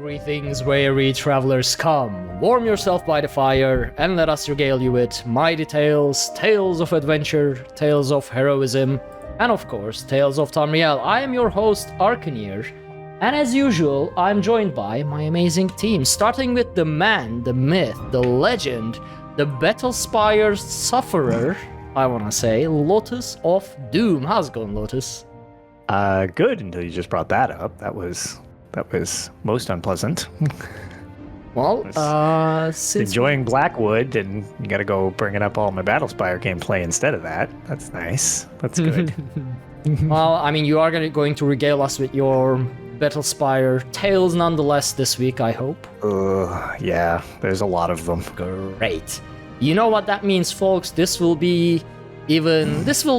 Greetings, weary travelers, come, warm yourself by the fire, and let us regale you with mighty tales, tales of adventure, tales of heroism, and of course, tales of Tamriel. I am your host, Arkaniir, and as usual, I'm joined by my amazing team, starting with the man, the myth, the legend, the battle-spire sufferer, I wanna say, LotusOfDoom. How's it going, Lotus? Good, until you just brought that up. That was most unpleasant. Well, since enjoying Blackwood, and you gotta go bringing up all my Battlespire gameplay instead of that. That's nice. That's good. Well, I mean, you are going to regale us with your Battlespire tales nonetheless this week, I hope. Yeah, there's a lot of them. Great. You know what that means, folks? This will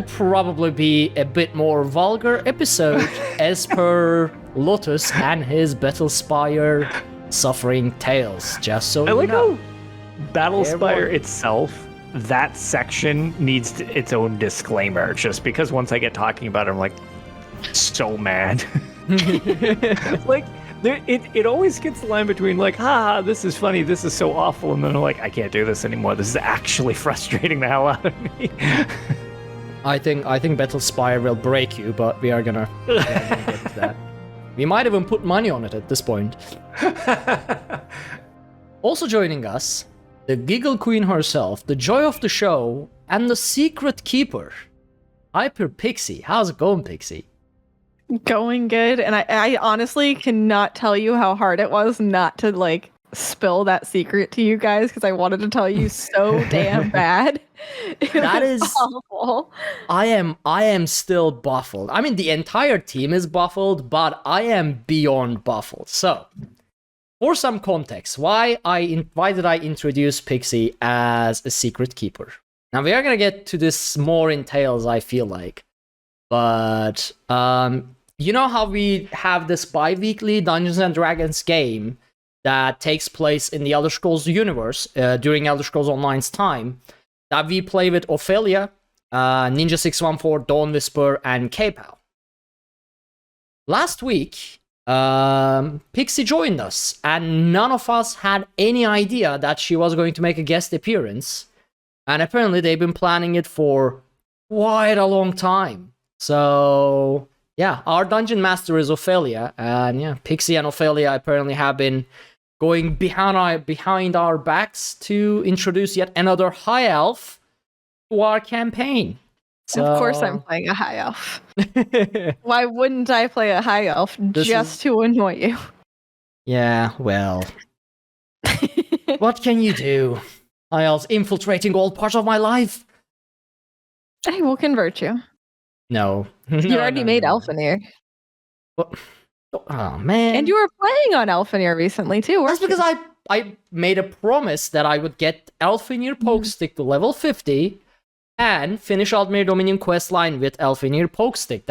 probably be a bit more vulgar episode as per Lotus and his Battlespire suffering tales, just so I you like know. how Battlespire itself, that section needs its own disclaimer, just because once I get talking about it, I'm like, so mad. Like, it always gets the line between like, this is funny, this is so awful, and then I'm like, I can't do this anymore. This is actually frustrating the hell out of me. I think Battlespire will break you, but we are gonna get to that. We might even put money on it at this point. Also joining us, the Giggle Queen herself, the joy of the show, and the secret keeper, HyperPixie. How's it going, Pixie? Going good, and I honestly cannot tell you how hard it was not to like spill that secret to you guys because I wanted to tell you so damn bad. That is awful. I am still baffled. I mean, the entire team is baffled, but I am beyond baffled. So, for some context, why did I introduce Pixie as a secret keeper? Now we are gonna get to this more in tales, I feel like, but you know how we have this bi-weekly Dungeons and Dragons game that takes place in the Elder Scrolls universe during Elder Scrolls Online's time, that we play with Ophelia, Ninja 614, Dawn Whisper, and K-Pal. Last week, Pixie joined us, and none of us had any idea that she was going to make a guest appearance, and apparently they've been planning it for quite a long time. So, yeah, our dungeon master is Ophelia, and yeah, Pixie and Ophelia apparently have been going behind our backs to introduce yet another high elf to our campaign. So... Of course I'm playing a high elf. Why wouldn't I play a high elf to annoy you? Yeah, well... what can you do? High elves infiltrating all parts of my life? I will convert you. No. You already made Arkaniir. What? Oh, man. And you were playing on Arkaniir recently, too. That's because I made a promise that I would get Arkaniir Pokestick to level 50 and finish Aldmir Dominion questline with Arkaniir Pokestick.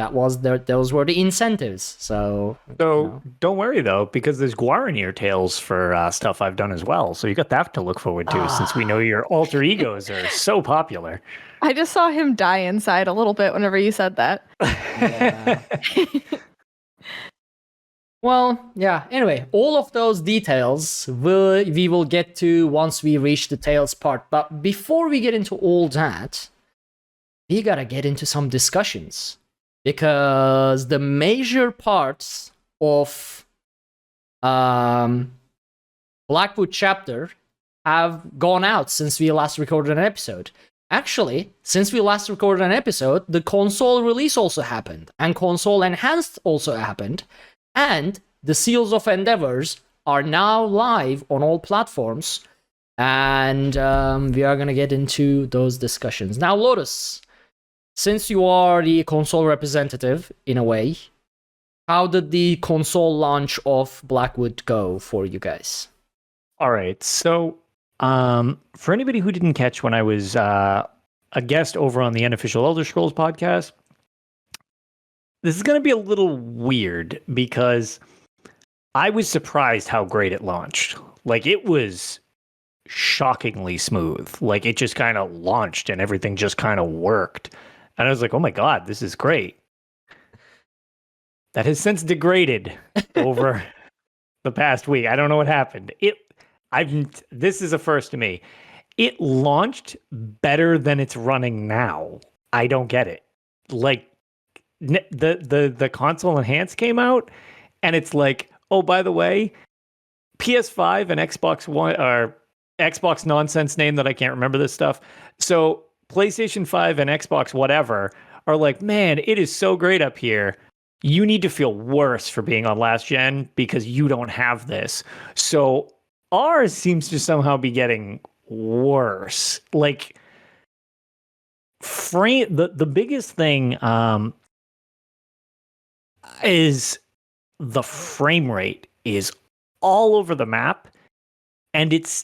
Those were the incentives. So don't worry, though, because there's Guaranir tales for stuff I've done as well. So you got that to look forward to, since we know your alter egos are so popular. I just saw him die inside a little bit whenever you said that. Yeah. Well, yeah, anyway, all of those details we will get to once we reach the tales part. But before we get into all that, we gotta get into some discussions. Because the major parts of Blackwood chapter have gone out since we last recorded an episode. Actually, since we last recorded an episode, the console release also happened, and console enhanced also happened. And the Seals of Endeavors are now live on all platforms, and we are going to get into those discussions. Now, Lotus, since you are the console representative, in a way, how did the console launch of Blackwood go for you guys? All right, so for anybody who didn't catch when I was a guest over on the Unofficial Elder Scrolls podcast, this is going to be a little weird because I was surprised how great it launched. Like, it was shockingly smooth. Like, it just kind of launched and everything just kind of worked. And I was like, oh my God, this is great. That has since degraded over the past week. I don't know what happened. This is a first to me. It launched better than it's running now. I don't get it. Like the console enhanced came out, and it's like, oh, by the way, PS5 and Xbox One or Xbox nonsense name that I can't remember this stuff. So PlayStation 5 and Xbox whatever are like, man, it is so great up here. You need to feel worse for being on last gen because you don't have this. So ours seems to somehow be getting worse. Like the biggest thing is the frame rate is all over the map, and it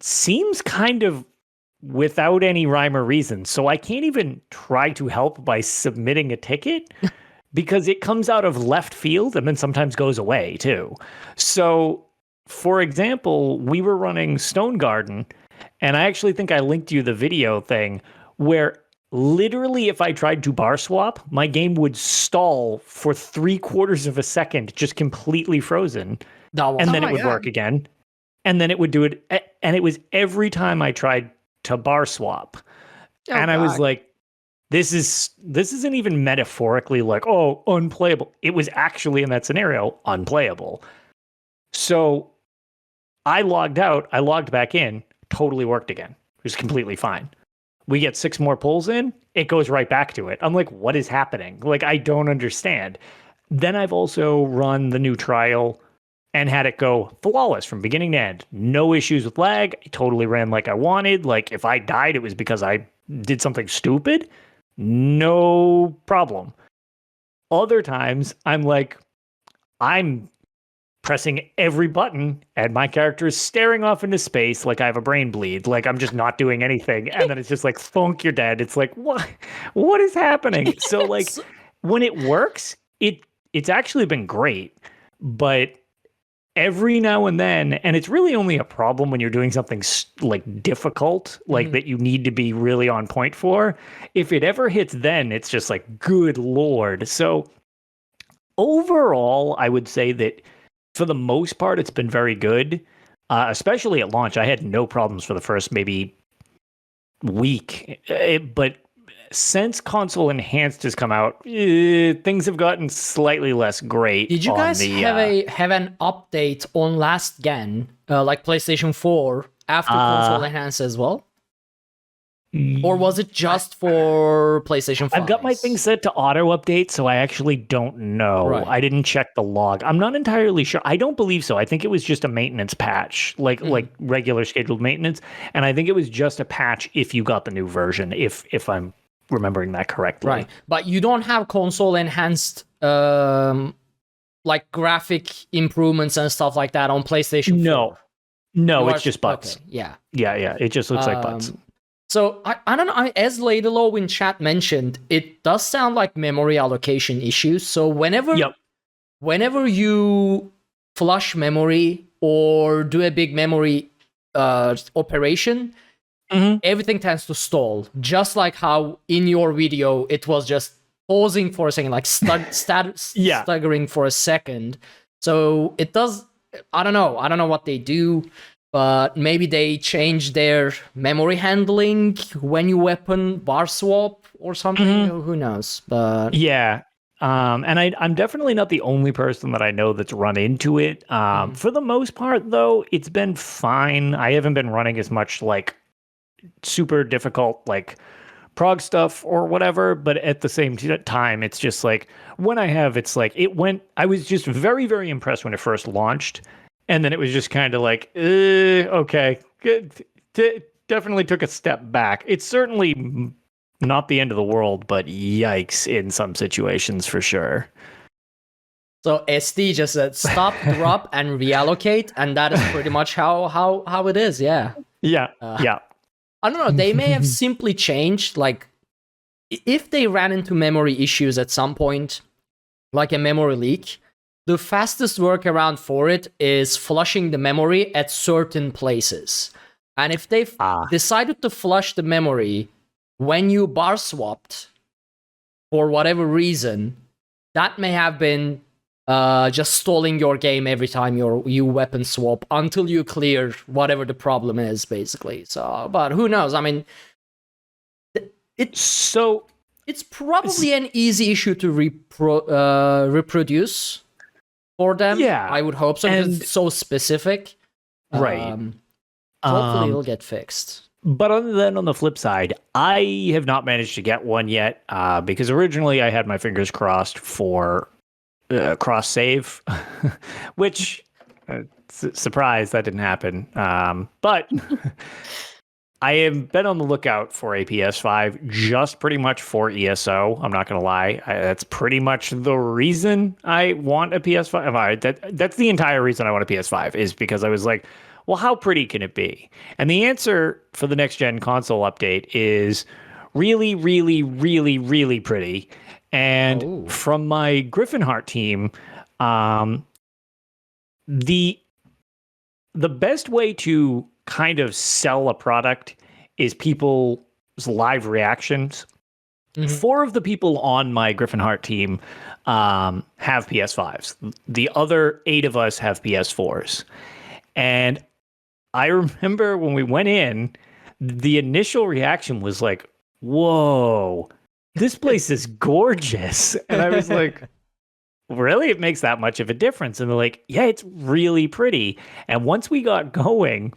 seems kind of without any rhyme or reason. So I can't even try to help by submitting a ticket because it comes out of left field and then sometimes goes away too. So, for example, we were running Stone Garden, and I actually think I linked you the video thing where literally if I tried to bar swap, my game would stall for 3/4 of a second, just completely frozen. And then it would work again. And then it would do it. And it was every time I tried to bar swap. I was like, this isn't even metaphorically like, oh, unplayable. It was actually in that scenario, unplayable. So I logged out, I logged back in, totally worked again. It was completely fine. We get 6 more pulls in, it goes right back to it. I'm like, what is happening? Like, I don't understand. Then I've also run the new trial and had it go flawless from beginning to end. No issues with lag. It totally ran like I wanted. Like, if I died, it was because I did something stupid. No problem. Other times, I'm like, I'm pressing every button and my character is staring off into space like I have a brain bleed. Like, I'm just not doing anything. And then it's just like, thunk, you're dead. It's like, what is happening? So, like, when it works, it's actually been great. But every now and then, and it's really only a problem when you're doing something like difficult, like that you need to be really on point for. If it ever hits then, it's just like, good Lord. So overall, I would say that for the most part, it's been very good, especially at launch. I had no problems for the first maybe week, but since console enhanced has come out, things have gotten slightly less great. Did you guys have an update on last gen, like PlayStation 4, after console enhanced as well? Or was it just for PlayStation 5? I've got my thing set to auto update, so I actually don't know. Right. I didn't check the log. I'm not entirely sure. I don't believe so. I think it was just a maintenance patch, like regular scheduled maintenance, and I think it was just a patch if you got the new version, if I'm remembering that correctly. Right. But you don't have console enhanced like graphic improvements and stuff like that on PlayStation 4? No, it's just butts. Okay. Yeah. Yeah. It just looks like butts. So I don't know, as Ladylow in chat mentioned, it does sound like memory allocation issues. So whenever you flush memory or do a big memory operation, everything tends to stall. Just like how in your video it was just pausing for a second, like staggering for a second. So it does. I don't know what they do. But maybe they change their memory handling when you weapon bar swap or something. Who knows? But yeah, and I'm definitely not the only person that I know that's run into it. For the most part, though, it's been fine. I haven't been running as much like super difficult like prog stuff or whatever. But at the same time, it's just like when I have, it's like it went. I was just very, very impressed when it first launched. And then it was just kind of like, okay, good. Definitely took a step back. It's certainly not the end of the world, but yikes in some situations for sure. So SD just said stop, drop, and reallocate, and that is pretty much how it is. Yeah. Yeah. I don't know. They may have simply changed. Like, if they ran into memory issues at some point, like a memory leak. The fastest workaround for it is flushing the memory at certain places. And if they've decided to flush the memory when you bar swapped, for whatever reason, that may have been just stalling your game every time you weapon swap until you clear whatever the problem is, basically. So, but who knows? I mean, it's probably an easy issue to reproduce for them. Yeah, I would hope so, because it's so specific. Right. Hopefully it'll get fixed. But other than on the flip side, I have not managed to get one yet, because originally I had my fingers crossed for cross save, which surprise, that didn't happen. But I have been on the lookout for a PS5 just pretty much for ESO. I'm not going to lie. That's pretty much the reason I want a PS5. That's the entire reason I want a PS5, is because I was like, well, how pretty can it be? And the answer for the next gen console update is really, really, really, really pretty. And from my Griffinheart team, the best way to kind of sell a product is people's live reactions. 4 of the people on my Griffinheart team have PS5s. The other 8 of us have PS4s. And I remember when we went in, the initial reaction was like, whoa, this place is gorgeous. And I was like, really? It makes that much of a difference? And they're like, yeah, it's really pretty. And once we got going,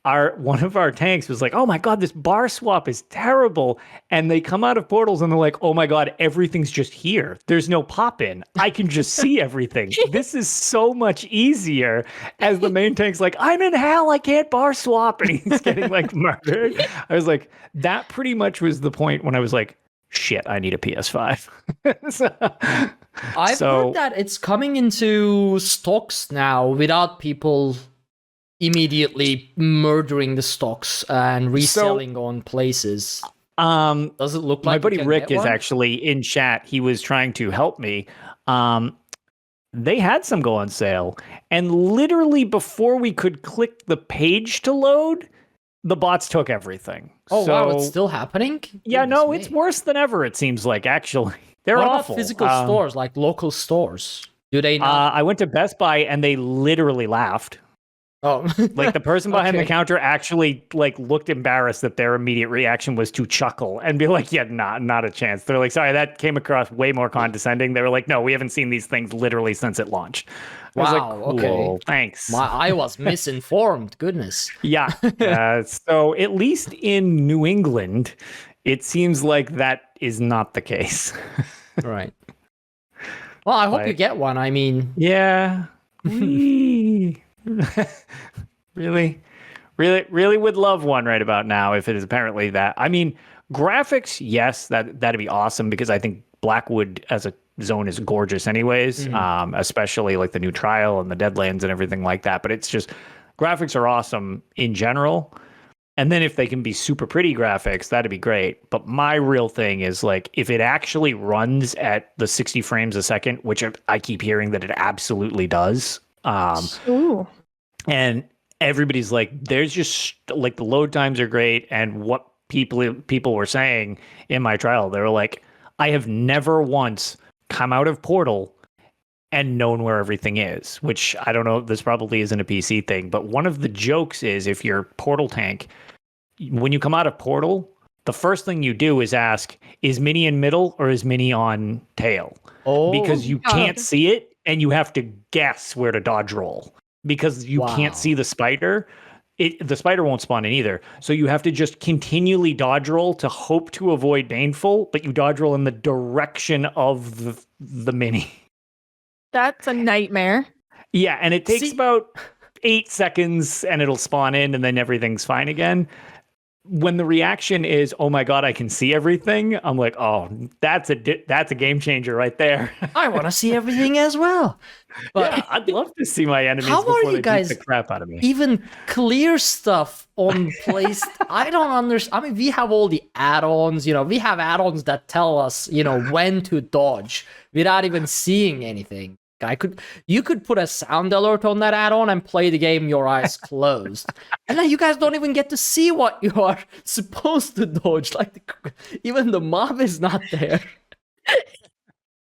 one of our tanks was like, oh my God, this bar swap is terrible. And they come out of portals and they're like, oh my God, everything's just here. There's no pop in. I can just see everything. This is so much easier. As the main tank's like, I'm in hell. I can't bar swap. And he's getting like murdered. I was like, that pretty much was the point when I was like, shit, I need a PS5. I've heard that it's coming into stocks now without people immediately murdering the stocks and reselling on places. Does it look like my buddy Rick is actually in chat? He was trying to help me. They had some go on sale, and literally before we could click the page to load, the bots took everything. Oh, wow, it's still happening? Yeah, Goodness no, me. It's worse than ever, it seems like, actually. They're what awful. About physical stores, like local stores? Do they not? I went to Best Buy and they literally laughed. Oh, like the person behind the Okay. counter actually like looked embarrassed that their immediate reaction was to chuckle and be like, yeah, not a chance. They're like, sorry, that came across way more condescending. They were like, no, we haven't seen these things literally since it launched. I was like, Wow, cool, okay. thanks. I was misinformed. Goodness. Yeah. So at least in New England, it seems like that is not the case. Right. Well, I hope you Like- get one. I mean, Yeah. Really would love one right about now if it is apparently that. I mean, graphics, yes, that'd be awesome, because I think Blackwood as a zone is gorgeous anyways, especially like the new trial and the Deadlands and everything like that. But it's just, graphics are awesome in general. And then if they can be super pretty graphics, that'd be great. But my real thing is like, if it actually runs at the 60 frames a second, which I keep hearing that it absolutely does. Ooh. And everybody's like, there's just like the load times are great. And what people were saying in my trial, they were like, I have never once come out of Portal and known where everything is, which I don't know. This probably isn't a PC thing, but one of the jokes is if you're Portal tank, when you come out of Portal, the first thing you do is ask, is Mini in middle or is Mini on tail? Because you can't see it and you have to guess where to dodge roll. Because you can't see the spider, the spider won't spawn in either. So you have to just continually dodge roll to hope to avoid Baneful, but you dodge roll in the direction of the mini. That's a nightmare. Yeah, and it takes about 8 seconds and it'll spawn in and then everything's fine again. When the reaction is, oh my God, I can see everything, I'm like, oh, that's a game changer right there. I want to see everything as well. But yeah, I'd love to see my enemies how are before you they guys beat the crap out of me. even clear stuff on place? I don't understand. I mean, we have all the add-ons, we have add-ons that tell us, when to dodge without even seeing anything. You could put a sound alert on that add-on and play the game your eyes closed. And then you guys don't even get to see what you are supposed to dodge. Like even the mob is not there.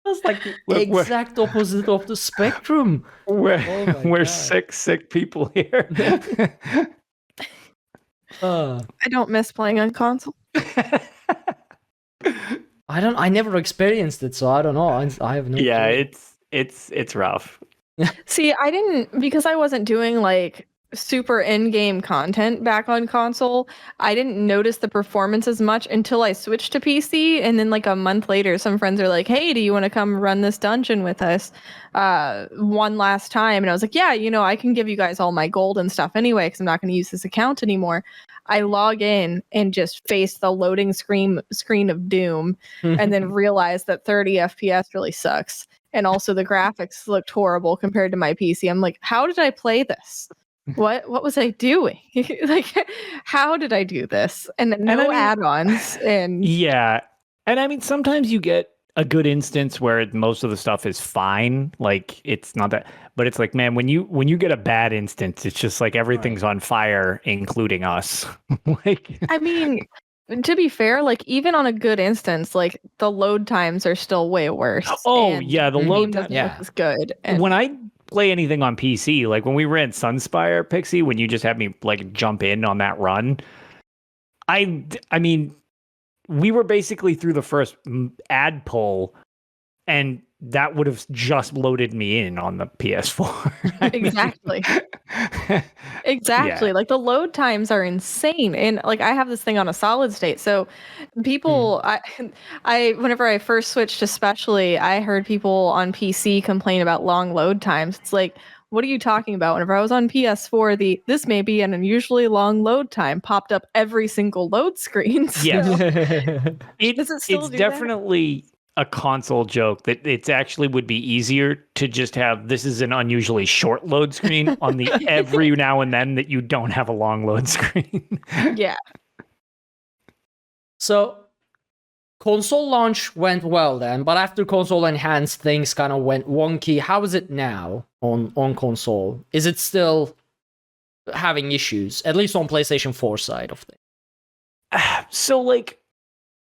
That's like the Look, exact opposite of the spectrum. we're Oh my we're God. sick people here. I don't miss playing on console. I never experienced it, so I don't know. I have no Yeah, clue. it's rough. See, I didn't because I wasn't doing like super in-game content back on console. I didn't notice the performance as much until I switched to PC, and then like a month later, some friends are like, "Hey, do you want to come run this dungeon with us one last time?" And I was like, "Yeah, I can give you guys all my gold and stuff anyway, because I'm not going to use this account anymore." I log in and just face the loading screen of Doom, and then realize that 30 FPS really sucks. And also the graphics looked horrible compared to my PC. I'm like, how did I play this? What was I doing? Like, how did I do this? And no add-ons. And yeah, and I mean sometimes you get a good instance where most of the stuff is fine, like it's not that, but it's like, man, when you get a bad instance, it's just like everything's on fire, including us. Like, I mean, to be fair, like even on a good instance, like the load times are still way worse. oh and yeah, the the load game doesn't yeah. look as good. And when I play anything on PC, like when we ran Sunspire Pixie, when you just had me like jump in on that run, I mean, we were basically through the first ad pull, and that would have just loaded me in on the PS4. exactly. Exactly. Yeah. Like the load times are insane. And like I have this thing on a solid state. So people I whenever I first switched especially, I heard people on PC complain about long load times. It's like, what are you talking about? Whenever I was on PS4, this may be an unusually long load time popped up every single load screen. So, Yes. does it still It's do definitely a console joke that it's actually would be easier to just have this is an unusually short load screen on the every now and then that you don't have a long load screen. Yeah. So console launch went well then, but after console enhanced, things kind of went wonky. How is it now on console? Is it still having issues, at least on PlayStation 4 side of things? So like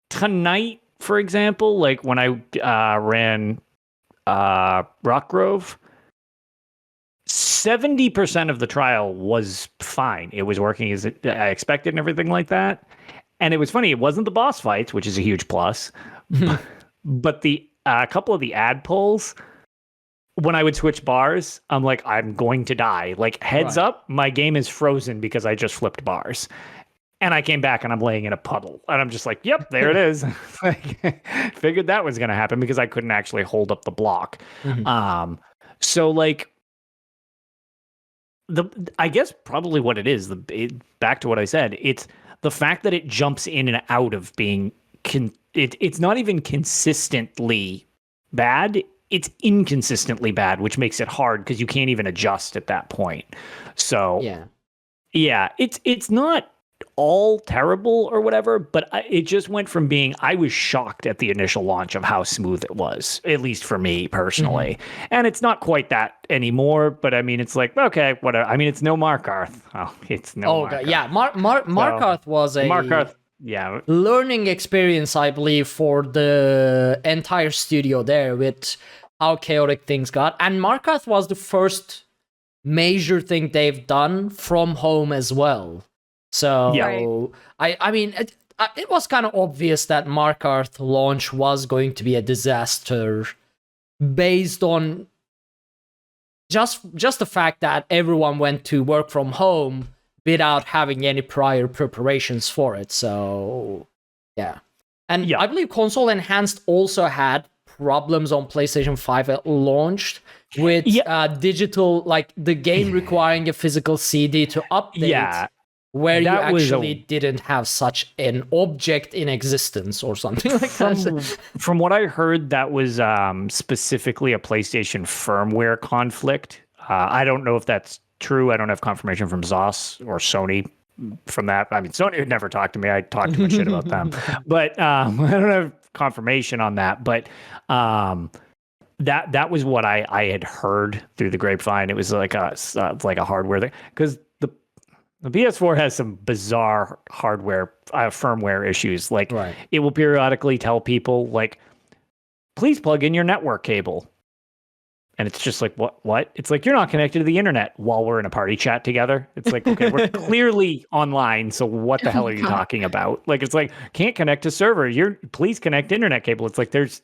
tonight, for example, like when I ran Rockgrove, 70% of the trial was fine. It was working as I expected and everything like that. And it was funny. It wasn't the boss fights, which is a huge plus, but the couple of the ad pulls, when I would switch bars, I'm like, I'm going to die. Like, heads up, my game is frozen because I just flipped bars. And I came back and I'm laying in a puddle. And I'm just like, yep, there it is. Like, figured that was going to happen because I couldn't actually hold up the block. So, like, I guess probably what it is, back to what I said, it's the fact that it jumps in and out of being, it's not even consistently bad. It's inconsistently bad, which makes it hard because you can't even adjust at that point. So, yeah, it's not all terrible or whatever, but it just went from being, I was shocked at the initial launch of how smooth it was, at least for me personally. And it's not quite that anymore, but I mean, it's like, okay, whatever. I mean, it's no Markarth. Oh, it's no Markarth. God. Yeah, Markarth was a Markarth, learning experience, I believe, for the entire studio there with how chaotic things got. And Markarth was the first major thing they've done from home as well. So, I mean, it was kind of obvious that Markarth launch was going to be a disaster based on just the fact that everyone went to work from home without having any prior preparations for it. So, yeah. And I believe console enhanced also had problems on PlayStation 5 at launched with digital, like the game requiring a physical CD to update. Where you actually didn't have such an object in existence or something like that. From what I heard, that was specifically a PlayStation firmware conflict. I don't know if that's true. I don't have confirmation from ZOS or Sony from that. I mean, Sony would never talk to me. I talk too much shit about them. But I don't have confirmation on that. But that was what I had heard through the grapevine. It was like a hardware thing. Because the PS4 has some bizarre hardware, firmware issues. Like, it will periodically tell people, like, please plug in your network cable. And it's just like, what? It's like, you're not connected to the internet while we're in a party chat together. It's like, okay, we're clearly online. So what the hell are you talking about? Like, it's like, can't connect to server. Please connect internet cable. It's like, there's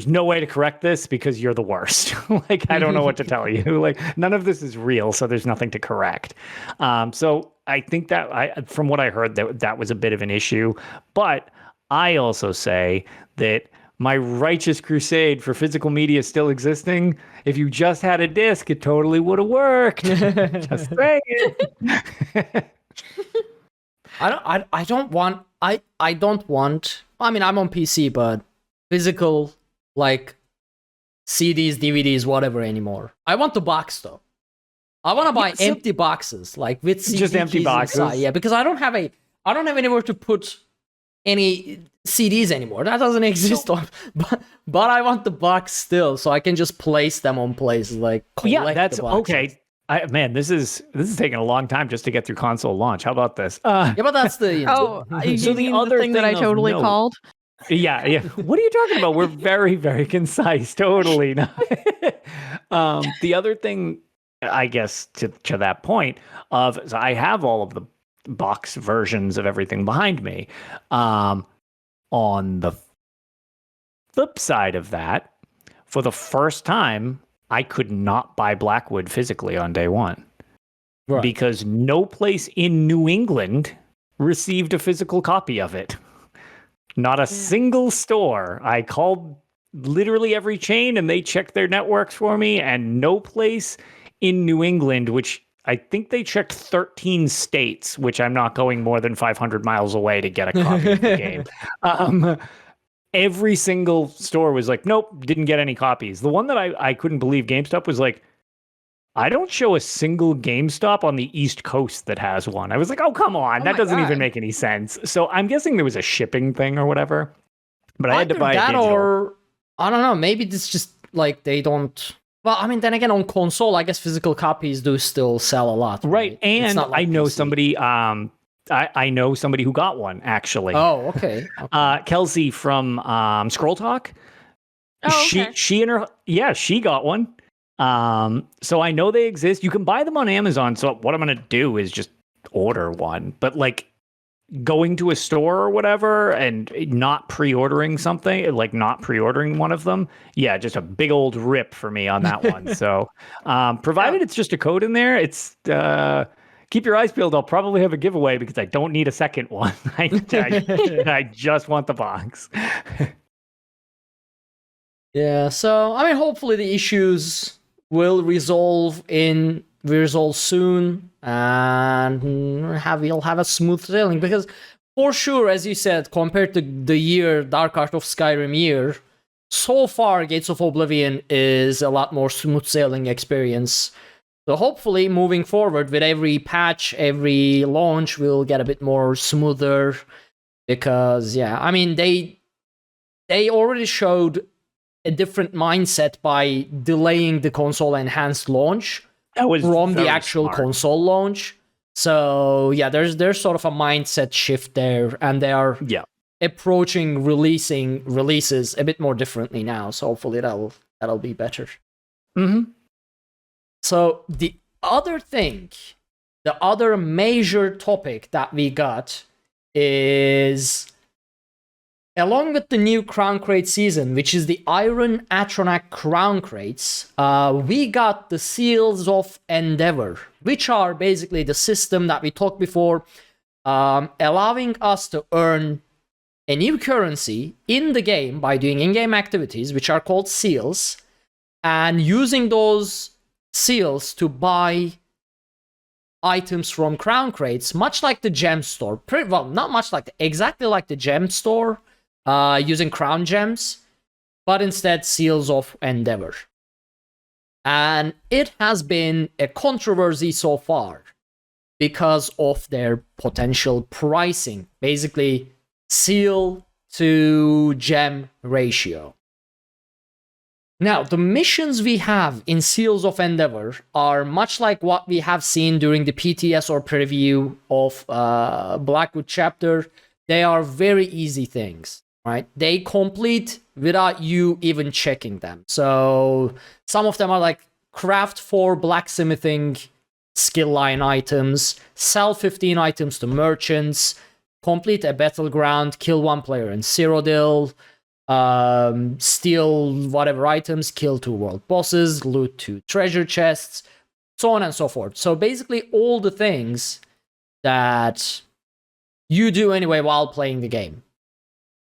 no way to correct this because you're the worst. Like, I don't know what to tell you. Like, none of this is real. So there's nothing to correct. So I think that from what I heard, that was a bit of an issue. But I also say that my righteous crusade for physical media still existing. If you just had a disc, it totally would have worked. Just saying. I don't want. I mean, I'm on PC, but physical like CDs, DVDs, whatever anymore. I want the box though. I want to buy empty boxes, like with CD just empty keys boxes. inside. Yeah, because I don't have anywhere to put any CDs anymore. That doesn't exist. But I want the box still, so I can just place them on places like that's okay. Man, this is taking a long time just to get through console launch. How about this? Yeah, but that's the so the other thing that I totally called. Yeah. What are you talking about? We're very, very concise. Totally not. The other thing, I guess, to that point so I have all of the box versions of everything behind me. On the flip side of that, for the first time, I could not buy Blackwood physically on day one. Right. Because no place in New England received a physical copy of it. Not a single store. I called literally every chain and they checked their networks for me, and no place in New England, which I think they checked 13 states, which I'm not going more than 500 miles away to get a copy of the game. Every single store was like, nope, didn't get any copies. The one that I couldn't believe, GameStop, was like, I don't show a single GameStop on the East Coast that has one. I was like, oh, come on. That doesn't even make any sense. So I'm guessing there was a shipping thing or whatever. But I had to buy a digital. Or, I don't know, maybe it's just like they don't... Well, I mean, then again, on console, I guess physical copies do still sell a lot. Right. And like I know somebody... I know somebody who got one, actually. Oh, okay. Kelsey from Scroll Talk. Oh, okay. She got one. So I know they exist. You can buy them on Amazon. So what I'm going to do is just order one. But like going to a store or whatever and not pre-ordering something, like not pre-ordering one of them. Yeah, just a big old rip for me on that one. So provided it's just a code in there, it's... keep your eyes peeled. I'll probably have a giveaway because I don't need a second one. I just want the box. Yeah, so I mean, hopefully the issues will resolve soon, and we'll have a smooth sailing. Because for sure, as you said, compared to the Dark Art of Skyrim year, so far Gates of Oblivion is a lot more smooth sailing experience. So hopefully, moving forward with every patch, every launch, we'll get a bit more smoother. Because I mean, they already showed a different mindset by delaying the console enhanced launch from the actual console launch. So there's sort of a mindset shift there, and they are approaching releases a bit more differently now. So hopefully that'll be better. Mm-hmm. So the other major topic that we got is, along with the new Crown Crate season, which is the Iron Atronach Crown Crates, we got the Seals of Endeavor, which are basically the system that we talked before, allowing us to earn a new currency in the game by doing in-game activities, which are called seals, and using those seals to buy items from Crown Crates, much like the gem store. Not much like exactly like the gem store, using crown gems, but instead Seals of Endeavor. And it has been a controversy so far because of their potential pricing, basically seal to gem ratio. Now, the missions we have in Seals of Endeavor are much like what we have seen during the PTS or preview of Blackwood chapter. They are very easy things, right? They complete without you even checking them. So some of them are like craft 4 blacksmithing skill line items, sell 15 items to merchants, complete a battleground, kill 1 player in Cyrodiil, steal whatever items, kill 2 world bosses, loot 2 treasure chests, so on and so forth. So basically all the things that you do anyway while playing the game.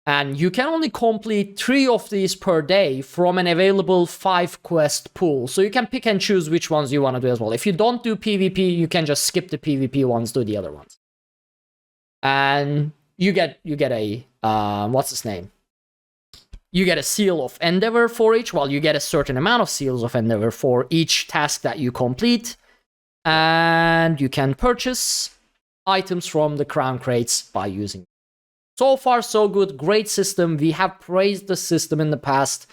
And you can only complete 3 of these per day from an available 5 quest pool. So you can pick and choose which ones you want to do as well. If you don't do PvP, you can just skip the PvP ones, do the other ones. And you get a, what's his name? You get a seal of endeavor for each, well, you get a certain amount of seals of endeavor for each task that you complete. And you can purchase items from the crown crates by using. So far, so good. Great system. We have praised the system in the past,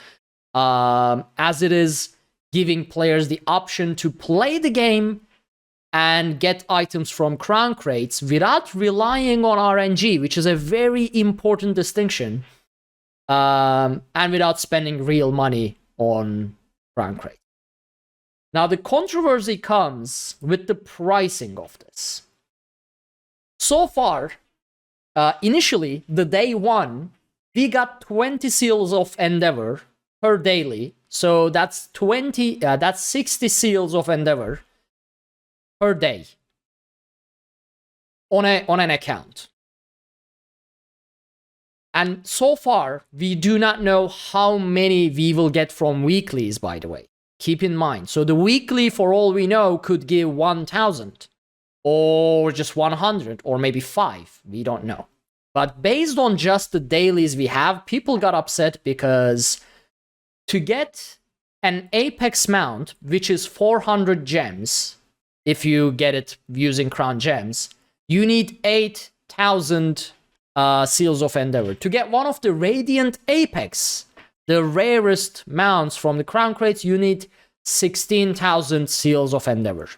as it is giving players the option to play the game and get items from crown crates without relying on RNG, which is a very important distinction, and without spending real money on crown crates. Now, the controversy comes with the pricing of this. So far, initially, the day 1, we got 20 seals of endeavor per daily. So that's 60 seals of endeavor per day on an account. And so far, we do not know how many we will get from weeklies, by the way. Keep in mind. So the weekly, for all we know, could give 1,000. Or just 100, or maybe 5. We don't know. But based on just the dailies we have, people got upset because to get an Apex mount, which is 400 gems, if you get it using crown gems, you need 8,000 seals of endeavor. To get one of the Radiant Apex, the rarest mounts from the crown crates, you need 16,000 seals of endeavor.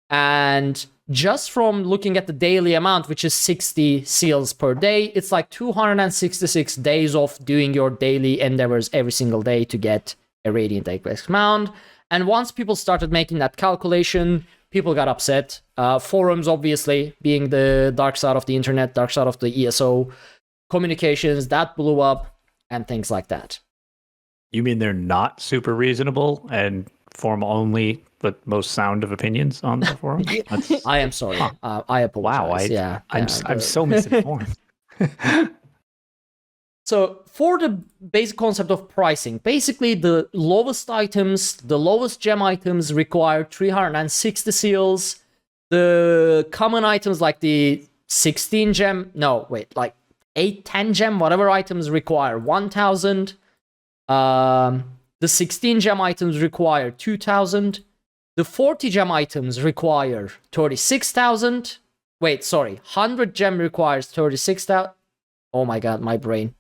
And just from looking at the daily amount, which is 60 seals per day, it's like 266 days of doing your daily endeavors every single day to get a Radiant Apex mount. And once people started making that calculation, people got upset. Forums, obviously, being the dark side of the internet, dark side of the ESO communications, that blew up and things like that. You mean they're not super reasonable and form only the most sound of opinions on the forum? I am sorry. I apologize. Wow, I'm so misinformed. So for the basic concept of pricing, basically the lowest items, the lowest gem items require 360 seals. The common items like the 16 gem, like 8, 10 gem, whatever items require 1,000. The 16 gem items require 2,000. The 40 gem items require 36,000. Wait, sorry. 100 gem requires 36,000. Oh my god, my brain.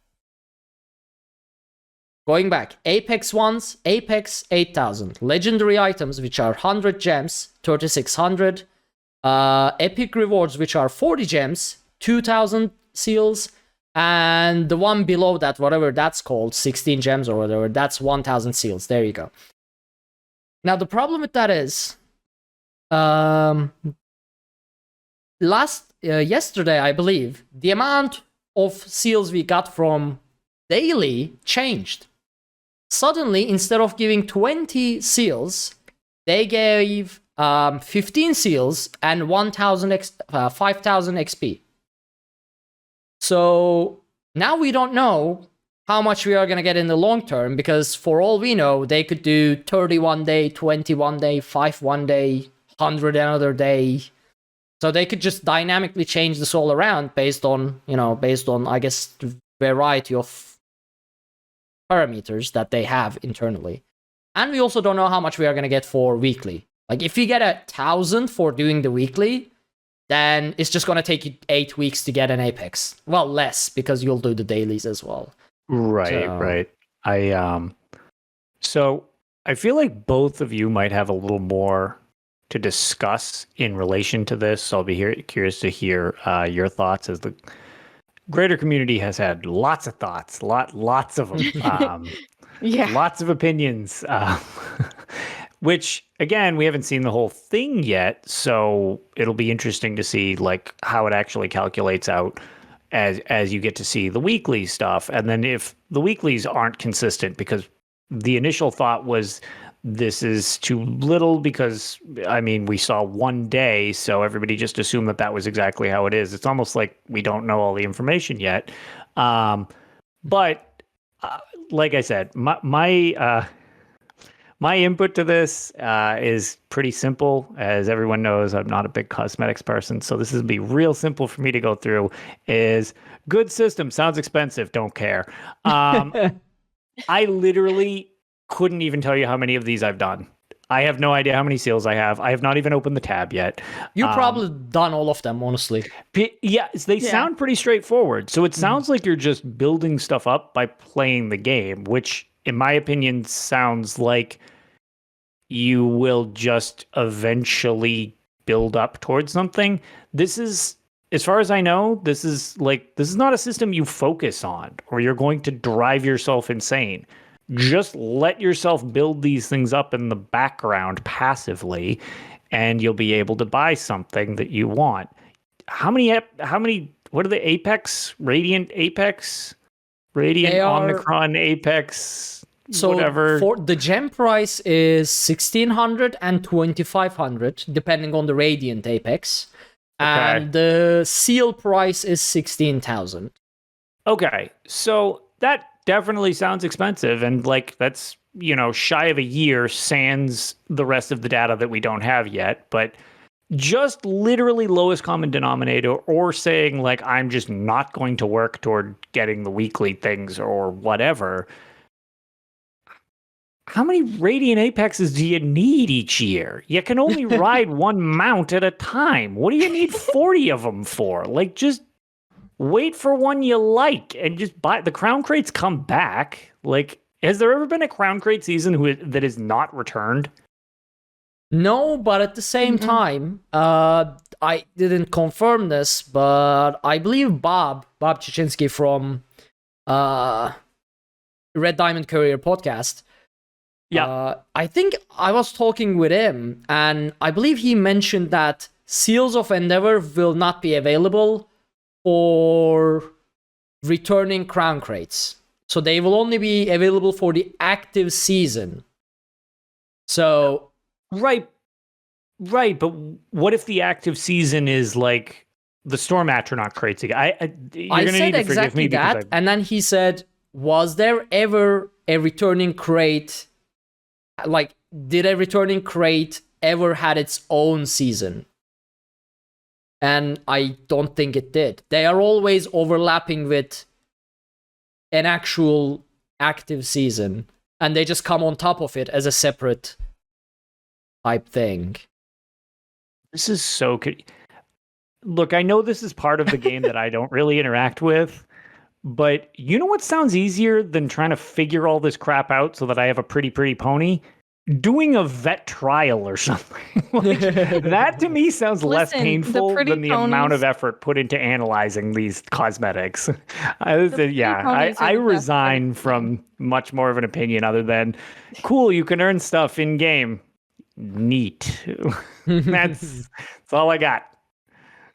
Going back. Apex ones, Apex 8,000. Legendary items, which are 100 gems, 3,600. Epic rewards, which are 40 gems, 2,000 seals. And the one below that, whatever that's called, 16 gems or whatever, that's 1,000 seals. There you go. Now, the problem with that is, yesterday, I believe, the amount of seals we got from daily changed. Suddenly, instead of giving 20 seals, they gave 15 seals and 5,000 XP. So now we don't know how much we are going to get in the long term, because for all we know, they could do 30 one day, 20 one day, 5 one day, 100 another day. So they could just dynamically change this all around based on, I guess, the variety of parameters that they have internally. And we also don't know how much we are going to get for weekly. Like, if you get 1,000 for doing the weekly, then it's just going to take you 8 weeks to get an Apex. Well, less, because you'll do the dailies as well. Right. So I feel like both of you might have a little more to discuss in relation to this. So I'll be curious to hear your thoughts greater community has had lots of thoughts, lots of them, Yeah. lots of opinions, which again, we haven't seen the whole thing yet. So it'll be interesting to see like how it actually calculates out as you get to see the weekly stuff. And then if the weeklies aren't consistent, because the initial thought was this is too little because, I mean, we saw one day, so everybody just assumed that that was exactly how it is. It's almost like we don't know all the information yet. But like I said, my input to this is pretty simple. As everyone knows, I'm not a big cosmetics person, so this is be real simple for me to go through. Is good system, sounds expensive, don't care. I literally couldn't even tell you how many of these I've done. I have no idea how many seals I have. I have not even opened the tab yet. You probably done all of them, honestly. Yeah, they sound pretty straightforward. So it sounds like you're just building stuff up by playing the game, which in my opinion sounds like you will just eventually build up towards something. This is, as far as I know, this is not a system you focus on or you're going to drive yourself insane. Just let yourself build these things up in the background passively, and you'll be able to buy something that you want. How many, what are the Apex, Radiant, Omicron, Apex, so whatever? For the gem price is 1,600 and 2,500, depending on the Radiant Apex. And the seal price is 16,000. Okay, so that definitely sounds expensive, and like that's, you know, shy of a year sans the rest of the data that we don't have yet. But just literally lowest common denominator, or saying like I'm just not going to work toward getting the weekly things or whatever. How many Radiant Apexes do you need each year? You can only ride one mount at a time. What do you need 40 of them for? Like, just wait for one you like and just buy. The crown crates come back. Like, has there ever been a crown crate season that is not returned? No, but at the same time, I didn't confirm this, but I believe Bob Chichinski from Red Diamond Courier podcast. Yeah. I think I was talking with him, and I believe he mentioned that Seals of Endeavor will not be available for returning crown crates. So they will only be available for the active season. So Right, but what if the active season is like the Storm Atronach crates? You're gonna said need to exactly forgive me that, and then he said, "Was there ever a returning crate? Like, did a returning crate ever had its own season?" And I don't think it did. They are always overlapping with an actual active season, and they just come on top of it as a separate type thing. This is so good. Look, I know this is part of the game that I don't really interact with, but you know what sounds easier than trying to figure all this crap out so that I have a pretty pony? Doing a vet trial or something. Like, that to me sounds less painful than the amount of effort put into analyzing these cosmetics. I resign from much more of an opinion other than, cool, you can earn stuff in game. Neat. That's all I got.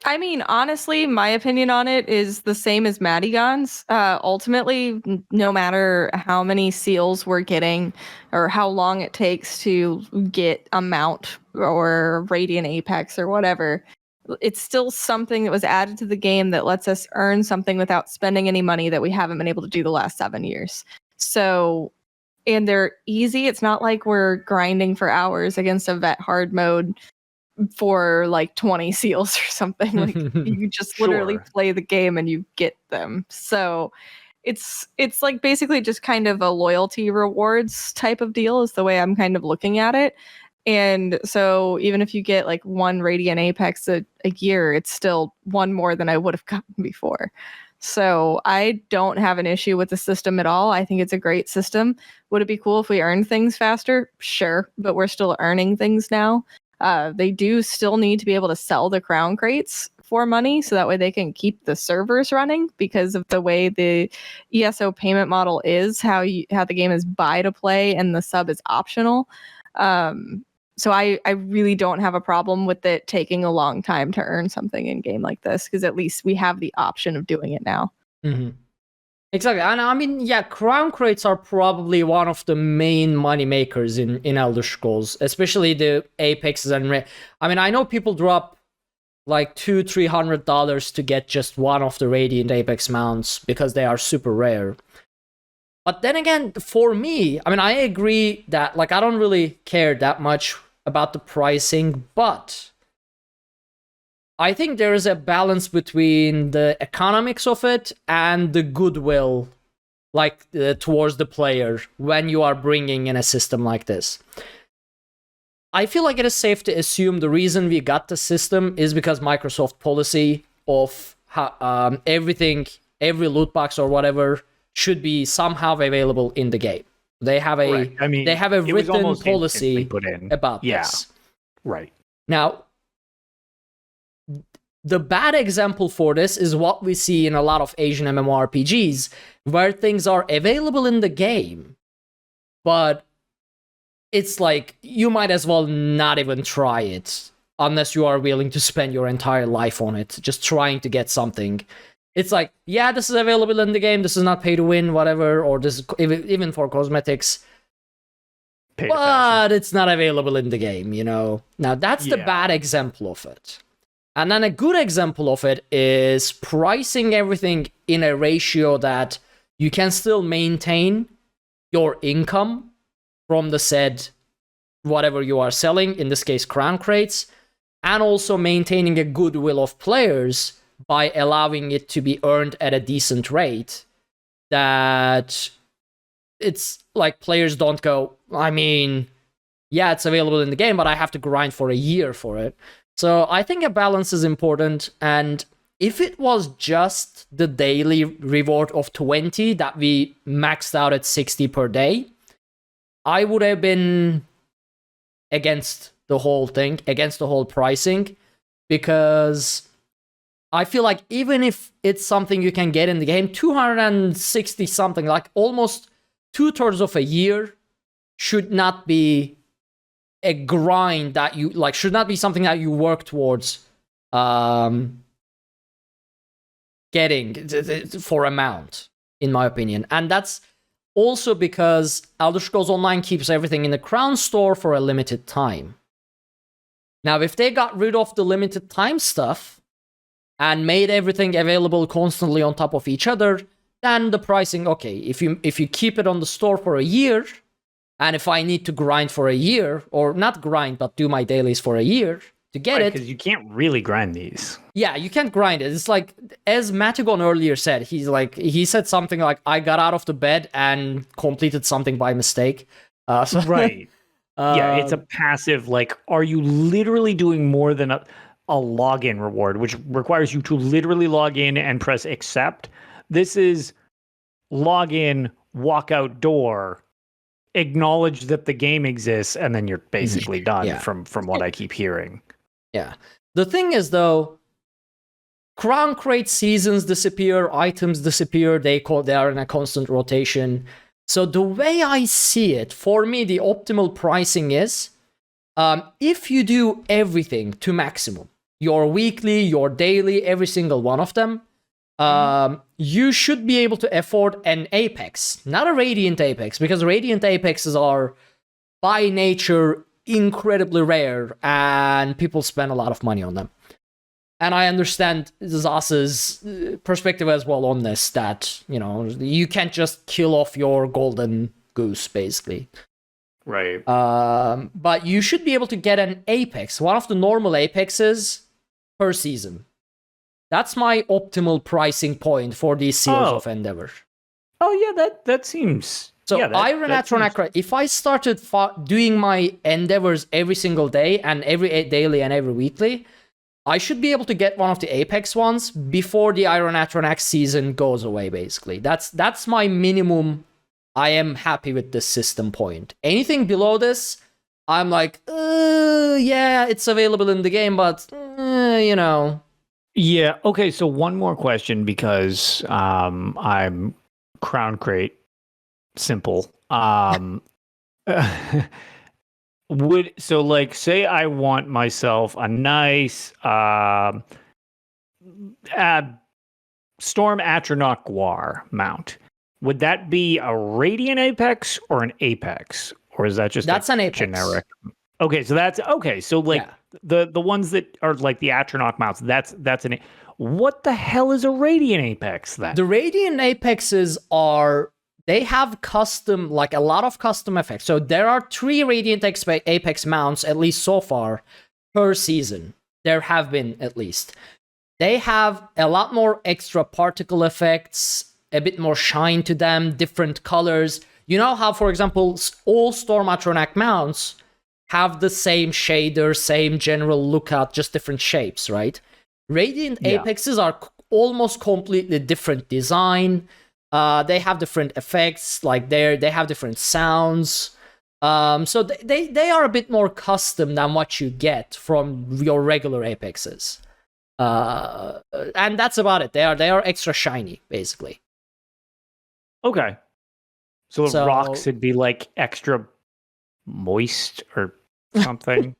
I mean, honestly, my opinion on it is the same as Madigan's. Ultimately, no matter how many seals we're getting or how long it takes to get a mount or Radiant Apex or whatever, it's still something that was added to the game that lets us earn something without spending any money that we haven't been able to do the last 7 years. So, and they're easy. It's not like we're grinding for hours against a vet hard mode for like 20 seals or something. Like, you just literally play the game and you get them. So it's like basically just kind of a loyalty rewards type of deal is the way I'm kind of looking at it. And so even if you get like one Radiant Apex a year, it's still one more than I would have gotten before. So I don't have an issue with the system at all. I think it's a great system. Would it be cool if we earned things faster? Sure, but we're still earning things now. They do still need to be able to sell the crown crates for money so that way they can keep the servers running, because of the way the ESO payment model is, how the game is buy to play and the sub is optional. So I really don't have a problem with it taking a long time to earn something in game like this, because at least we have the option of doing it now. Mm-hmm. Exactly. And I mean, yeah, crown crates are probably one of the main money makers in Elder Scrolls, especially the Apexes and I mean, I know people drop like $200-$300 to get just one of the Radiant Apex mounts because they are super rare. But then again, for me, I mean, I agree that like I don't really care that much about the pricing, but I think there is a balance between the economics of it and the goodwill, like towards the player when you are bringing in a system like this. I feel like it is safe to assume the reason we got the system is because Microsoft policy of everything, every loot box or whatever, should be somehow available in the game. They have a right. I mean, they have a written policy put in. about this. Right. Now, the bad example for this is what we see in a lot of Asian MMORPGs, where things are available in the game, but it's like you might as well not even try it unless you are willing to spend your entire life on it, just trying to get something. It's like, yeah, this is available in the game, this is not pay to win, whatever, or this is even for cosmetics, but it's not available in the game, you know? Now, that's the bad example of it. And then a good example of it is pricing everything in a ratio that you can still maintain your income from the said whatever you are selling, in this case crown crates, and also maintaining a goodwill of players by allowing it to be earned at a decent rate, that it's like players don't go, I mean, yeah, it's available in the game, but I have to grind for a year for it. So I think a balance is important, and if it was just the daily reward of 20 that we maxed out at 60 per day, I would have been against the whole thing, against the whole pricing, because I feel like even if it's something you can get in the game, 260 something, like almost 2/3 of a year, should not be a grind that you like, should not be something that you work towards getting for amount, in my opinion. And that's also because Elder Scrolls Online keeps everything in the Crown Store for a limited time. Now, if they got rid of the limited time stuff and made everything available constantly on top of each other, then the pricing, okay, if you keep it on the store for a year, and if I need to grind for a year, or not grind, but do my dailies for a year to get it. Because you can't really grind these. Yeah, you can't grind it. It's like, as Matagon earlier said, he said something like, I got out of the bed and completed something by mistake. Right. Yeah, it's a passive, like, are you literally doing more than a login reward, which requires you to literally log in and press accept? This is log in, walk out door, acknowledge that the game exists, and then you're basically done from what I keep hearing. Yeah. The thing is, though, crown crate seasons disappear, items disappear, they are in a constant rotation. So the way I see it, for me, the optimal pricing is, if you do everything to maximum, your weekly, your daily, every single one of them, you should be able to afford an Apex, not a Radiant Apex, because Radiant Apexes are by nature incredibly rare and people spend a lot of money on them. And I understand Zas's perspective as well on this, that, you know, you can't just kill off your golden goose, basically. Right. But you should be able to get an Apex, one of the normal Apexes per season. That's my optimal pricing point for these seals of Endeavor. Oh yeah, that seems. So yeah, Iron Atronach, if I started doing my Endeavors every single day and every daily and every weekly, I should be able to get one of the Apex ones before the Iron Atronach season goes away, basically. That's my minimum. I am happy with this system point. Anything below this, I'm like, yeah, it's available in the game, but, you know, Yeah. Okay. So one more question because I'm Crown Crate simple. Would so like say I want myself a nice uh, Storm Atronach Guar mount. Would that be a Radiant Apex or an Apex, or is that just That's an Apex. generic? Okay, so that's okay. So like the ones that are like the Atronach mounts, that's an. What the hell is a Radiant Apex then? The Radiant Apexes they have custom, like a lot of custom effects. So there are 3 Radiant Apex mounts, at least so far, per season. There have been, at least. They have a lot more extra particle effects, a bit more shine to them, different colors. You know how, for example, all Storm Atronach mounts have the same shader, same general lookout, just different shapes, right? Radiant Apexes are almost completely different design. They have different effects, like they have different sounds. So they are a bit more custom than what you get from your regular Apexes. And that's about it. They are extra shiny, basically. Okay. So rocks would be like extra moist or something,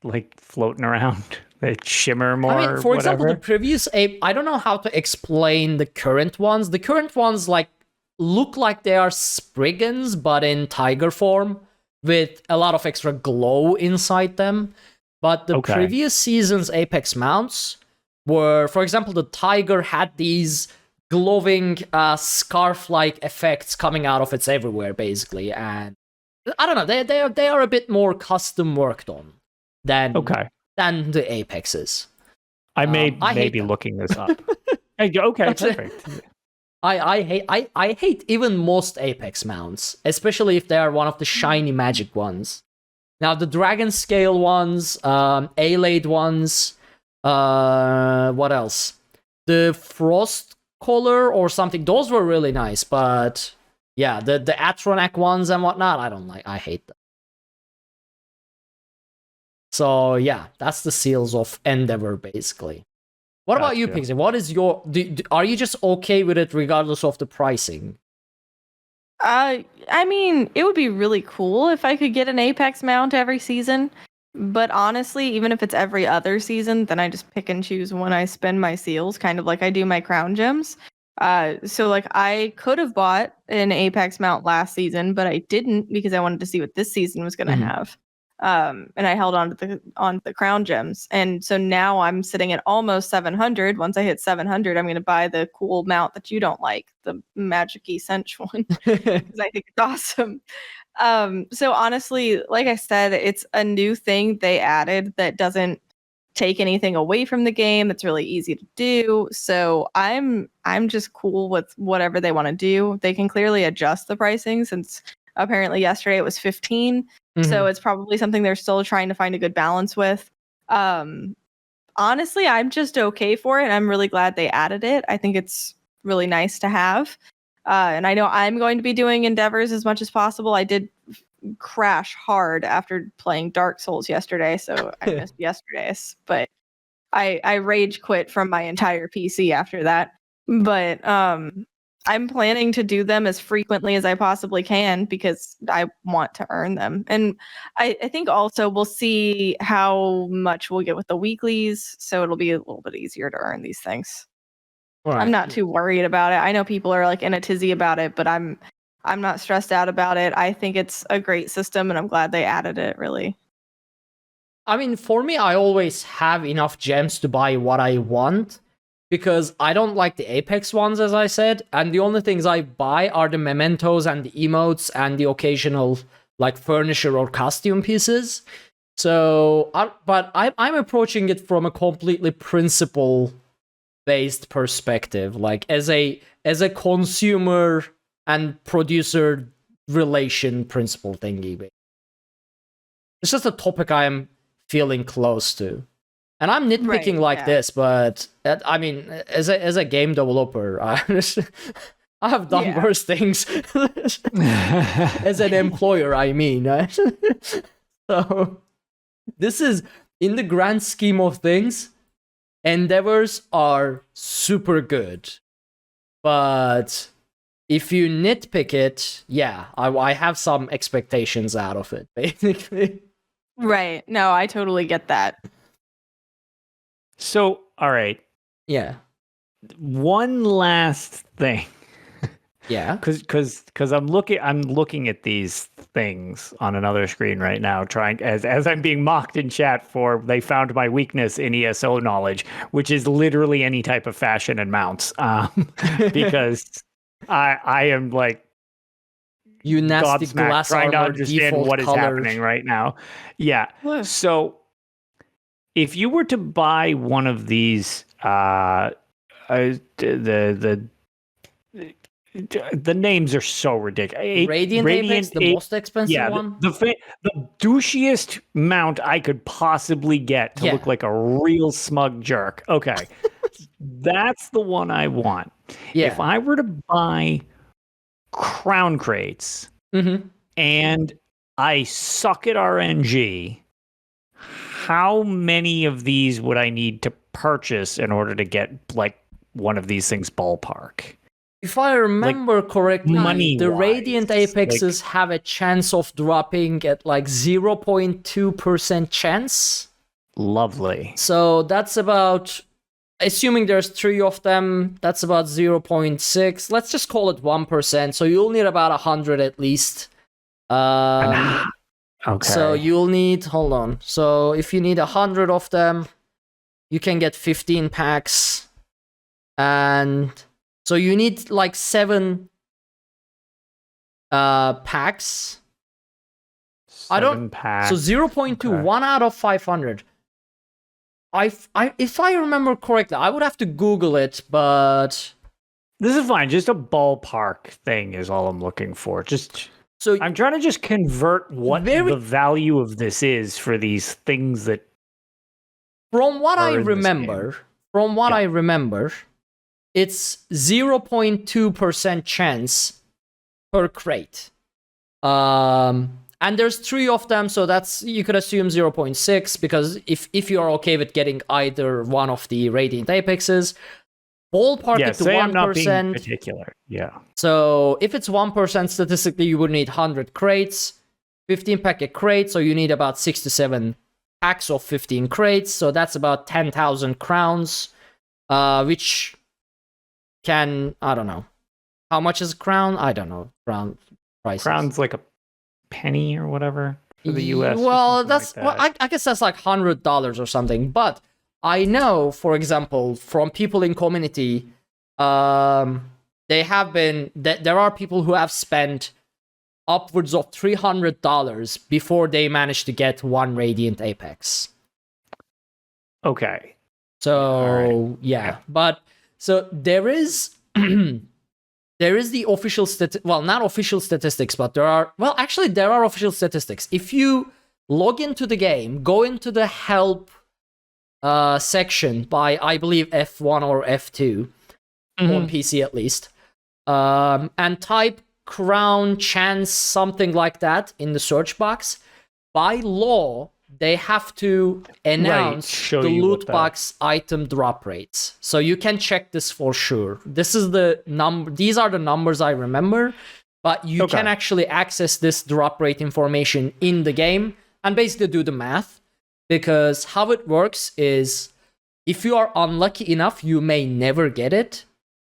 like floating around. They shimmer more. I mean, for example, whatever. the previous ape, I don't know how to explain the current ones. The current ones like look like they are Spriggans, but in tiger form, with a lot of extra glow inside them. But the previous season's Apex mounts were, for example, the tiger had these glowing scarf-like effects coming out of its everywhere, basically. And I don't know, they are a bit more custom worked on than the Apexes. I may be looking this up. Okay, perfect. I hate even most Apex mounts, especially if they are one of the shiny magic ones. Now the dragon scale ones, A-Lade ones, what else? The frost color or something. Those were really nice, but yeah, the Atronach ones and whatnot, I don't like. I hate them. So yeah, that's the seals of Endeavor, basically. What about you, Pixie? What is your... are you just okay with it regardless of the pricing? I mean, it would be really cool if I could get an Apex mount every season. But honestly, even if it's every other season, then I just pick and choose when I spend my seals, kind of like I do my crown gems. So like I could have bought an Apex mount last season, but I didn't because I wanted to see what this season was going to have. And I held on to the crown gems, and so now I'm sitting at almost 700. Once I hit 700, I'm going to buy the cool mount that you don't like, the Magic-y Cinch one, because I think it's awesome. So honestly, like I said, it's a new thing they added that doesn't take anything away from the game. It's really easy to do. So I'm just cool with whatever they want to do. They can clearly adjust the pricing, since apparently yesterday it was 15. So it's probably something they're still trying to find a good balance with. Honestly, I'm just okay for it. I'm really glad they added it. I think it's really nice to have. And I know I'm going to be doing endeavors as much as possible. I did crash hard after playing Dark Souls yesterday, so I missed yesterday's. But I rage quit from my entire PC after that. But I'm planning to do them as frequently as I possibly can because I want to earn them. And I think also we'll see how much we'll get with the weeklies, so it'll be a little bit easier to earn these things. Right. I'm not too worried about it. I know people are like in a tizzy about it, but I'm not stressed out about it. I think it's a great system, and I'm glad they added it, really. I mean, for me, I always have enough gems to buy what I want, because I don't like the Apex ones, as I said, and the only things I buy are the mementos and the emotes and the occasional like furniture or costume pieces. So, but I'm approaching it from a completely principle-based perspective, like as a consumer and producer relation principle thingy. It's just a topic I am feeling close to. And I'm nitpicking this, but I mean, as a game developer, I have done worse things. As an employer, I mean. So this is, in the grand scheme of things, endeavors are super good. But if you nitpick it, yeah, I have some expectations out of it, basically. Right. No, I totally get that. So, all right. Yeah. One last thing. Yeah. Because I'm looking at these things on another screen right now, trying as I'm being mocked in chat for they found my weakness in ESO knowledge, which is literally any type of fashion and mounts. Because I am like You nasty gobsmacked glass trying to armor understand default what is color. happening right now. Yeah. Whoa. So if you were to buy one of these, the names are so ridiculous. Radiant Apex, the most expensive one? The douchiest mount I could possibly get to look like a real smug jerk. Okay. That's the one I want. Yeah. If I were to buy crown crates and I suck at RNG, how many of these would I need to purchase in order to get like one of these things ballpark? If I remember correctly, money-wise, the Radiant Apexes have a chance of dropping at like 0.2% chance. Lovely. So that's about, assuming there's 3 of them, that's about 0.6. Let's just call it 1%. So you'll need about 100 at least. Okay. So you'll need, hold on. So if you need 100 of them, you can get 15 packs. And so you need like 7 packs. Packs. So 0.2, 1 out of 500. If I remember correctly, I would have to Google it, but this is fine. Just a ballpark thing is all I'm looking for. So I'm trying to just convert what the value of this is for these things that. From what I remember, it's 0.2% chance per crate. And there's 3 of them, so that's, you could assume 0.6, because if you're okay with getting either one of the Radiant Apexes, ballpark it to 1%. I'm not being particular. Yeah. So if it's 1%, statistically, you would need 100 crates, 15 pack a crate, so you need about 6 to 7 packs of 15 crates, so that's about 10,000 crowns, which can, I don't know. How much is a crown? I don't know. Crown prices. Crown's like a penny or whatever for the US. Well, that's I guess that's like $100 or something. But I know, for example, from people in community, they have been there are people who have spent upwards of $300 before they managed to get one Radiant Apex. Okay. So yeah, but so there is. There is the official not official statistics, but there are official statistics. If you log into the game, go into the help section by, I believe, F1 or F2 on PC at least, and type crown chance something like that in the search box, by law they have to announce the loot box item drop rates. So you can check this for sure. This is the number. These are the numbers I remember, but you can actually access this drop rate information in the game and basically do the math, because how it works is if you are unlucky enough, you may never get it.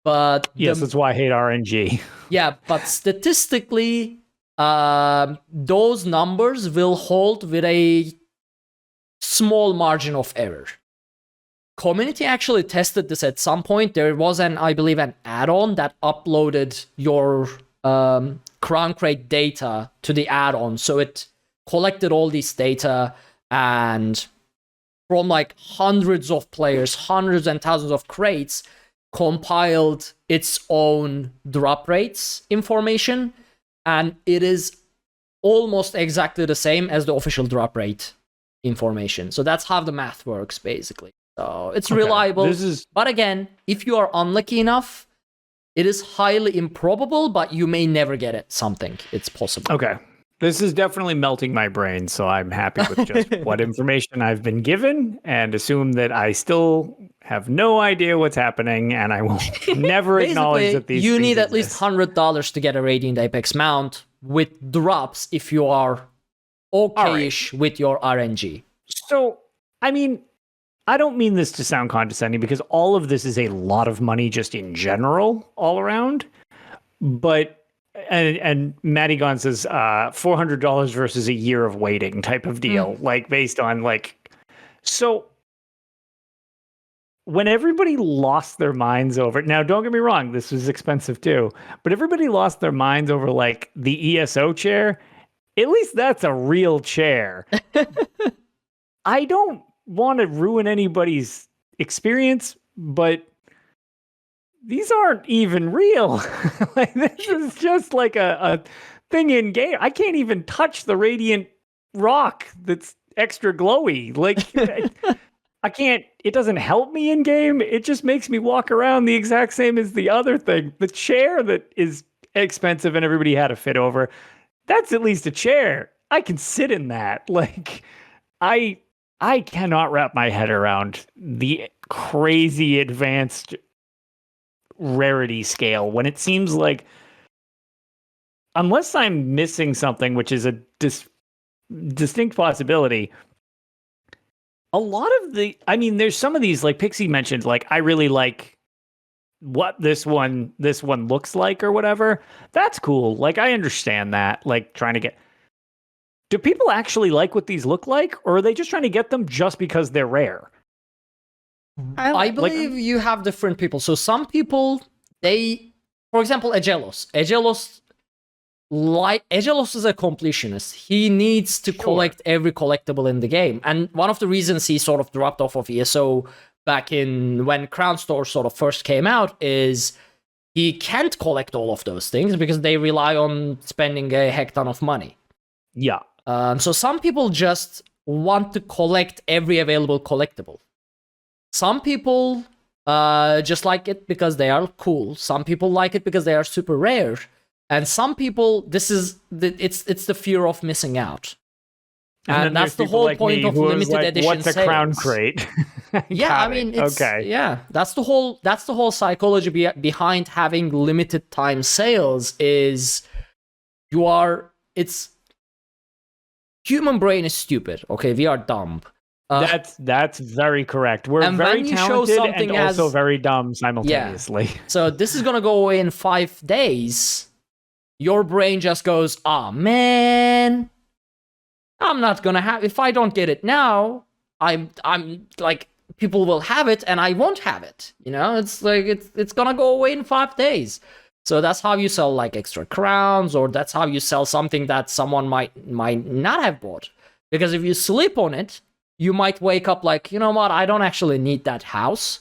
But yes, that's why I hate RNG. Yeah, but statistically, those numbers will hold with a small margin of error. Community actually tested this at some point. There was I believe, an add-on that uploaded your crown crate data to the add-on. So it collected all this data, and from like hundreds of players, hundreds and thousands of crates, compiled its own drop rates information. And it is almost exactly the same as the official drop rate information. So that's how the math works, basically. So it's reliable. But again, if you are unlucky enough, it is highly improbable, but you may never get it. It's possible. Okay. This is definitely melting my brain, so I'm happy with just what information I've been given, and assume that I still have no idea what's happening, and I will never acknowledge that these you things need at least exist. $100 to get a Radiant Apex mount with drops if you are okay-ish with your RNG. So, I mean, I don't mean this to sound condescending because all of this is a lot of money just in general, all around. But, and Matty Gon says $400 versus a year of waiting type of deal, like based on like, so when everybody lost their minds over, now don't get me wrong, this was expensive too, but everybody lost their minds over like the ESO chair. At least that's a real chair. I don't want to ruin anybody's experience, but these aren't even real. Like, this is just like a thing in game. I can't even touch the radiant rock that's extra glowy. Like, I can't, it doesn't help me in game. It just makes me walk around the exact same as the other thing. The chair that is expensive and everybody had to fit over, that's at least a chair. I can sit in that. Like, I cannot wrap my head around the crazy advanced rarity scale when it seems like, unless I'm missing something, which is a distinct possibility, a lot of the, I mean, there's some of these, like Pixie mentioned, like, I really like what this one looks like or whatever. That's cool. Like, I understand that, like, trying to get, do people actually like what these look like, or are they just trying to get them just because they're rare? I believe you have different people. So some people, they, for example, Agelos is a completionist. He needs to collect every collectible in the game. And one of the reasons he sort of dropped off of ESO back in when Crown Store sort of first came out is he can't collect all of those things because they rely on spending a heck ton of money. Yeah. So some people just want to collect every available collectible. Some people just like it because they are cool. Some people like it because they are super rare. And some people, it's the fear of missing out. And that's the whole point of limited edition what's a sales. crown crate? Yeah, I mean, it's, okay. Yeah, that's the whole psychology behind having limited time sales is human brain is stupid. Okay, we are dumb. That's very correct. We're very talented and also very dumb simultaneously. Yeah. So this is gonna go away in 5 days. Your brain just goes, "Ah, man, I'm not gonna have. If I don't get it now, I'm like people will have it, and I won't have it. You know, it's like it's gonna go away in 5 days." So that's how you sell like extra crowns, or that's how you sell something that someone might not have bought. Because if you sleep on it, you might wake up like, you know what, I don't actually need that house.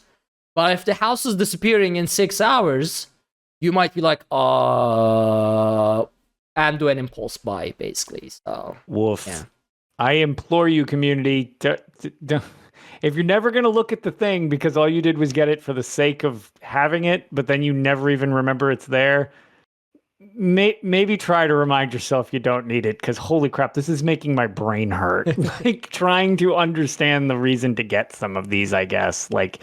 But if the house is disappearing in 6 hours, you might be like, and do an impulse buy, basically. So, woof. Yeah. I implore you, community, if you're never going to look at the thing because all you did was get it for the sake of having it, but then you never even remember it's there, maybe try to remind yourself you don't need it, because holy crap, this is making my brain hurt. Like, trying to understand the reason to get some of these, I guess. Like,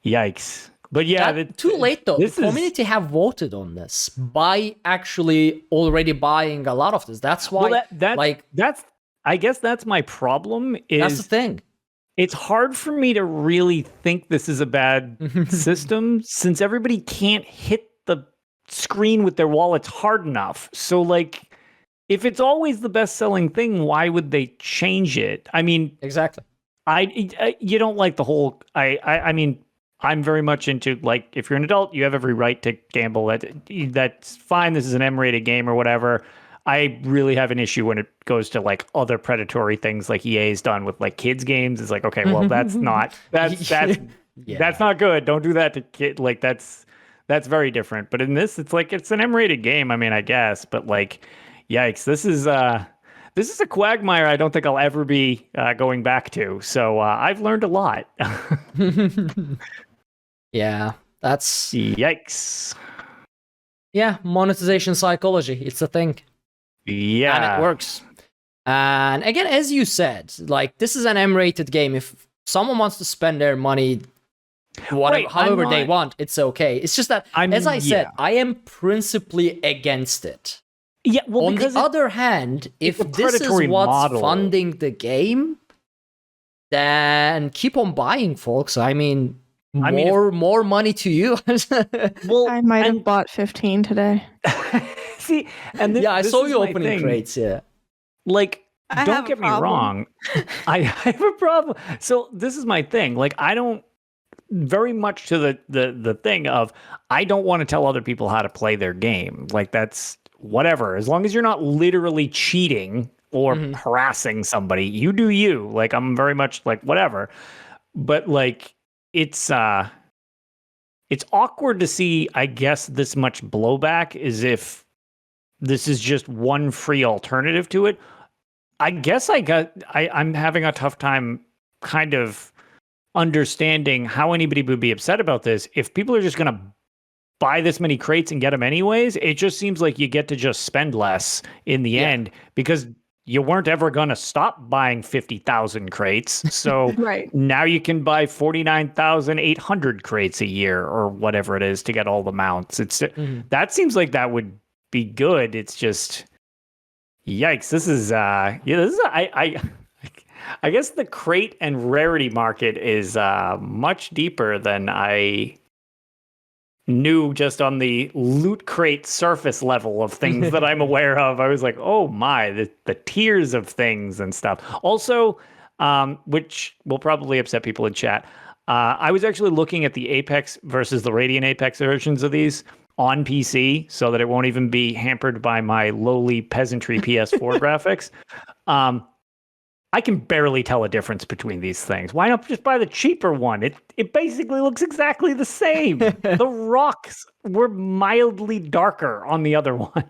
yikes. But yeah, too late though. The community have voted on this by actually already buying a lot of this. That's why, I guess that's my problem. That's the thing. It's hard for me to really think this is a bad system since everybody can't hit the screen with their wallets hard enough. So, like, if it's always the best-selling thing, why would they change it? I mean, exactly. You don't like the whole. I mean, I'm very much into, like, if you're an adult, you have every right to gamble. That's fine. This is an M-rated game or whatever. I really have an issue when it goes to like other predatory things like EA's done with like kids games. It's like, okay, well, that's not good. Don't do that to kid. Like that's very different. But in this, it's like, it's an M-rated game. I mean, I guess, but like, yikes, this is a quagmire I don't think I'll ever be going back to. So I've learned a lot. Yeah, that's yikes. Yeah, monetization psychology. It's a thing. Yeah. And it works. And again, as you said, like, this is an M-rated game. If someone wants to spend their money whatever, Right, however they not- want, it's okay. It's just that, as I said, yeah. I am principally against it. Yeah, well, On the because other hand, if it's a this is predatory what's model. funding the game, then keep on buying, folks. I mean, more money to you. well, I might have and- bought 15 today. see, and yeah, I this saw is you my opening thing. crates. Yeah, I don't have a get me problem. wrong. I have a problem. So this is my thing. Like, I don't very much to the thing of I don't want to tell other people how to play their game. Like, that's whatever. As long as you're not literally cheating or harassing somebody, you do you. Like, I'm very much like whatever. But like, it's awkward to see, I guess, this much blowback as if this is just one free alternative to it. I guess I'm having a tough time kind of understanding how anybody would be upset about this. If people are just going to buy this many crates and get them anyways, it just seems like you get to just spend less in the end because you weren't ever going to stop buying 50,000 crates. So Right. now you can buy 49,800 crates a year or whatever it is to get all the mounts. That seems like that would be good. It's just, yikes. This is I guess the crate and rarity market is much deeper than I knew just on the loot crate surface level of things that I'm aware of. I was like, oh my, the tiers of things and stuff. Also, which will probably upset people in chat, I was actually looking at the Apex versus the Radiant Apex versions of these on PC so that it won't even be hampered by my lowly peasantry PS4 graphics. I can barely tell a difference between these things. Why not just buy the cheaper one? It basically looks exactly the same. The rocks were mildly darker on the other one.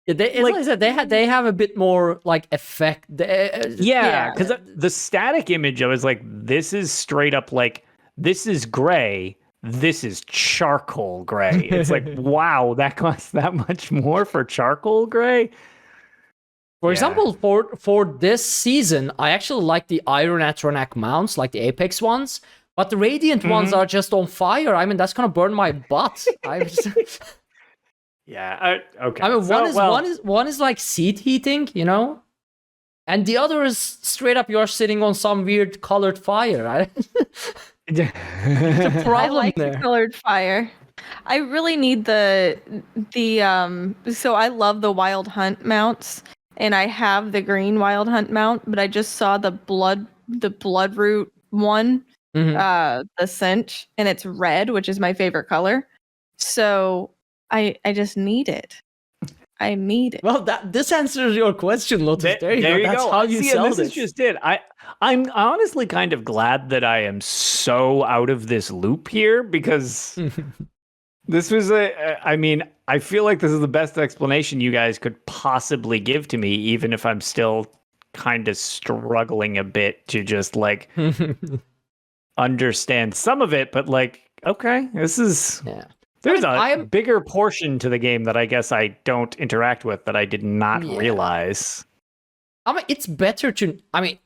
As I said, they have a bit more like effect. Yeah, because the static image, I was like, this is straight up like, this is gray. This is charcoal gray. It's like, wow, that costs that much more for charcoal gray. For example, for this season, I actually like the Iron Atronach mounts, like the Apex ones, but the Radiant ones are just on fire. I mean, that's gonna burn my butt. Yeah. Okay. I mean, one is like seat heating, you know, and the other is straight up you're sitting on some weird colored fire. Right? There's a problem I like there. the colored fire. I really need the so I love the Wild Hunt mounts. And I have the green Wild Hunt mount, but I just saw the Bloodroot one, the cinch, and it's red, which is my favorite color. So I just need it. I need it. Well, this answers your question, Lotus. There you go. That's go. how you See, sell and this is just it. I'm honestly kind of glad that I am so out of this loop here because this was I mean, I feel like this is the best explanation you guys could possibly give to me, even if I'm still kind of struggling a bit to just like understand some of it. But like, okay, this is there's a bigger portion to the game that I guess I don't interact with that I did not realize. I mean, it's better to. I mean,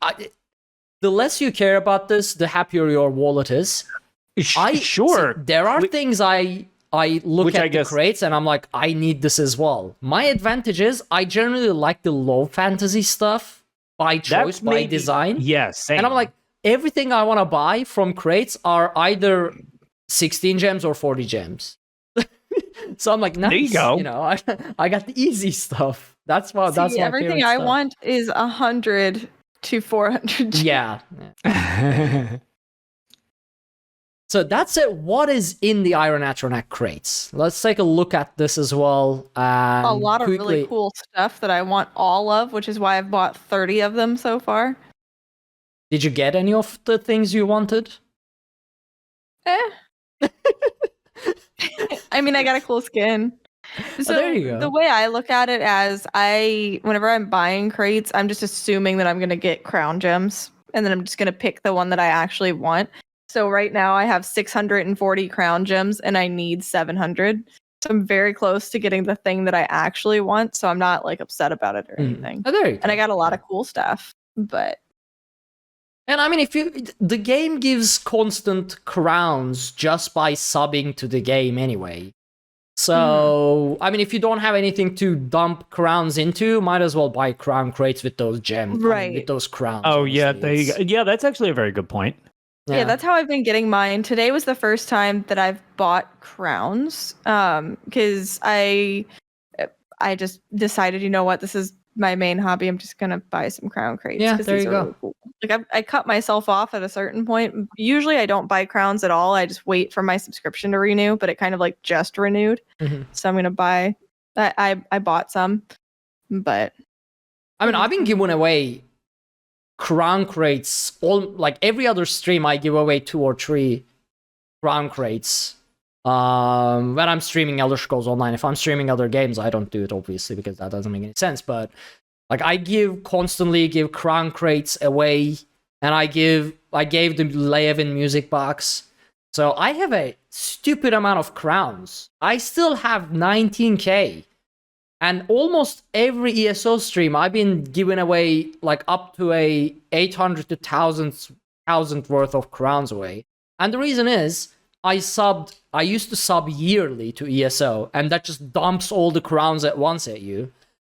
the less you care about this, the happier your wallet is. Sure, there are things I look at the crates and I'm like, I need this as well. My advantage is I generally like the low fantasy stuff by choice, by design. Yes, same. And I'm like, everything I want to buy from crates are either 16 gems or 40 gems. So I'm like, nice. There you go. You know, I got the easy stuff. That's my everything I want is 100 to 400 gems. Yeah. So that's it. What is in the Iron Atronach crates? Let's take a look at this as well. A lot of really cool stuff that I want all of, which is why I've bought 30 of them so far. Did you get any of the things you wanted? I mean, I got a cool skin. So there you go. The way I look at it as whenever I'm buying crates, I'm just assuming that I'm going to get crown gems. And then I'm just going to pick the one that I actually want. So right now I have 640 crown gems and I need 700. So I'm very close to getting the thing that I actually want. So I'm not like upset about it or anything. Oh, there you go. And I got a lot of cool stuff, but And I mean, the game gives constant crowns just by subbing to the game anyway. So, I mean, if you don't have anything to dump crowns into, might as well buy crown crates with those gems, Right. with those crowns. Oh yeah, honestly. there you go. Yeah, that's actually a very good point. Yeah, that's how I've been getting mine. Today was the first time that I've bought crowns, because I just decided, you know what, this is my main hobby. I'm just gonna buy some crown crates. Yeah, 'cause there these you are go. really cool. Like I cut myself off at a certain point. Usually I don't buy crowns at all. I just wait for my subscription to renew, but it kind of like just renewed. Mhm. So I'm gonna buy. I bought some, but I mean, I've been giving away crown crates like every other stream. I give away 2 or 3 crown crates. When I'm streaming Elder Scrolls Online. If I'm streaming other games, I don't do it obviously because that doesn't make any sense. But like I constantly give crown crates away, and I gave the Levin music box. So I have a stupid amount of crowns. I still have 19k. And almost every ESO stream, I've been giving away like up to a 800 to 1,000 worth of crowns away. And the reason is, I used to sub yearly to ESO, and that just dumps all the crowns at once at you.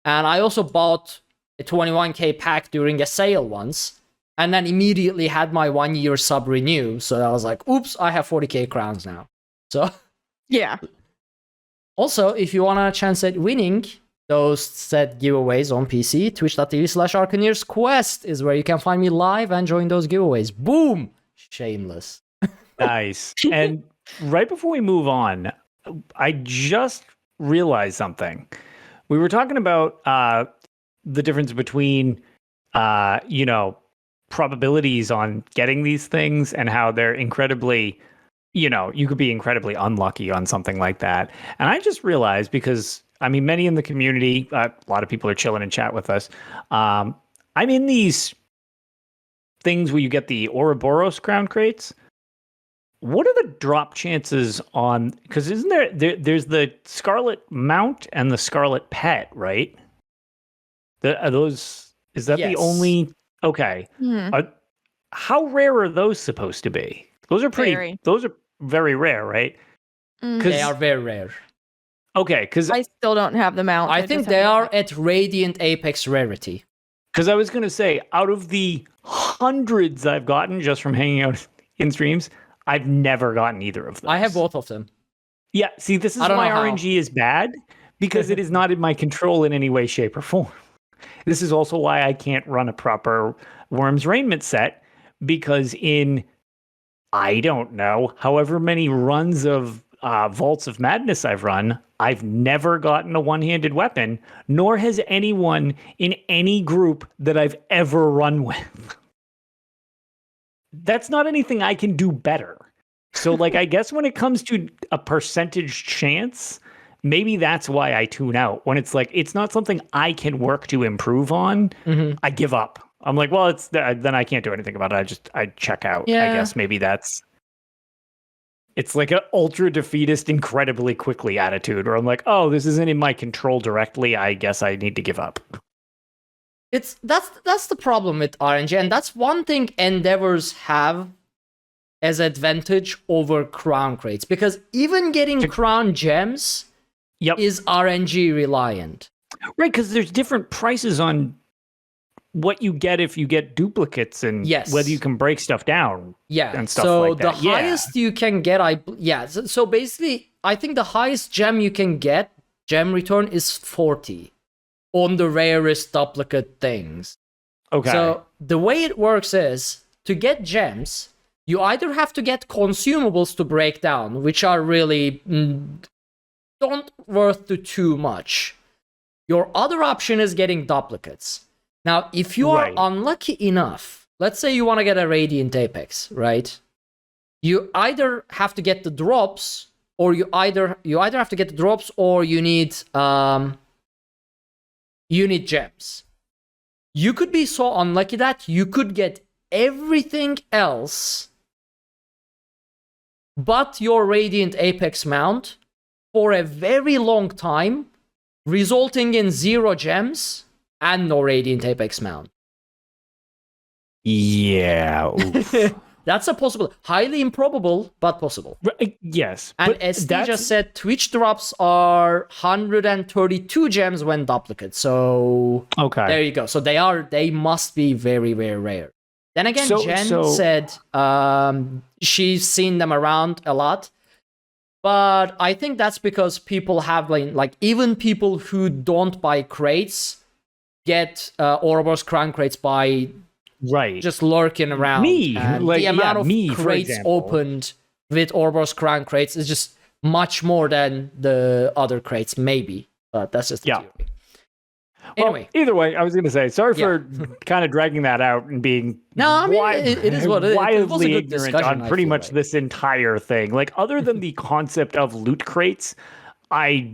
And I also bought a 21k pack during a sale once, and then immediately had my 1 year sub renew. So I was like, oops, I have 40k crowns now. So yeah. also, if you want a chance at winning those said giveaways on PC, twitch.tv/Arkaniir's Quest is where you can find me live and join those giveaways. Boom! Shameless. Nice. And right before we move on, I just realized something. We were talking about the difference between, probabilities on getting these things and how they're incredibly, you could be incredibly unlucky on something like that. And I just realized, because, I mean, many in the community, a lot of people are chilling in chat with us. I'm in these things where you get the Ouroboros crown crates. What are the drop chances on? Because isn't there's the Scarlet Mount and the Scarlet Pet, right? Are those? Is that the only? Okay. How rare are those supposed to be? Those are pretty. Very. Those are very rare, right? They are very rare. Okay, because I still don't have them out. I think they are at Radiant Apex rarity. Because I was going to say, out of the hundreds I've gotten just from hanging out in streams, I've never gotten either of them. I have both of them. Yeah, see, this is why RNG is bad, because it is not in my control in any way, shape, or form. This is also why I can't run a proper Worm's Raiment set, because in, I don't know, however many runs of Vaults of Madness I've run, I've never gotten a one-handed weapon, nor has anyone in any group that I've ever run with. That's not anything I can do better. So, like, I guess when it comes to a percentage chance, maybe that's why I tune out. When it's like, it's not something I can work to improve on, I give up. I'm like, well, then I can't do anything about it. I check out. Yeah. I guess maybe it's like an ultra defeatist, incredibly quickly attitude where I'm like, oh, this isn't in my control directly. I guess I need to give up. That's the problem with RNG, and that's one thing Endeavors have as advantage over crown crates, because even getting crown gems is RNG reliant. Right, because there's different prices on what you get if you get duplicates, and whether you can break stuff down. And stuff like that. So the highest you can get, so basically, I think the highest gem you can get, gem return, is 40 on the rarest duplicate things. Okay. So the way it works is, to get gems, you either have to get consumables to break down, which are really don't worth too much. Your other option is getting duplicates. Now, if you are unlucky enough, let's say you want to get a Radiant Apex, right? You either have to get the drops, or you either have to get the drops, or you need gems. You could be so unlucky that you could get everything else but your Radiant Apex mount for a very long time, resulting in 0 gems and no Radiant Apex mount. Yeah. Oof. That's a possible, highly improbable, but possible. Yes. And but SD that's- just said Twitch drops are 132 gems when duplicate. So Okay. there you go. So they must be very, very rare. Then again, Jen said she's seen them around a lot. But I think that's because people have like even people who don't buy crates get Ouroboros crown crates by just lurking around. Me, and like, the amount of me, crates opened with Ouroboros crown crates is just much more than the other crates, maybe. But that's just the theory. Anyway, well, either way, I was going to say, sorry for kind of dragging that out and being it is what it is. wildly It was a good ignorant discussion, on pretty much this entire thing. Like, other than the concept of loot crates, I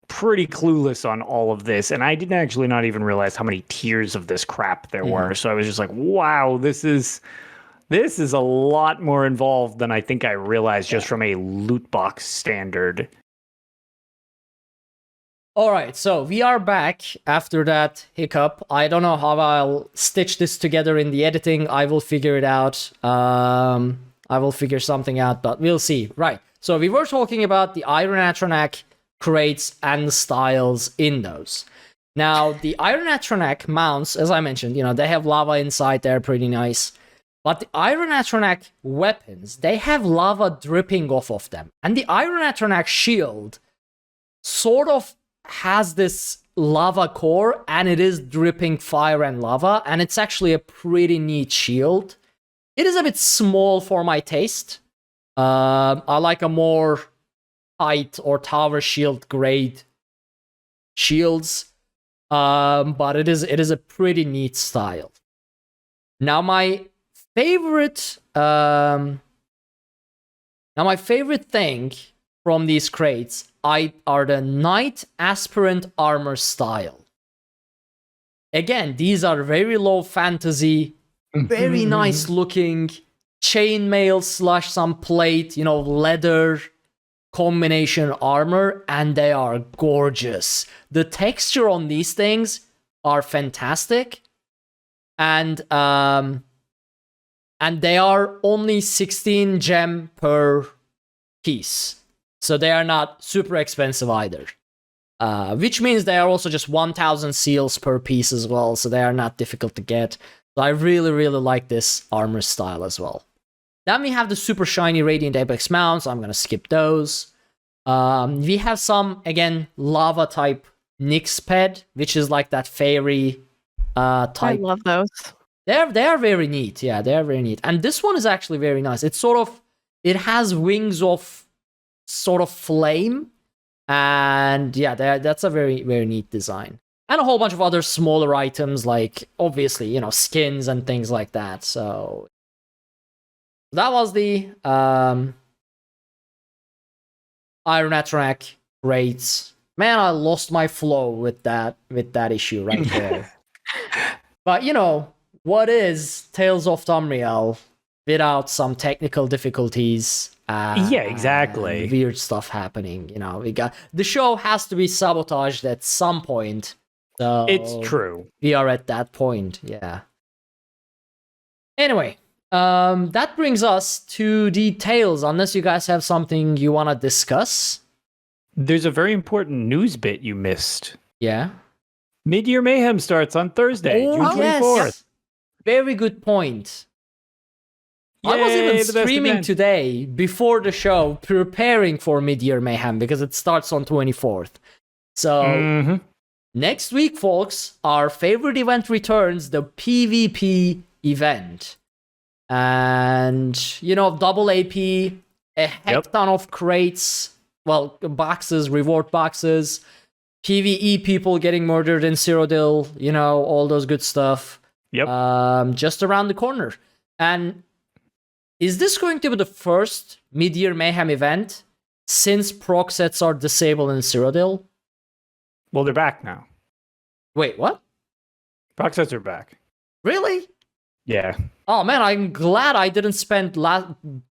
pretty clueless on all of this, and I didn't actually not even realize how many tiers of this crap there were. So I was just like, wow, this is a lot more involved than I think I realized just from a loot box standard. All right, so we are back after that hiccup. I don't know how I'll stitch this together in the editing. I will figure it out. I will figure something out, but we'll see. Right, so we were talking about the Iron Atronach crates and styles in those. Now, the Iron Atronach mounts, as I mentioned, they have lava inside. They're pretty nice. But the Iron Atronach weapons, they have lava dripping off of them. And the Iron Atronach shield sort of has this lava core, and it is dripping fire and lava, and it's actually a pretty neat shield. It is a bit small for my taste. I like a more height or tower shield grade shields, but it is a pretty neat style. Now my favorite thing from these crates are the Knight Aspirant armor style. Again, these are very low fantasy, very nice looking chainmail / some plate, leather combination armor, and they are gorgeous. The texture on these things are fantastic, and they are only 16 gem per piece. So they are not super expensive either. Which means they are also just 1,000 seals per piece as well, so they are not difficult to get. So I really, really like this armor style as well. Then we have the super shiny Radiant Apex mounts. I'm going to skip those. We have some, again, lava type Nyx ped, which is like that fairy type. I love those. They are very neat. Yeah, they are very neat. And this one is actually very nice. It has wings of sort of flame, and yeah, that's a very, very neat design. And a whole bunch of other smaller items, like obviously, skins and things like that. So that was the Iron Atronach rates. Man, I lost my flow with that issue right there. But what is Tales of Tamriel without some technical difficulties? Yeah, exactly. Weird stuff happening. The show has to be sabotaged at some point. So it's true. We are at that point. Yeah. Anyway, that brings us to the tales. Unless you guys have something you want to discuss. There's a very important news bit you missed. Yeah. Mid-Year Mayhem starts on Thursday, June 24th. Yes. Very good point. Yay, I was even streaming today before the show, preparing for Mid-Year Mayhem because it starts on 24th. So next week, folks, our favorite event returns, the PvP event. And, double AP, a heck ton of crates, boxes, reward boxes, PvE people getting murdered in Cyrodiil, all those good stuff. Yep. Just around the corner. And is this going to be the first Mid-Year Mayhem event since proc sets are disabled in Cyrodiil? Well, they're back now. Wait, what? Proc sets are back. Really? Yeah. Oh man, I'm glad I didn't spend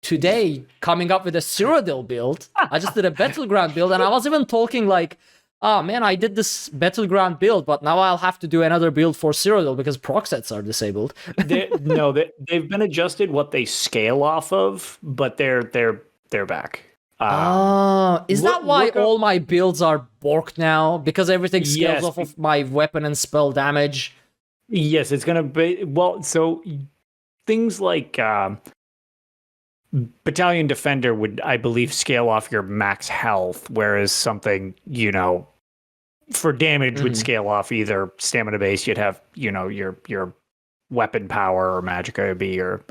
today coming up with a Cyrodiil build. I just did a Battleground build, and I was even talking like, oh man, I did this Battleground build, but now I'll have to do another build for Cyrodiil because proc sets are disabled. They've been adjusted what they scale off of, but they're back. Is that why all my builds are borked now? Because everything scales off of my weapon and spell damage? Yes, it's gonna be so things like Battalion Defender would, I believe, scale off your max health, whereas something, for damage would scale off either stamina base, you'd have, your weapon power, or magicka would be your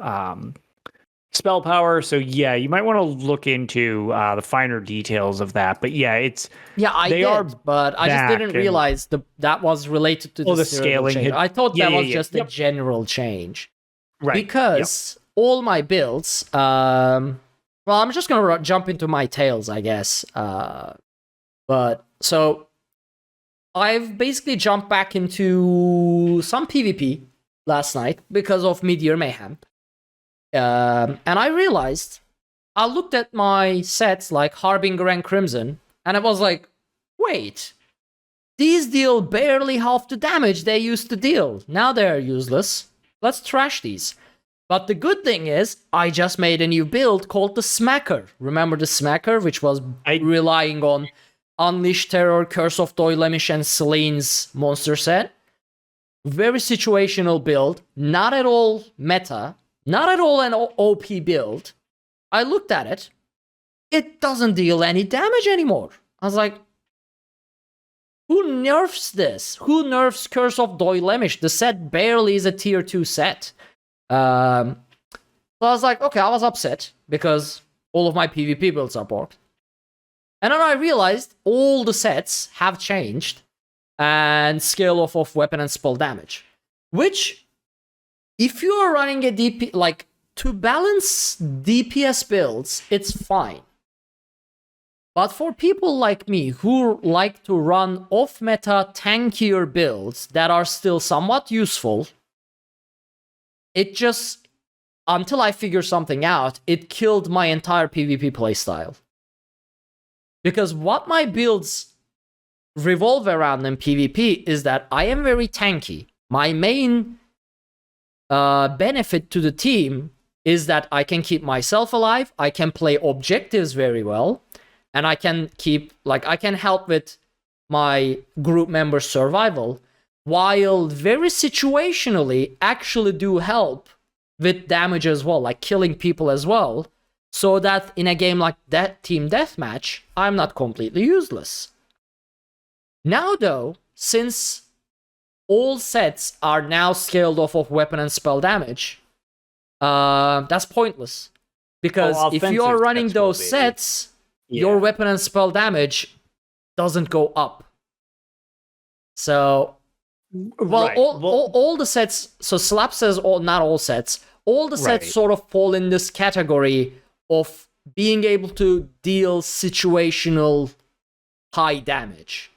spell power. So yeah, you might want to look into the finer details of that. But yeah, but I just didn't realize that was related to the scaling change. I thought that was just a general change. Right. Because all my builds, I'm just gonna jump into my tails, I guess. But so I've basically jumped back into some PvP last night because of Meteor Mayhem. And I realized, I looked at my sets like Harbinger and Crimson, and I was like, wait, these deal barely half the damage they used to deal. Now they're useless. Let's trash these. But the good thing is, I just made a new build called the Smacker. Remember the Smacker, which was relying on Unleash Terror, Curse of Doilemish, and Selene's monster set. Very situational build, not at all meta, not at all an OP build. I looked at it. It doesn't deal any damage anymore. I was like, who nerfs this? Who nerfs Curse of Doilemish? The set barely is a tier 2 set. So I was like, okay, I was upset because all of my PvP builds are borked. And then I realized all the sets have changed and scale off of weapon and spell damage. Which, if you are running a DP, like, to balance DPS builds, it's fine. But for people like me who like to run off-meta tankier builds that are still somewhat useful, it just, until I figure something out, it killed my entire PvP playstyle. Because what my builds revolve around in PvP is that I am very tanky. My main benefit to the team is that I can keep myself alive, I can play objectives very well, and I can I can help with my group members' survival, while very situationally actually do help with damage as well, like killing people as well, so that in a game like that Team Deathmatch, I'm not completely useless. Now though, since all sets are now scaled off of weapon and spell damage, that's pointless. Because if you are running those sets, your weapon and spell damage doesn't go up. So, all the sets, so Slap says not all sets, all the sets sort of fall in this category of being able to deal situational high damage.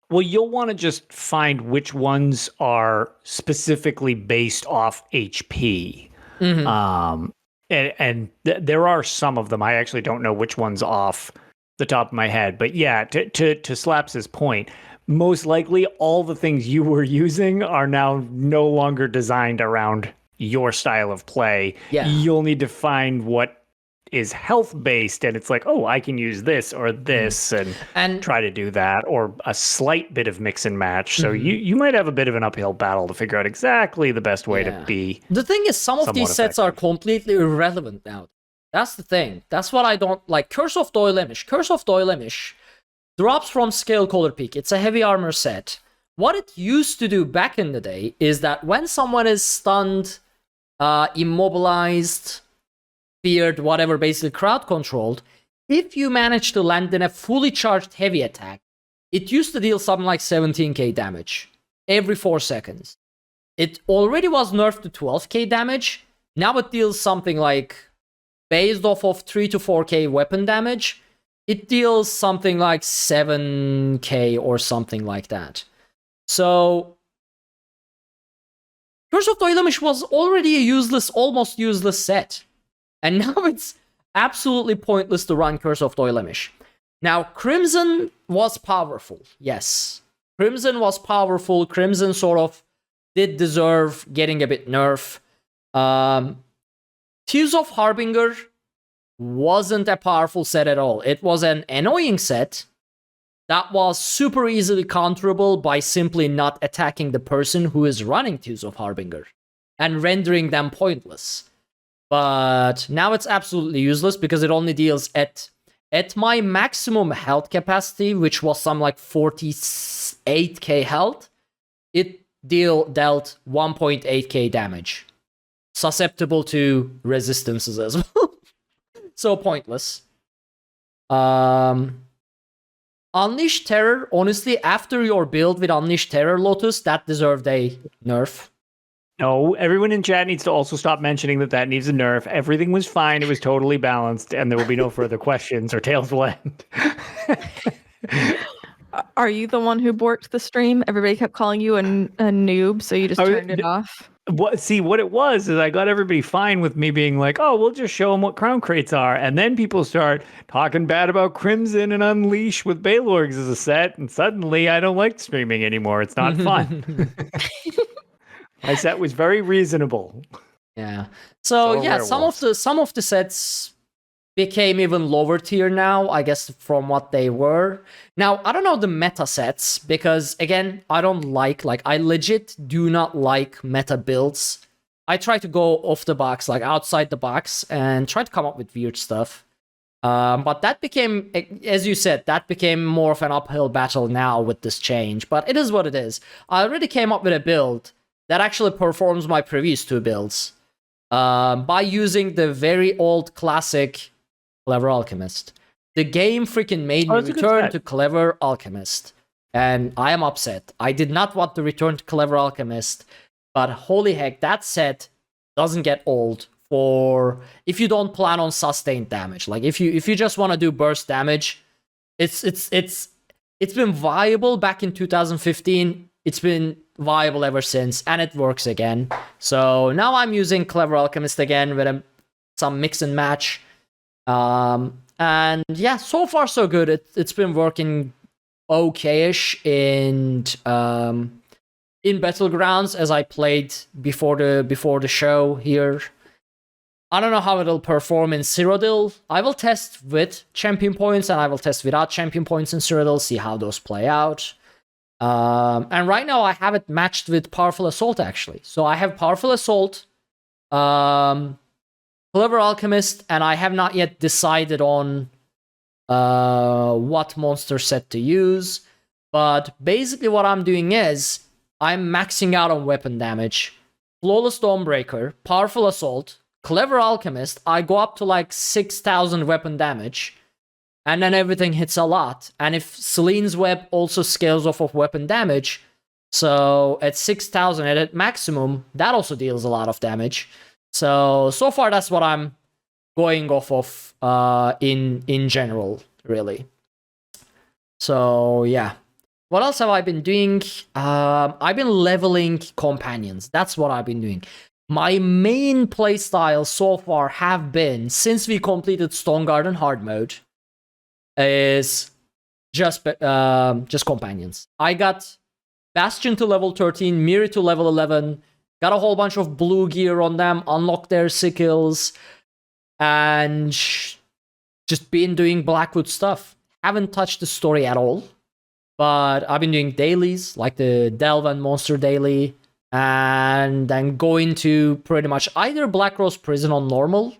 Well, you'll want to just find which ones are specifically based off HP. Mm-hmm. And there are some of them. I actually don't know which one's off the top of my head. But yeah, to Slaps' point, most likely all the things you were using are now no longer designed around your style of play. Yeah. You'll need to find what is health based, and it's like, oh, I can use this or this and try to do that, or a slight bit of mix and match. So you might have a bit of an uphill battle to figure out exactly the best way to be. The thing is, some of these sets are completely irrelevant now. That's the thing. That's what I don't like. Curse of Doilemish. Curse of Doilemish drops from Scale Color Peak. It's a heavy armor set. What it used to do back in the day is that when someone is stunned, immobilized, feared, whatever, basically crowd controlled, if you manage to land in a fully charged heavy attack, it used to deal something like 17k damage every 4 seconds. It already was nerfed to 12k damage. Now it deals something like, based off of 3 to 4k weapon damage, it deals something like 7k or something like that. So, Curse of Doilemish was already a useless, almost useless set. And now it's absolutely pointless to run Curse of Doilemish. Now, Crimson was powerful. Yes. Crimson was powerful. Crimson sort of did deserve getting a bit nerf. Tears of Harbinger wasn't a powerful set at all. It was an annoying set that was super easily counterable by simply not attacking the person who is running Tears of Harbinger and rendering them pointless. But now it's absolutely useless because it only deals at my maximum health capacity, which was some like 48k health, it dealt 1.8k damage. Susceptible to resistances as well. So pointless. Unleash Terror, honestly, after your build with Unleash Terror, Lotus, that deserved a nerf. No, everyone in chat needs to also stop mentioning that needs a nerf. Everything was fine. It was totally balanced, and there will be no further questions or Tails will end. Are you the one who borked the stream? Everybody kept calling you a noob, so you just turned it off. What it was is I got everybody fine with me being like, oh, we'll just show them what crown crates are. And then people start talking bad about Crimson and Unleash with Baylorgs as a set. And suddenly I don't like streaming anymore. It's not fun. My set was very reasonable. Yeah. So yeah, some of the sets became even lower tier now, I guess, from what they were. Now, I don't know the meta sets, because, again, I legit do not like meta builds. I try to go off the box, like outside the box, and try to come up with weird stuff. But that became, as you said, that became more of an uphill battle now with this change. But it is what it is. I already came up with a build that actually performs my previous two builds by using the very old classic Clever Alchemist. The game freaking made me return to Clever Alchemist. And I am upset. I did not want to return to Clever Alchemist. But holy heck, that set doesn't get old for if you don't plan on sustained damage. Like if you just want to do burst damage, it's been viable back in 2015. It's been viable ever since, and it works again. So now I'm using Clever Alchemist again with some mix and match. And yeah, so far so good. It's been working okay-ish in Battlegrounds as I played before the show here. I don't know how it'll perform in Cyrodiil. I will test with champion points and I will test without champion points in Cyrodiil, see how those play out. And right now I have it matched with Powerful Assault, actually. So I have Powerful Assault, Clever Alchemist, and I have not yet decided on what monster set to use. But basically what I'm doing is I'm maxing out on weapon damage. Flawless Dawnbreaker, Powerful Assault, Clever Alchemist, I go up to like 6,000 weapon damage. And then everything hits a lot. And if Celine's Web also scales off of weapon damage, so at 6,000 at maximum, that also deals a lot of damage. So far that's what I'm going off of in general, really. So yeah. What else have I been doing? I've been leveling companions. That's what I've been doing. My main playstyle so far have been, since we completed Stone Garden hard mode, is just companions. I got Bastion to level 13, Miri to level 11, got a whole bunch of blue gear on them, unlocked their skills, and just been doing Blackwood stuff. Haven't touched the story at all, but I've been doing dailies, like the Delve and Monster daily, and then going to pretty much either Black Rose Prison on normal,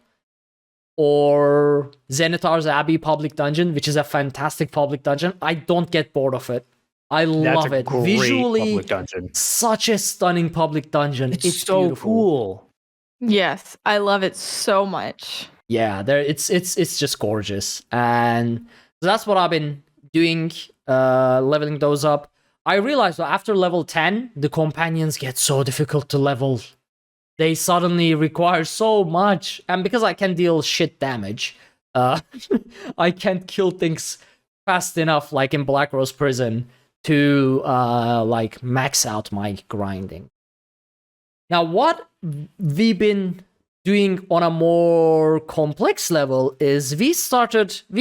or Zenith's Abbey public dungeon, which is a fantastic public dungeon. I don't get bored of it. I love it. Visually, such a stunning public dungeon. It's so beautiful. Cool. Yes, I love it so much. Yeah, it's just gorgeous. And so that's what I've been doing, leveling those up. I realized that after level 10, the companions get so difficult to level. They suddenly require so much. And because I can deal shit damage, I can't kill things fast enough, like in Black Rose Prison, to like max out my grinding. Now, what we've been doing on a more complex level is we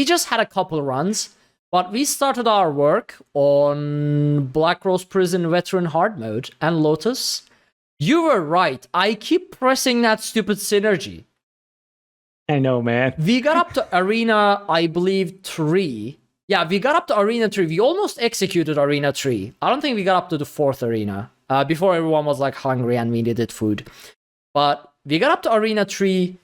just had a couple runs But we started our work on Black Rose Prison Veteran Hard Mode, and Lotus, you were right. I keep pressing that stupid synergy. I know, man. We got up to Arena, I believe, 3. Yeah, we got up to Arena 3. We almost executed Arena 3. I don't think we got up to the 4th Arena. Before everyone was like hungry and we needed food. But we got up to Arena 3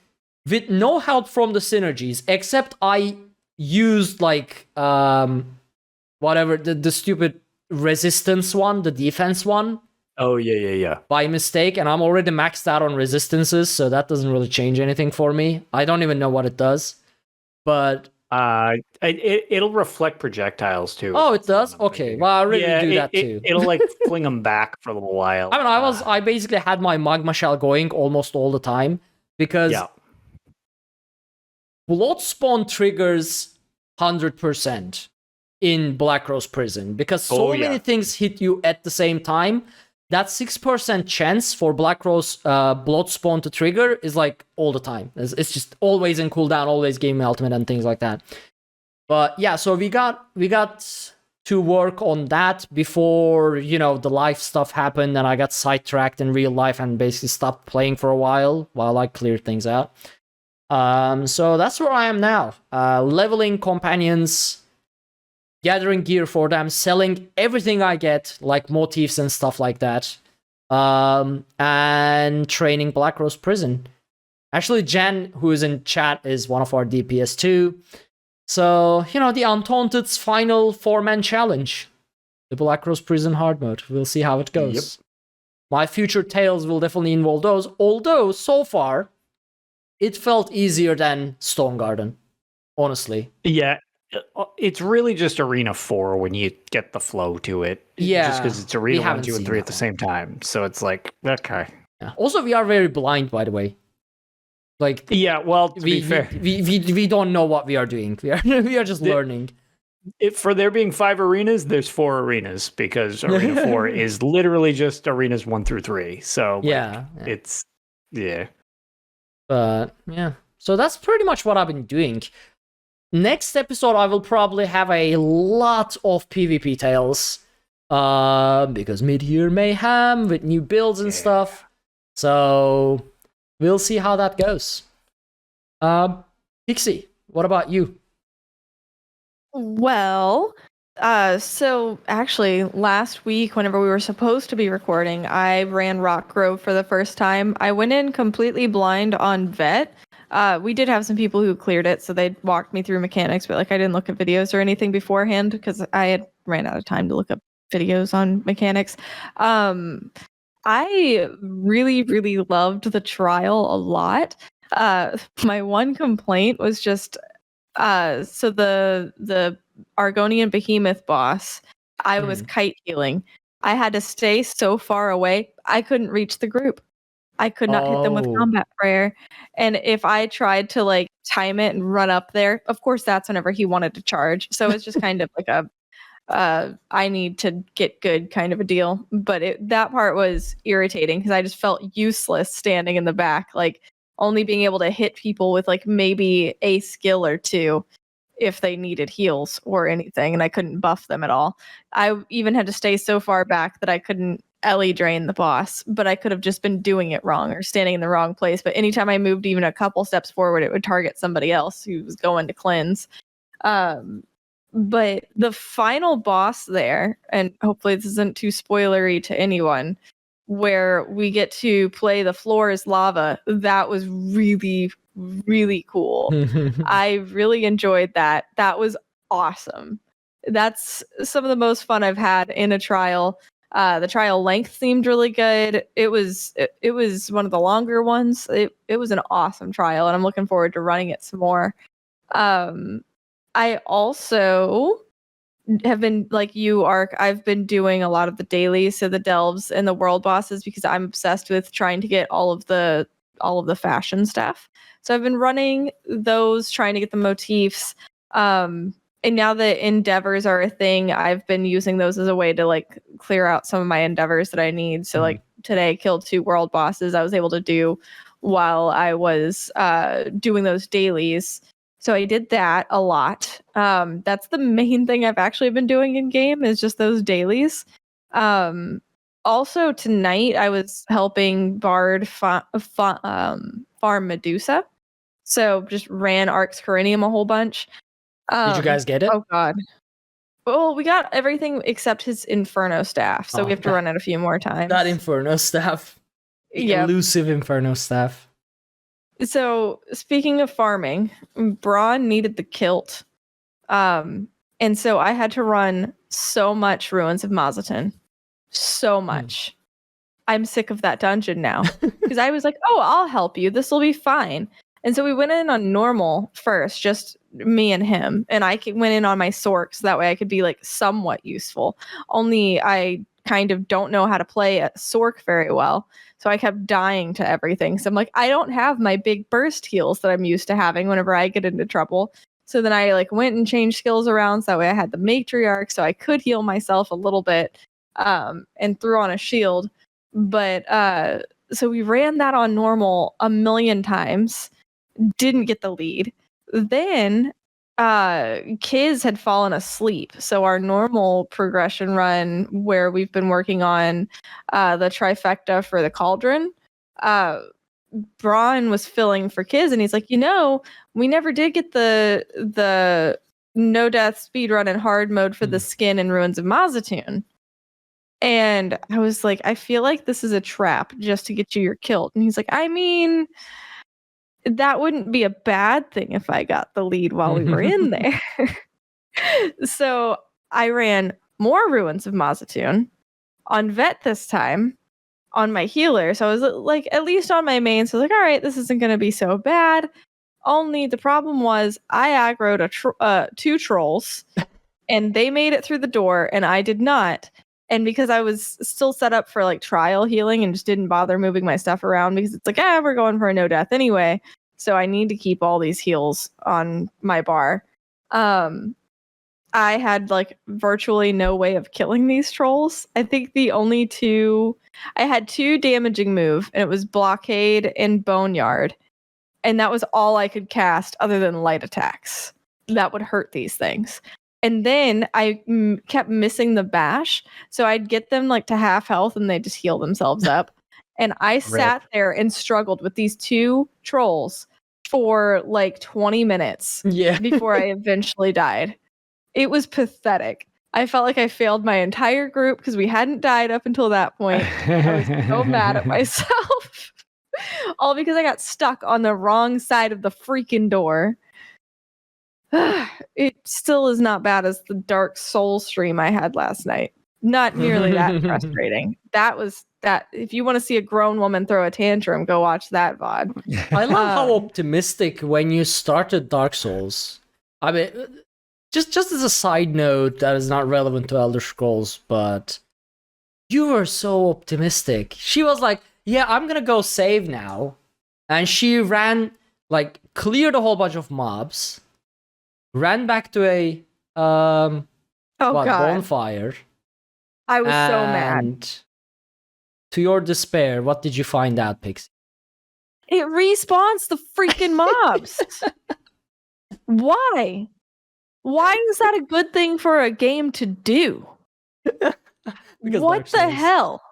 with no help from the synergies, except I used like whatever the stupid resistance one, the defense one. Oh yeah. By mistake, and I'm already maxed out on resistances, so that doesn't really change anything for me. I don't even know what it does, but it'll reflect projectiles too. Oh, it does. Okay, well, I already do that too. It'll like fling them back for a little while. I mean, I basically had my magma shell going almost all the time because blood spawn triggers 100% in Black Rose Prison because so many things hit you at the same time. That 6% chance for Black Rose blood spawn to trigger is like all the time. It's just always in cooldown, always game ultimate and things like that. But yeah, so we got to work on that before, the life stuff happened and I got sidetracked in real life and basically stopped playing for a while I cleared things out. So that's where I am now. Leveling companions, gathering gear for them, selling everything I get, like motifs and stuff like that. And training Black Rose Prison. Actually, Jen, who is in chat, is one of our DPS too. So, the Untaunted's final 4-man challenge. The Black Rose Prison hard mode. We'll see how it goes. Yep. My future tales will definitely involve those. Although, so far, it felt easier than Stone Garden. Honestly. Yeah. It's really just Arena 4 when you get the flow to it. Yeah. Just because it's Arena 1, 2, and 3 at the same time. So it's like, okay. Yeah. Also, we are very blind, by the way. Like, yeah, well, to be fair, we don't know what we are doing. We are just learning. For there being 5 arenas, there's 4 arenas because Arena 4 is literally just arenas 1 through 3. So it's But yeah, so that's pretty much what I've been doing. Next episode, I will probably have a lot of PvP tales, because mid-year mayhem with new builds and stuff. So we'll see how that goes. Pixie, what about you? Well, so actually last week, whenever we were supposed to be recording, I ran Rock Grove for the first time. I went in completely blind on Vet. We did have some people who cleared it, so they walked me through mechanics, but I didn't look at videos or anything beforehand because I had ran out of time to look up videos on mechanics. I really, really loved the trial a lot. My one complaint was just so the Argonian Behemoth boss, I was kite healing. I had to stay so far away, I couldn't reach the group. I could not hit them with combat prayer. And if I tried to time it and run up there, of course that's whenever he wanted to charge. So it's just kind of like a I need to get good kind of a deal. But that part was irritating because I just felt useless standing in the back, only being able to hit people with maybe a skill or two if they needed heals or anything, and I couldn't buff them at all. I even had to stay so far back that I couldn't Ellie drain the boss, but I could have just been doing it wrong or standing in the wrong place. But anytime I moved even a couple steps forward, it would target somebody else who was going to cleanse. But the final boss there, and hopefully this isn't too spoilery to anyone, where we get to play the floor is lava, that was really, really cool. I really enjoyed that. That was awesome. That's some of the most fun I've had in a trial. The trial length seemed really good. It was one of the longer ones. It was an awesome trial, and I'm looking forward to running it some more. I also have been, like you, Ark, I've been doing a lot of the dailies, so the delves and the world bosses, because I'm obsessed with trying to get all of the fashion stuff. So I've been running those, trying to get the motifs. And now that endeavors are a thing, I've been using those as a way to clear out some of my endeavors that I need. So today I killed 2 world bosses I was able to do while I was doing those dailies. So I did that a lot. That's the main thing I've actually been doing in game is just those dailies. Also tonight I was helping Bard farm Medusa. So just ran Ark's Corinium a whole bunch. Did you guys get it? Oh god. Well, we got everything except his Inferno staff, so we have to run it a few more times. That Inferno staff. The elusive Inferno staff. So, speaking of farming, Braun needed the kilt. And so I had to run so much Ruins of Mazatun. So much. I'm sick of that dungeon now. Because I was like, oh, I'll help you. This will be fine. And so we went in on normal first, just me and him. And I went in on my Sork, so that way I could be like somewhat useful. Only I kind of don't know how to play a Sork very well. So I kept dying to everything. So I'm like, I don't have my big burst heals that I'm used to having whenever I get into trouble. So then I like went and changed skills around. So that way I had the matriarch, so I could heal myself a little bit, and threw on a shield. But so we ran that on normal a million times. Didn't get the lead. Then Kiz had fallen asleep. So our normal progression run where we've been working on the trifecta for the cauldron, Braun was filling for Kiz, and he's like, we never did get the no death speedrun in hard mode for the skin in Ruins of Mazatun. And I was like, I feel like this is a trap just to get you your kilt. And he's like, I mean, that wouldn't be a bad thing if I got the lead while we were in there. So I ran more Ruins of Mazatun on Vet this time on my healer. So I was like, at least on my main. So I was like, all right, this isn't going to be so bad. Only the problem was I aggroed two trolls and they made it through the door and I did not. And because I was still set up for like trial healing and just didn't bother moving my stuff around because it's like, we're going for a no death anyway. So I need to keep all these heals on my bar. I had like virtually no way of killing these trolls. I think I had two damaging move, and it was Blockade and Boneyard. And that was all I could cast other than light attacks. That would hurt these things. And then I kept missing the bash. So I'd get them like to half health and they just heal themselves up. And I sat there and struggled with these two trolls for like 20 minutes before I eventually died. It was pathetic. I felt like I failed my entire group because we hadn't died up until that point. I was so mad at myself. All because I got stuck on the wrong side of the freaking door. It still is not bad as the Dark Soul stream I had last night. Not nearly that frustrating. That was that. If you want to see a grown woman throw a tantrum, go watch that VOD. I love how optimistic when you started Dark Souls. I mean, just as a side note that is not relevant to Elder Scrolls, but you were so optimistic. She was like, yeah, I'm gonna go save now. And she ran, like, cleared a whole bunch of mobs, ran back to a bonfire. I was so mad. To your despair, what did you find out, Pixie? It respawns the freaking mobs. Why? Why is that a good thing for a game to do? What the hell?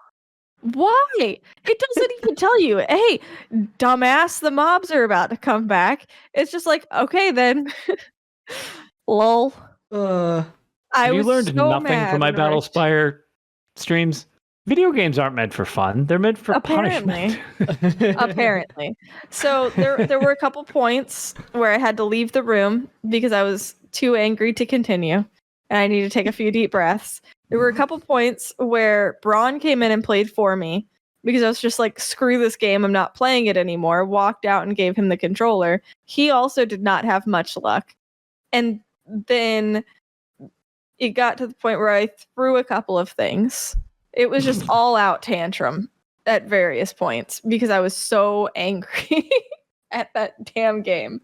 Why? It doesn't even tell you, hey, dumbass, the mobs are about to come back. It's just like, okay, then. Lol. You learned nothing from my Battlespire streams. Video games aren't meant for fun. They're meant for punishment. Apparently. So there were a couple points where I had to leave the room because I was too angry to continue. And I needed to take a few deep breaths. There were a couple points where Braun came in and played for me because I was just like, screw this game. I'm not playing it anymore. Walked out and gave him the controller. He also did not have much luck. And then it got to the point where I threw a couple of things. It was just all out tantrum at various points because I was so angry at that damn game.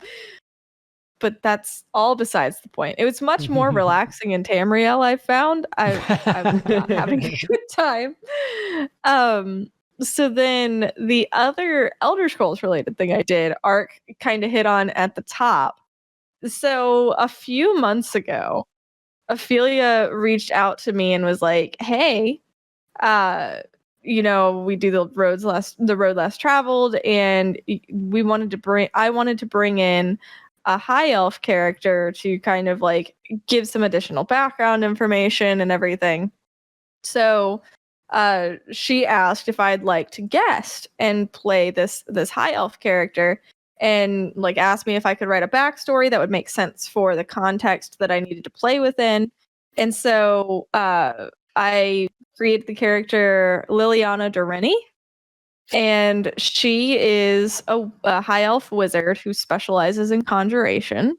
But that's all besides the point. It was much more relaxing in Tamriel, I found. I was not having a good time. So then the other Elder Scrolls related thing I did, Ark kind of hit on at the top. So a few months ago, Ophelia reached out to me and was like, "Hey, we do the road less traveled, and I wanted to bring in a high elf character to kind of like give some additional background information and everything." So she asked if I'd like to guest and play this high elf character, and like asked me if I could write a backstory that would make sense for the context that I needed to play within. And so I created the character Liliana Doreni, and she is a high elf wizard who specializes in conjuration.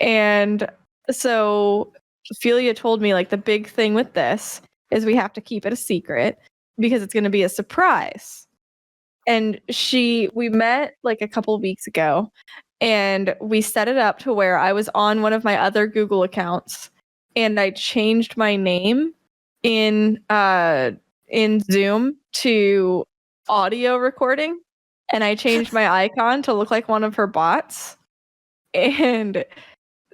And so Ophelia told me like the big thing with this is we have to keep it a secret because it's going to be a surprise. And we met like a couple of weeks ago, and we set it up to where I was on one of my other Google accounts, and I changed my name in Zoom to audio recording, and I changed my icon to look like one of her bots. And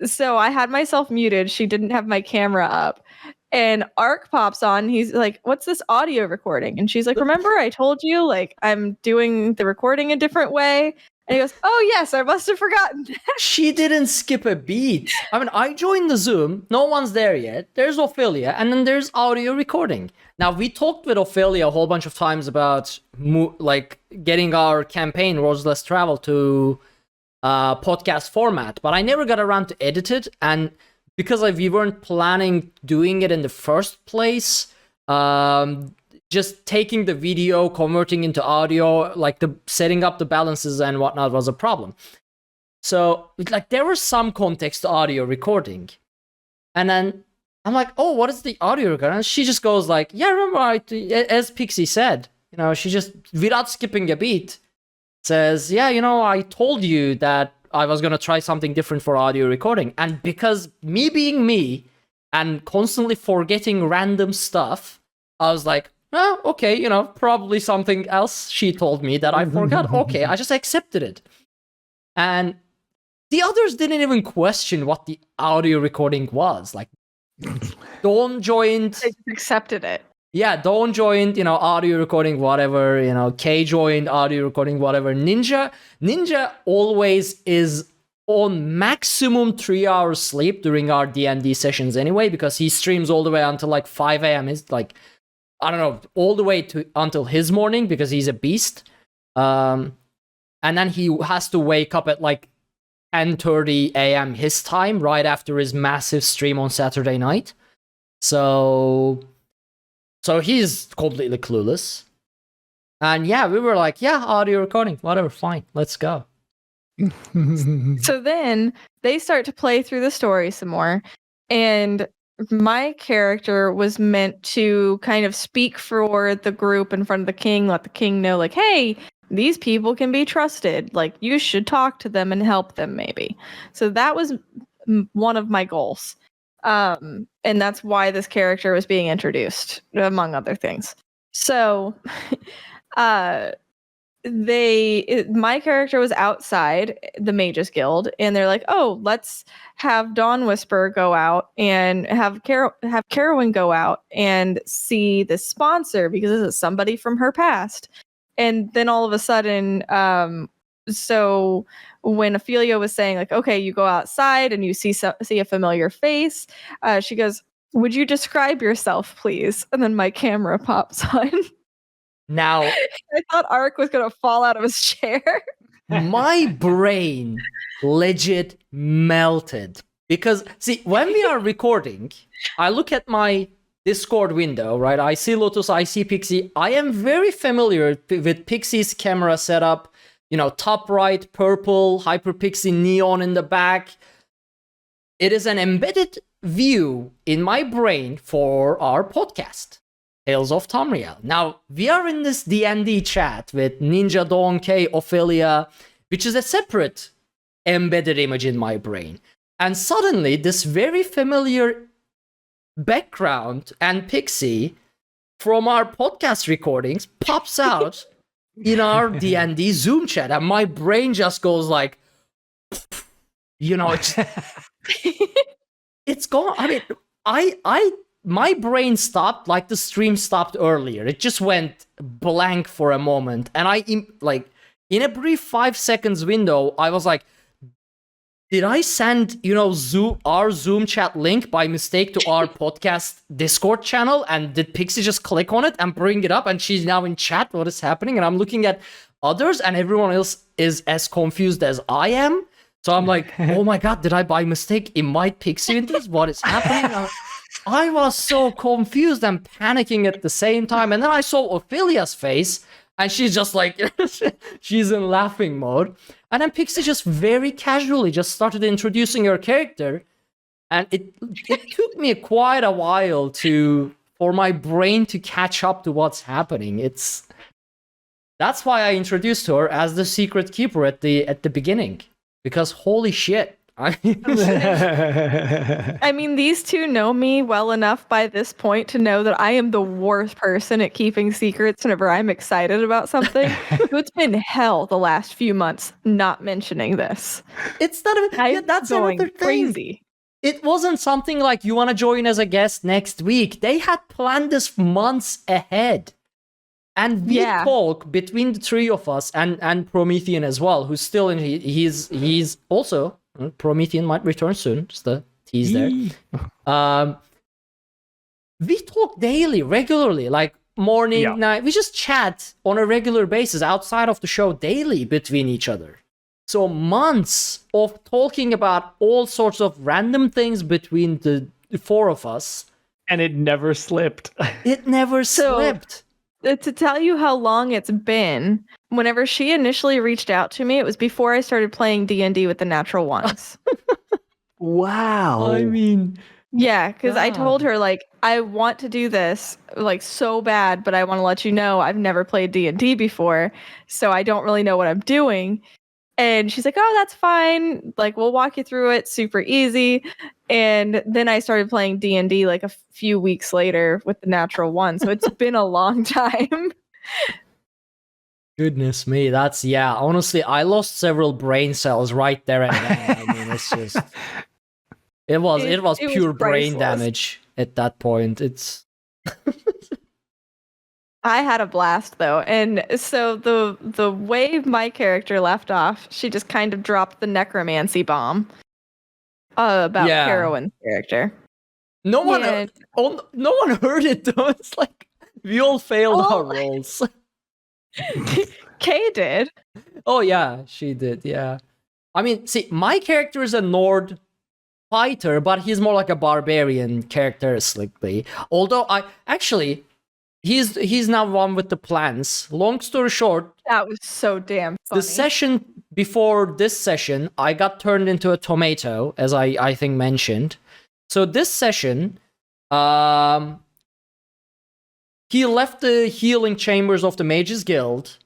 so I had myself muted. She didn't have my camera up. And Ark pops on. He's like, "What's this audio recording?" And she's like, "Remember I told you like I'm doing the recording a different way?" And he goes, "Oh yes, I must have forgotten that." She didn't skip a beat. I mean, I joined the Zoom. No one's there yet. There's Ophelia, and then there's audio recording. Now, we talked with Ophelia a whole bunch of times about like getting our campaign Roads Less Travel to podcast format, but I never got around to edit it. And because we weren't planning doing it in the first place, just taking the video, converting into audio, like the setting up the balances and whatnot was a problem. So like there was some context to audio recording, and then I'm like, "Oh, what is the audio recording?" And she just goes like, "Yeah, remember as Pixie said, she just without skipping a beat says, yeah, I told you that I was gonna try something different for audio recording." And because me being me and constantly forgetting random stuff, I was like, "Oh, okay, probably something else she told me that I forgot." Okay, I just accepted it. And the others didn't even question what the audio recording was. Like, Dawn joined. They just accepted it. Yeah, Dawn joined, audio recording, whatever. Kay joined audio recording, whatever. Ninja always is on maximum 3 hours sleep during our D&D sessions anyway, because he streams all the way until like 5 a.m. It's like, I don't know, all the way to until his morning because he's a beast. And then he has to wake up at like 10:30 a.m. his time right after his massive stream on Saturday night. So he's completely clueless. And yeah, we were like, yeah, audio recording, whatever, fine, let's go. So then they start to play through the story some more, and my character was meant to kind of speak for the group in front of the king, let the king know like, hey, these people can be trusted, like you should talk to them and help them maybe. So that was one of my goals. And that's why this character was being introduced, among other things. So my character was outside the Mages Guild, and they're like, "Oh, let's have Dawn Whisper go out and have Carowin go out and see the sponsor because this is somebody from her past." And then all of a sudden, so when Ophelia was saying like, "Okay, you go outside and you see a familiar face," she goes, "Would you describe yourself, please?" And then my camera pops on. Now, I thought Ark was gonna fall out of his chair. my brain legit melted because, see, when we are recording, I look at my Discord window, right? I see Lotus, I see Pixie. I am very familiar with Pixie's camera setup. Top right, purple, HyperPixie neon in the back. It is an embedded view in my brain for our podcast, Tales of Tamriel. Now, we are in this D&D chat with Ninja, Dawn, Kay, Ophelia, which is a separate embedded image in my brain. And suddenly, this very familiar background and Pixie from our podcast recordings pops out in our D&D Zoom chat. And my brain just goes like, you know, it's gone. I mean, my brain stopped, like the stream stopped earlier. It just went blank for a moment. And like, in a brief 5 seconds window, I was like, did I send, our Zoom chat link by mistake to our podcast Discord channel? And did Pixie just click on it and bring it up? And she's now in chat. What is happening? And I'm looking at others, and everyone else is as confused as I am. So I'm like, oh my God, did I by mistake invite Pixie into this? What is happening? I was so confused and panicking at the same time. And then I saw Ophelia's face, and she's just like, she's in laughing mode. And then Pixie just very casually just started introducing her character. And it took me quite a while for my brain to catch up to what's happening. That's why I introduced her as the secret keeper at the beginning. Because holy shit. I mean, these two know me well enough by this point to know that I am the worst person at keeping secrets whenever I'm excited about something. So it's been hell the last few months not mentioning this. It's not even, that's going another thing. Crazy. It wasn't something like, you want to join as a guest next week. They had planned this months ahead. And we talk between the three of us and Promethean as well, who's still in, he's also, Promethean might return soon, just a tease there. We talk daily, regularly, like morning, night. We just chat on a regular basis outside of the show daily between each other. So months of talking about all sorts of random things between the four of us. And it never slipped. It never slipped. To tell you how long it's been, whenever she initially reached out to me, it was before I started playing D&D with the natural ones. Wow. I mean... Yeah, because I told her, like, I want to do this, like, so bad, but I want to let you know I've never played D&D before, so I don't really know what I'm doing. And she's like, oh, that's fine. Like, we'll walk you through it. Super easy. And then I started playing D&D like a few weeks later with the natural one. So it's been a long time. Goodness me. That's, honestly, I lost several brain cells right there and then. I mean, it's just... It was pure brain damage at that point. I had a blast though, and so the way my character left off, she just kind of dropped the necromancy bomb about Carowin's character. No one heard it though. It's like we all failed our roles. Kay did. Oh yeah, she did. Yeah, I mean, see, my character is a Nord fighter, but he's more like a barbarian characteristically. Although He's now one with the plants. Long story short, that was so damn funny. The session before this session, I got turned into a tomato, as I think mentioned. So this session, he left the healing chambers of the Mages Guild,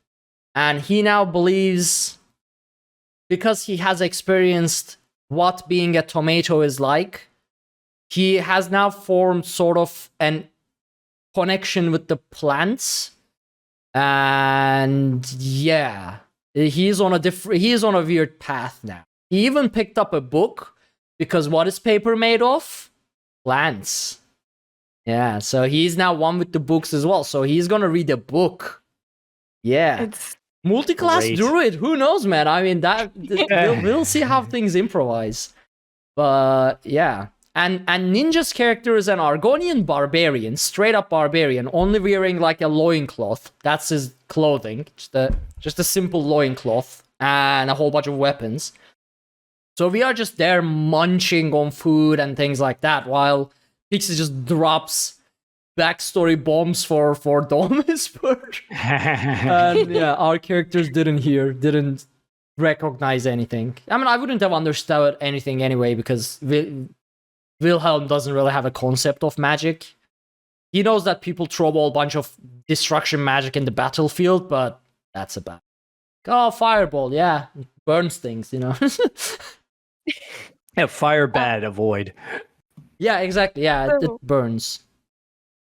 and he now believes, because he has experienced what being a tomato is like, he has now formed sort of an connection with the plants, and he's on a weird path now. He even picked up a book, because what is paper made of? Plants. Yeah, so he's now one with the books as well, so he's gonna read a book. Yeah, it's multi-class druid. Who knows, man? I mean, we'll see how things improvise, but yeah. And Ninja's character is an Argonian barbarian, straight up barbarian, only wearing like a loincloth. That's his clothing, just a simple loincloth and a whole bunch of weapons. So we are just there munching on food and things like that, while Pixie just drops backstory bombs for Domisper. And our characters didn't recognize anything. I mean, I wouldn't have understood anything anyway, because Wilhelm doesn't really have a concept of magic. He knows that people throw a whole bunch of destruction magic in the battlefield, but that's about it. Oh, fireball, yeah. It burns things, you know. Fire bad, avoid. Yeah, exactly. Yeah, it burns.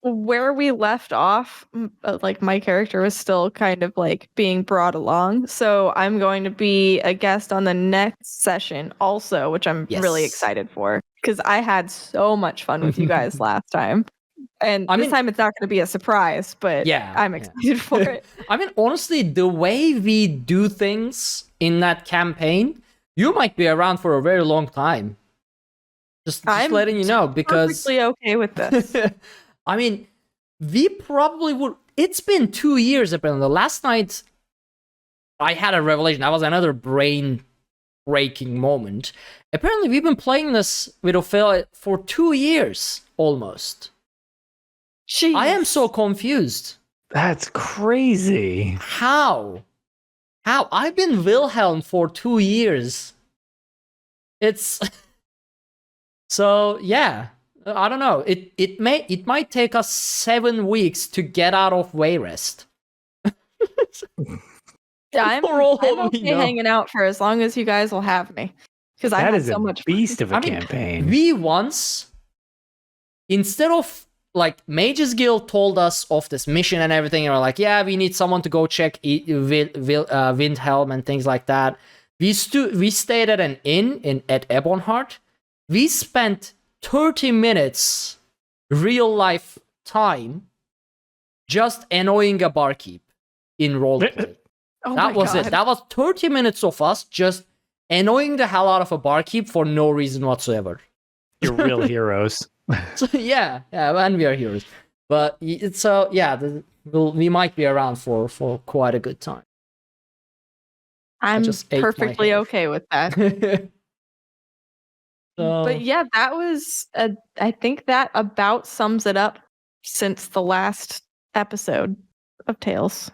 where we left off, like my character was still kind of like being brought along. So I'm going to be a guest on the next session also, which I'm really Yes. excited for because I had so much fun with you guys last time. And this time it's not going to be a surprise, but I'm excited for it. I mean, honestly, the way we do things in that campaign, you might be around for a very long time. Just letting you know, because perfectly okay with this. I mean, we probably would. It's been 2 years apparently. Last night, I had a revelation. That was another brain-breaking moment. Apparently, we've been playing this with Ophelia for 2 years almost. Jeez. I am so confused. That's crazy. How? I've been Wilhelm for 2 years. It's so yeah. I don't know. It might take us 7 weeks to get out of Wayrest. I'm okay hanging out for as long as you guys will have me, because I had so much fun. Beast of a campaign. We once, instead of like Mages Guild told us of this mission and everything, and we're like, yeah, we need someone to go check Windhelm and things like that. We stayed at an inn at Ebonheart. We spent 30 minutes real life time just annoying a barkeep in roleplay. That was it. That was 30 minutes of us just annoying the hell out of a barkeep for no reason whatsoever. You're real heroes. So, yeah, and we are heroes. But so yeah, we might be around for quite a good time. I'm perfectly okay with that. But yeah, that was I think that about sums it up since the last episode of Tales.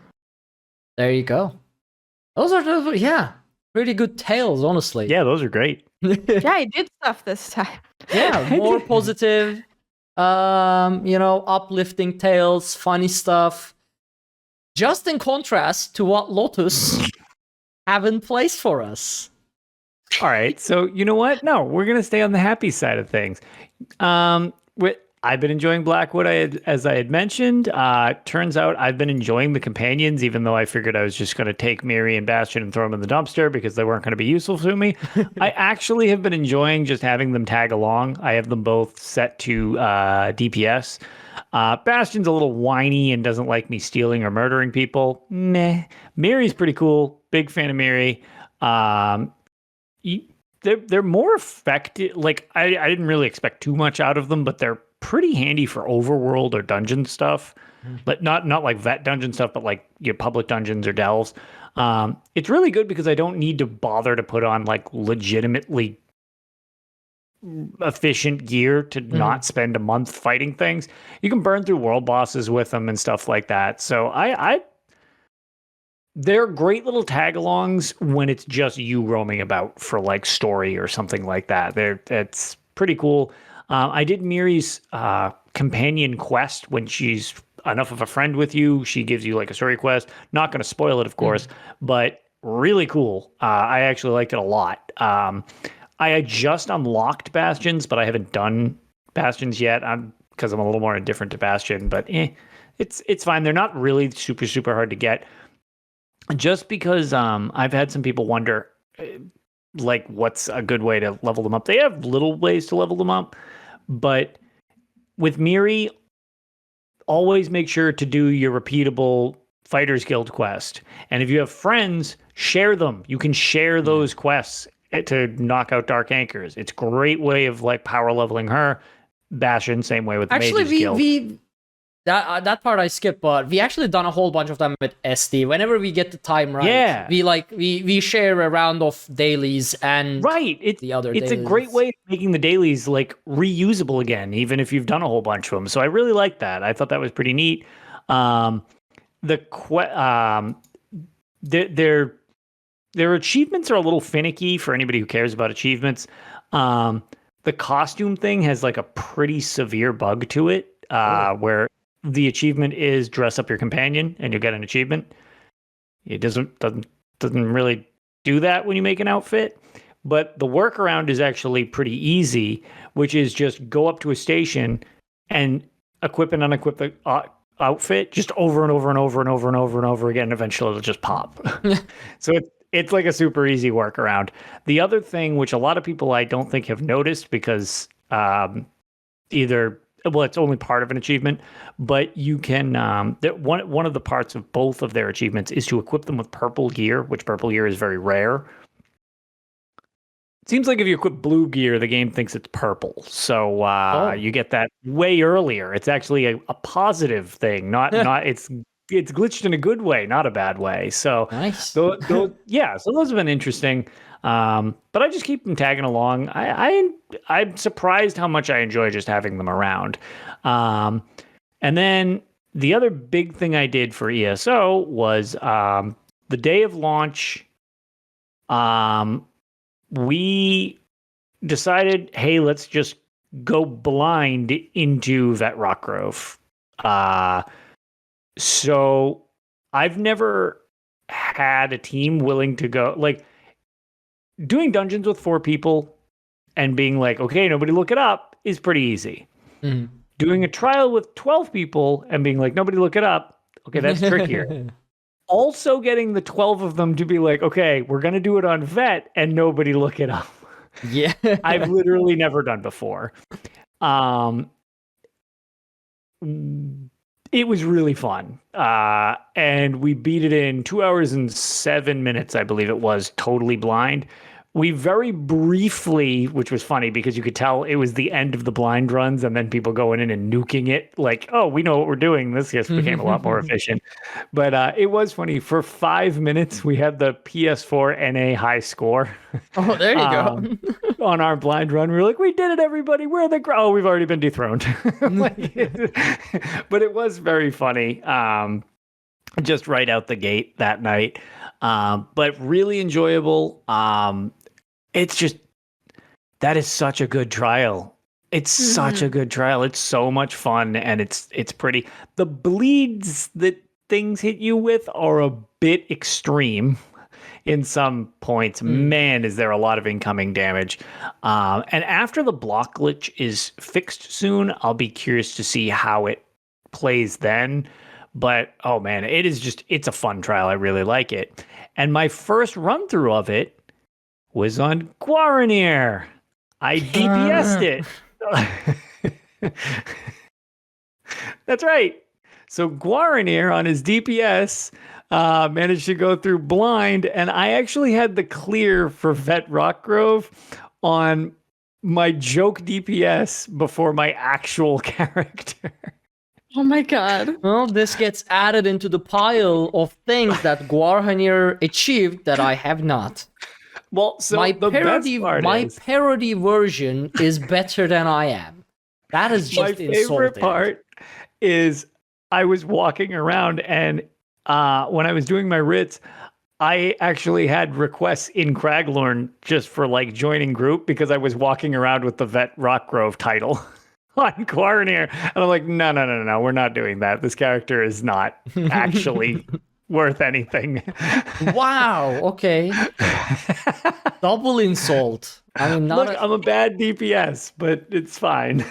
There you go. Those are pretty good tales, honestly. Yeah, those are great. Yeah, I did stuff this time. Yeah, more positive, uplifting tales, funny stuff. Just in contrast to what Lotus have in place for us. All right, so you know what? No, we're gonna stay on the happy side of things. I've been enjoying Blackwood, as I had mentioned. Turns out I've been enjoying the companions, even though I figured I was just going to take Miri and Bastion and throw them in the dumpster because they weren't going to be useful to me. I actually have been enjoying just having them tag along. I have them both set to DPS. Bastion's a little whiny and doesn't like me stealing or murdering people. Meh. Miri's pretty cool. Big fan of Miri. They're more effective. Like I didn't really expect too much out of them, but they're pretty handy for overworld or dungeon stuff. But not like vet dungeon stuff, but like your public dungeons or delves. It's really good because I don't need to bother to put on like legitimately efficient gear to not spend a month fighting things. You can burn through world bosses with them and stuff like that. So they're great little tag-alongs when it's just you roaming about for like story or something like that. It's pretty cool. I did Miri's companion quest when she's enough of a friend with you. She gives you like a story quest. Not going to spoil it, of course, but really cool. I actually liked it a lot. I had just unlocked Bastions, but I haven't done Bastions yet because I'm a little more indifferent to Bastion, but it's fine. They're not really super, super hard to get. Just because I've had some people wonder, like, what's a good way to level them up? They have little ways to level them up, but with Miri, always make sure to do your repeatable Fighters Guild quest. And if you have friends, share them. You can share those quests to knock out Dark Anchors. It's a great way of like power leveling her. Bastion, same way with the Mages Guild. That part I skipped, but we actually done a whole bunch of them with SD. Whenever we get the time right, we share a round of dailies and the other. It's dailies. A great way of making the dailies like reusable again, even if you've done a whole bunch of them. So I really like that. I thought that was pretty neat. Their achievements are a little finicky for anybody who cares about achievements. The costume thing has like a pretty severe bug to it, where the achievement is dress up your companion and you'll get an achievement. It doesn't really do that when you make an outfit, but the workaround is actually pretty easy, which is just go up to a station and equip and unequip the outfit just over and over and over and over and over and over again. Eventually, it'll just pop. So it's like a super easy workaround. The other thing, which a lot of people I don't think have noticed because it's only part of an achievement, but you can one of the parts of both of their achievements is to equip them with purple gear, which purple gear is very rare. It seems like if you equip blue gear, the game thinks it's purple, so you get that way earlier. It's actually a positive thing, not it's glitched in a good way, not a bad way. So Nice. so those have been interesting. But I just keep them tagging along. I'm surprised how much I enjoy just having them around. And then the other big thing I did for ESO was the day of launch. We decided, hey, let's just go blind into Vet Rockgrove. So I've never had a team willing to go like. Doing dungeons with 4 people and being like, okay, nobody look it up is pretty easy. Mm. Doing a trial with 12 people and being like, nobody look it up. Okay, that's trickier. Also getting the 12 of them to be like, okay, we're going to do it on Vet and nobody look it up. Yeah. I've literally never done before. It was really fun. And we beat it in 2 hours and 7 minutes, I believe it was, totally blind. We very briefly, which was funny because you could tell it was the end of the blind runs and then people going in and nuking it like, oh, we know what we're doing. This just became a lot more efficient. But it was funny. For 5 minutes, we had the PS4 NA high score. Oh, there you go. On our blind run. We were like, we did it, everybody. We're the oh, we've already been dethroned. But it was very funny. Just right out the gate that night. But really enjoyable. It's just, that is such a good trial. It's such a good trial. It's so much fun and it's pretty. The bleeds that things hit you with are a bit extreme in some points. Man, is there a lot of incoming damage. And after the block glitch is fixed soon, I'll be curious to see how it plays then. But, oh man, it's a fun trial. I really like it. And my first run through of it was on Arkaniir. I DPS'd it. That's right. So Arkaniir on his DPS managed to go through blind, and I actually had the clear for Vet Rockgrove on my joke DPS before my actual character. Oh my god. Well, this gets added into the pile of things that Arkaniir achieved that I have not. Well, so my the parody, best part my is, parody version is better than I am. That is just my favorite insulting. part is I was walking around and when I was doing my writs, I actually had requests in Craglorn just for like joining group because I was walking around with the Vet Rockgrove title on Arkaniir. And I'm like, no, we're not doing that. This character is not actually worth anything. Wow, okay. Double insult. I mean, Look, I'm a bad DPS, but it's fine.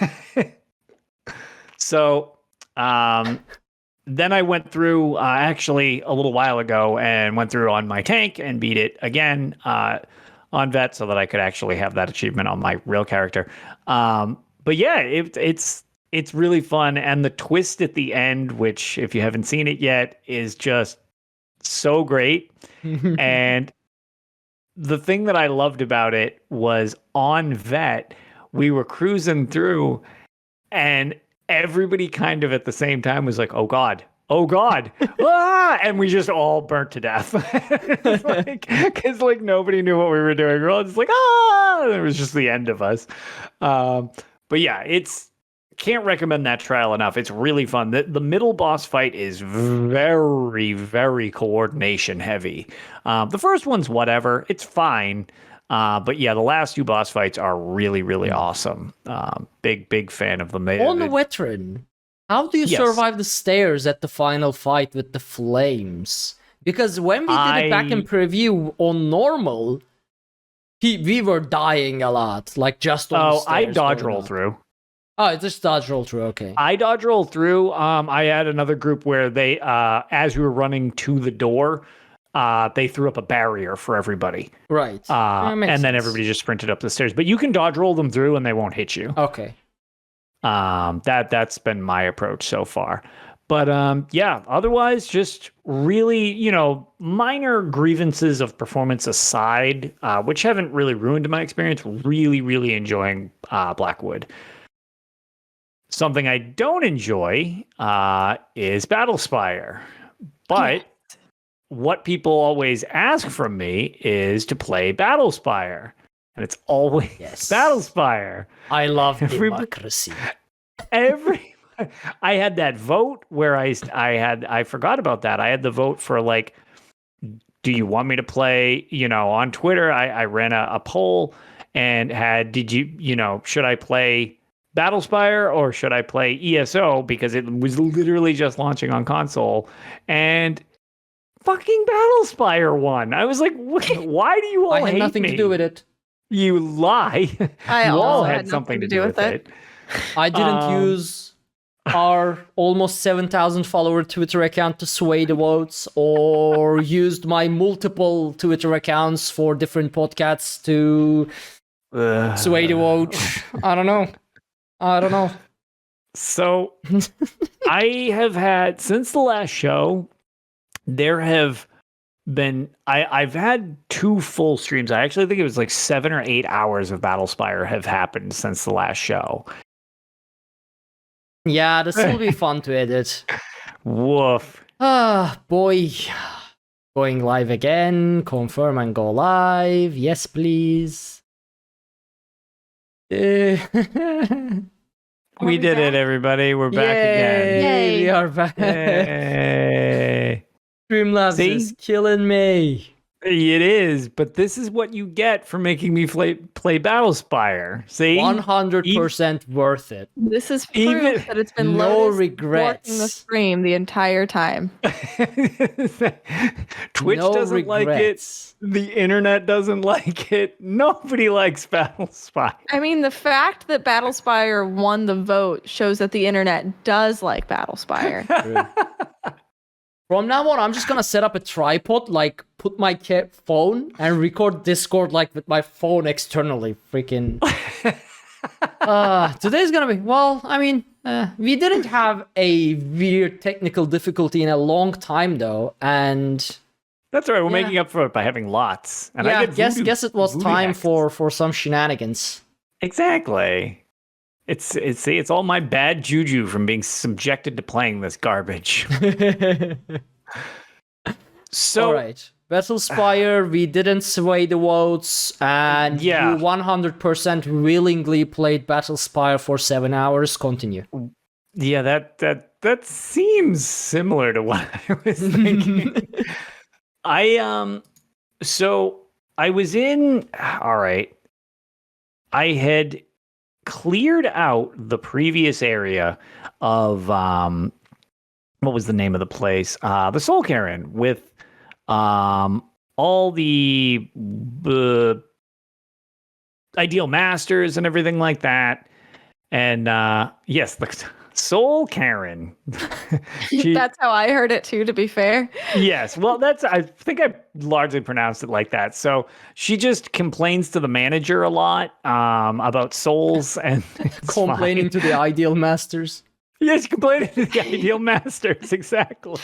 So, then I went through actually a little while ago and went through on my tank and beat it again on Vet so that I could actually have that achievement on my real character. But yeah, it's really fun. And the twist at the end, which if you haven't seen it yet, is just so great. And the thing that I loved about it was on Vet, we were cruising through and everybody kind of at the same time was like, oh God, ah! And we just all burnt to death. Because like nobody knew what we were doing. We were all just like, ah! And it was just the end of us. But yeah, can't recommend that trial enough. It's really fun. The middle boss fight is very, very coordination heavy. The first one's whatever. It's fine. But yeah, the last 2 boss fights are really, really awesome. Big fan of them. On the veteran, how do you survive the stairs at the final fight with the flames? Because when we did it back in preview on normal, we were dying a lot, like just on the stairs. I dodge roll through. Oh, it's just dodge roll through. Okay. I dodge roll through. I had another group where they, as we were running to the door, they threw up a barrier for everybody. Right. And then sense. everybody just sprinted up the stairs. But you can dodge roll them through and they won't hit you. Okay. That's been my approach so far. But yeah, otherwise, just really, minor grievances of performance aside, which haven't really ruined my experience. Really, really enjoying Blackwood. Something I don't enjoy is Battlespire. But what people always ask from me is to play Battlespire. And it's always Battlespire. I love democracy. I had that vote where I forgot about that. I had the vote for like, do you want me to play, on Twitter, I ran a poll and had, should I play Battlespire or should I play ESO? Because it was literally just launching on console and fucking Battlespire won. I was like, why do you all hate me? I had nothing to do with it. You lie. I you all also had something to do with it. I didn't use our almost 7,000 follower Twitter account to sway the votes, or used my multiple Twitter accounts for different podcasts to sway the vote. I don't know. So I have had, since the last show, there have been, I've had 2 full streams. I actually think it was like 7 or 8 hours of Battlespire have happened since the last show. Yeah, this will be fun to edit. Woof. Ah, boy. Going live again. Confirm and go live. Yes, please. We did it, everybody. We're back again. Yay. We are back. Yay. Streamlabs is killing me. It is, but this is what you get for making me play Battlespire. See? 100% worth it. This is proof that it's been no Lotus regrets. working the stream the entire time. Twitch doesn't like it. The internet doesn't like it. Nobody likes Battlespire. I mean, the fact that Battlespire won the vote shows that the internet does like Battlespire. From now on, I'm just gonna set up a tripod, like put my phone and record Discord like with my phone externally. Freaking. Today's gonna be, well, I mean, we didn't have a weird technical difficulty in a long time though, and that's all right. We're making up for it by having lots. And yeah, I get guess it was time for some shenanigans. Exactly. It's all my bad juju from being subjected to playing this garbage. So, all right, Battlespire, we didn't sway the votes, and you 100% willingly played Battlespire for 7 hours. Continue. Yeah, that seems similar to what I was thinking. So I was in. All right, I had cleared out the previous area of what was the name of the place? The Soul Karen, with all the ideal masters and everything like that. And yes, the Soul Karen. That's how I heard it too, to be fair. Yes. Well, I think I largely pronounced it like that. So she just complains to the manager a lot about souls and complaining to the ideal masters. Yes, complaining to the ideal masters. Exactly.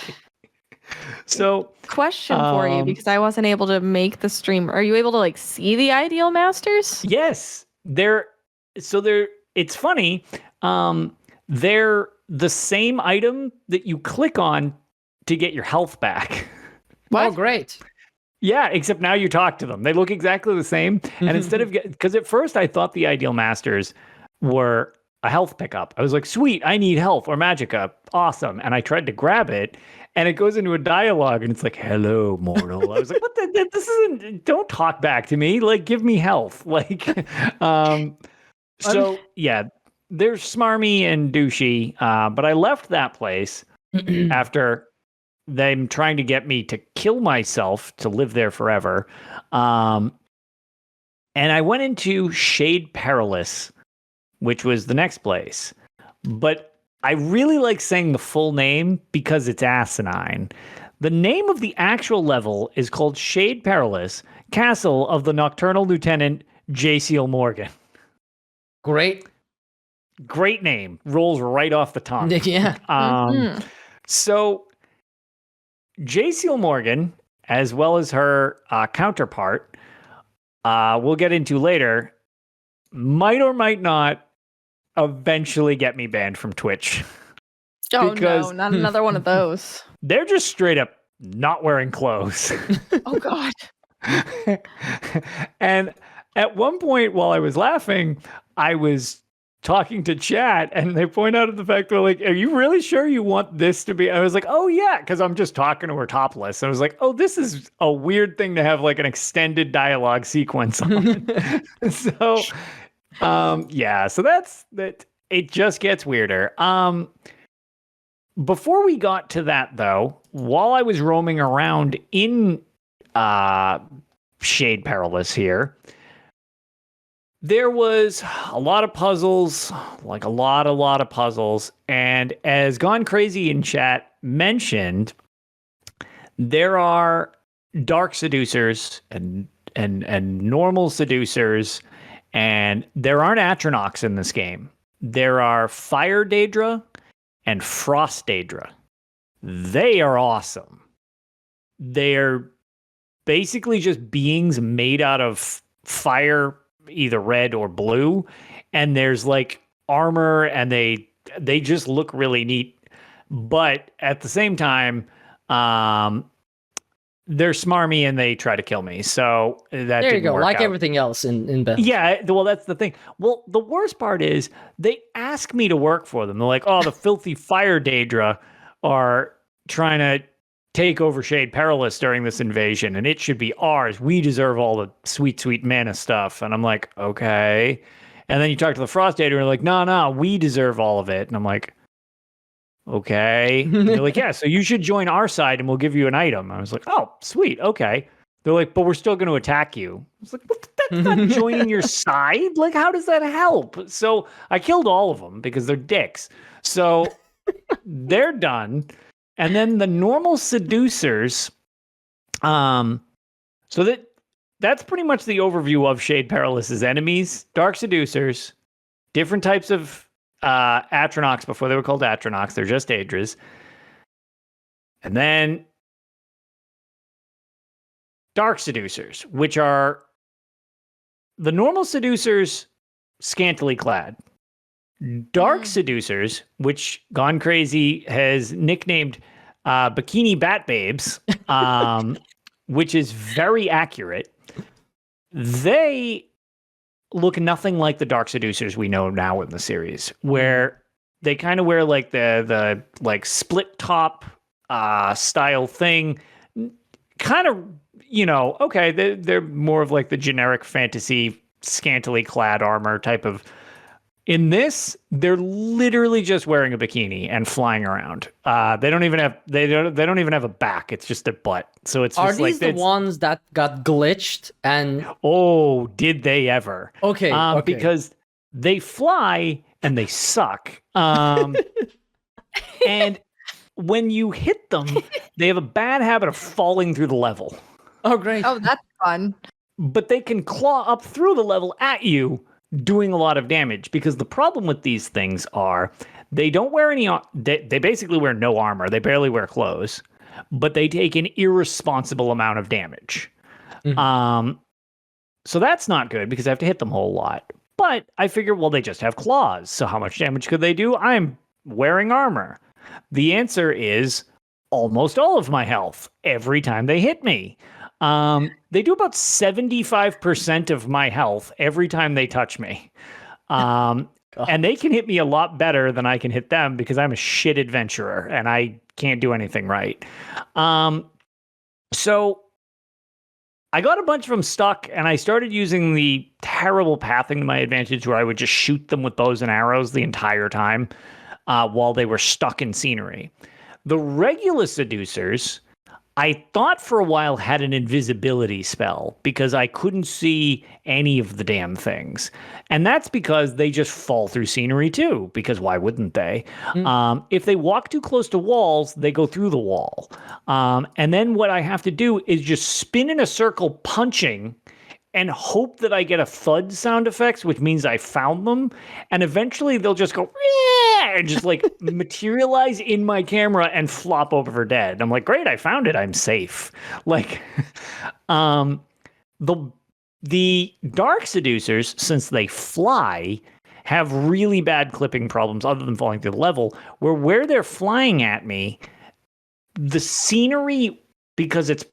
So question for you, because I wasn't able to make the stream. Are you able to like see the ideal masters? Yes. It's funny. They're the same item that you click on to get your health back. What? Oh, great. Yeah, except now you talk to them. They look exactly the same. And instead of because at first I thought the ideal masters were a health pickup. I was like, sweet, I need health or magicka. Awesome. And I tried to grab it and it goes into a dialogue and it's like, hello, mortal. I was like, what the, this isn't, don't talk back to me. Like, give me health. Like, so yeah, they're smarmy and douchey. But I left that place after them trying to get me to kill myself to live there forever. And I went into Shade Perilous, which was the next place. But I really like saying the full name because it's asinine. The name of the actual level is called Shade Perilous, Castle of the Nocturnal Lieutenant J. Seal Morgan. Great. Great name. Rolls right off the tongue. Yeah. So J. Seal Morgan, as well as her counterpart, we'll get into later, might or might not eventually get me banned from Twitch. Oh Because no, not another one of those. they're just straight up not wearing clothes. Oh god. And at one point while I was laughing, I was talking to chat and they point out the fact they're like, are you really sure you want this to be? I was like, oh yeah, because I'm just talking to her topless. I was like, oh, this is a weird thing to have like an extended dialogue sequence on. So so that's that. It just gets weirder. Before we got to that though, while I was roaming around in Shade Perilous here, there was a lot of puzzles, like a lot of puzzles. And as Gone Crazy in chat mentioned, there are dark seducers and normal seducers, and there aren't Atronachs in this game. There are Fire Daedra and Frost Daedra. They are awesome. They're basically just beings made out of fire, either red or blue, and there's like armor, and they just look really neat. But at the same time, they're smarmy and they try to kill me. So that There you go. Like out. everything else in Beth. Yeah, well, that's the thing. Well, the worst part is they ask me to work for them. They're like, oh, the filthy Fire Daedra are trying to take over Shade Perilous during this invasion, and it should be ours. We deserve all the sweet, sweet mana stuff. And I'm like, okay. And then you talk to the Frost Daedra, and they're like, no, we deserve all of it. And I'm like, okay. And they're like, yeah, so you should join our side and we'll give you an item. I was like, oh, sweet, okay. They're like, but we're still going to attack you. I was like, well, that's not joining your side. Like, how does that help? So I killed all of them because they're dicks. So they're done. And then the normal seducers. So that's pretty much the overview of Shade Perilous's enemies. Dark seducers, different types of Atronachs before they were called Atronachs. They're just Daedras. And then dark seducers, which are the normal seducers scantily clad. Dark seducers, which Gone Crazy has nicknamed Bikini Bat Babes, which is very accurate. They look nothing like the dark seducers we know now in the series, where they kind of wear like the like split top style thing. Kind of, okay, they're more of like the generic fantasy scantily clad armor type of. In this, they're literally just wearing a bikini and flying around. They don't even have a back. It's just their butt. So it's Are just these like the ones that got glitched and oh, did they ever? Okay. Because they fly and they suck. And when you hit them, they have a bad habit of falling through the level. Oh, great. Oh, that's fun. But they can claw up through the level at you, doing a lot of damage, because the problem with these things are they don't wear any they basically wear no armor. They barely wear clothes, but they take an irresponsible amount of damage. So that's not good because I have to hit them a whole lot. But I figure, well, they just have claws, so how much damage could they do? I'm wearing armor. The answer is almost all of my health every time they hit me. They do about 75% of my health every time they touch me. And they can hit me a lot better than I can hit them because I'm a shit adventurer and I can't do anything right. So I got a bunch of them stuck and I started using the terrible pathing to my advantage where I would just shoot them with bows and arrows the entire time while they were stuck in scenery. The regular seducers, I thought for a while had an invisibility spell because I couldn't see any of the damn things. And that's because they just fall through scenery too, because why wouldn't they? If they walk too close to walls, they go through the wall. And then what I have to do is just spin in a circle punching and hope that I get a thud sound effects, which means I found them. And eventually they'll just go, and just like materialize in my camera and flop over for dead. I'm like, great, I found it. I'm safe. Like, the dark seducers, since they fly, have really bad clipping problems other than falling through the level, where they're flying at me, the scenery, because it's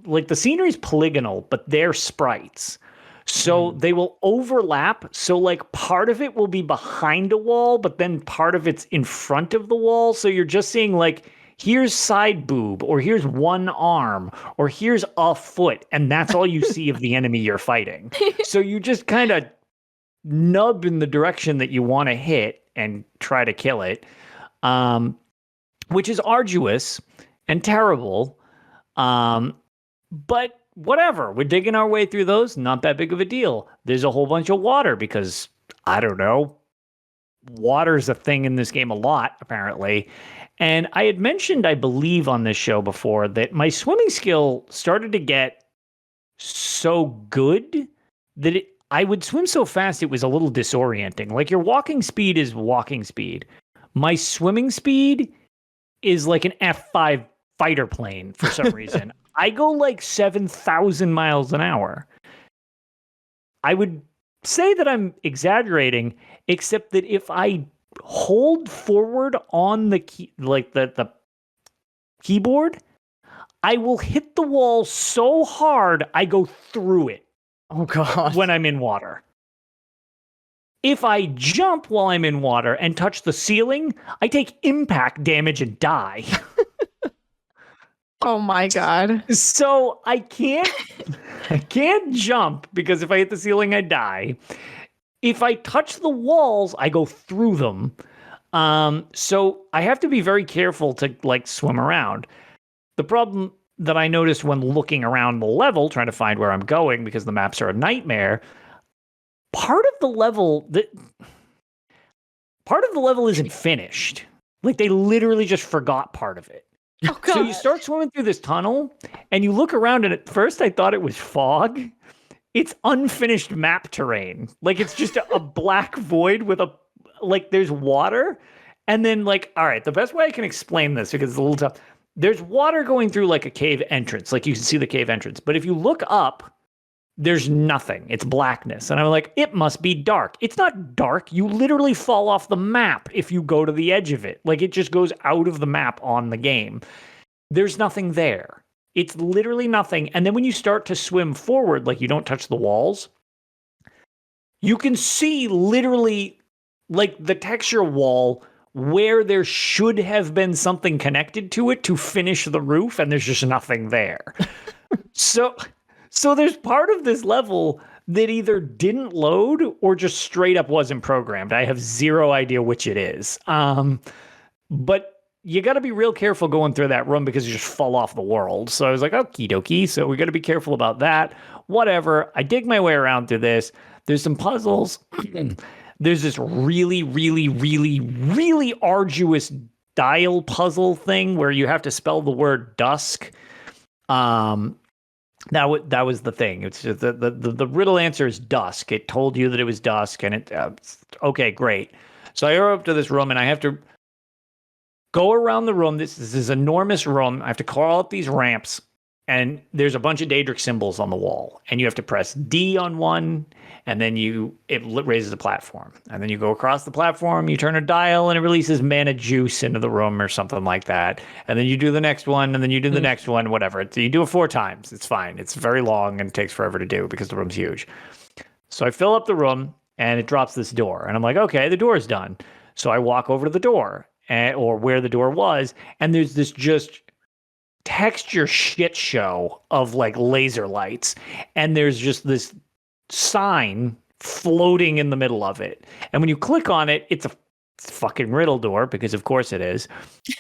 like the scenery is polygonal, but they're sprites. So they will overlap. So like part of it will be behind a wall, but then part of it's in front of the wall. So you're just seeing like, here's side boob, or here's one arm, or here's a foot. And that's all you see of the enemy you're fighting. So you just kind of nub in the direction that you want to hit and try to kill it, which is arduous and terrible. But whatever, we're digging our way through those. Not that big of a deal. There's a whole bunch of water because, I don't know, water's a thing in this game a lot, apparently. And I had mentioned, I believe, on this show before that my swimming skill started to get so good that I would swim so fast it was a little disorienting. Like your walking speed is walking speed. My swimming speed is like an F5 fighter plane for some reason. I go like 7,000 miles an hour. I would say that I'm exaggerating, except that if I hold forward on the key, like the keyboard, I will hit the wall so hard I go through it. Oh god. When I'm in water. If I jump while I'm in water and touch the ceiling, I take impact damage and die. Oh my god. So I can't jump because if I hit the ceiling, I die. If I touch the walls, I go through them. So I have to be very careful to like swim around. The problem that I noticed when looking around the level, trying to find where I'm going because the maps are a nightmare, part of the level isn't finished. Like they literally just forgot part of it. Oh god. So you start swimming through this tunnel and you look around and at first I thought it was fog. It's unfinished map terrain. Like it's just a black void with there's water. And then like, all right, the best way I can explain this because it's a little tough. There's water going through like a cave entrance. Like you can see the cave entrance. But if you look up, there's nothing. It's blackness. And I'm like, it must be dark. It's not dark. You literally fall off the map if you go to the edge of it. Like it just goes out of the map on the game. There's nothing there. It's literally nothing. And then when you start to swim forward, like you don't touch the walls, you can see literally like the texture wall where there should have been something connected to it to finish the roof, and there's just nothing there. So there's part of this level that either didn't load or just straight up wasn't programmed. I have zero idea which it is. But you got to be real careful going through that room because you just fall off the world. So I was like, okie dokie. So we got to be careful about that. Whatever. I dig my way around through this. There's some puzzles. There's this really, really, really, really arduous dial puzzle thing where you have to spell the word dusk. That was the thing. It's just the riddle answer is dusk. It told you that it was dusk, and it okay, great. So I go up to this room, and I have to go around the room. This is an enormous room. I have to crawl up these ramps, and there's a bunch of Daedric symbols on the wall, and you have to press D on one, and then it raises a platform, and then you go across the platform. You turn a dial, and it releases mana juice into the room or something like that. And then you do the next one, and then you do the next one, whatever. You do it 4 times. It's fine. It's very long and takes forever to do because the room's huge. So I fill up the room, and it drops this door, and I'm like, okay, the door is done. So I walk over to the door, or where the door was, and there's this just texture shit show of like laser lights, and there's just this sign floating in the middle of it. And when you click on it, it's a fucking riddle door, because of course it is.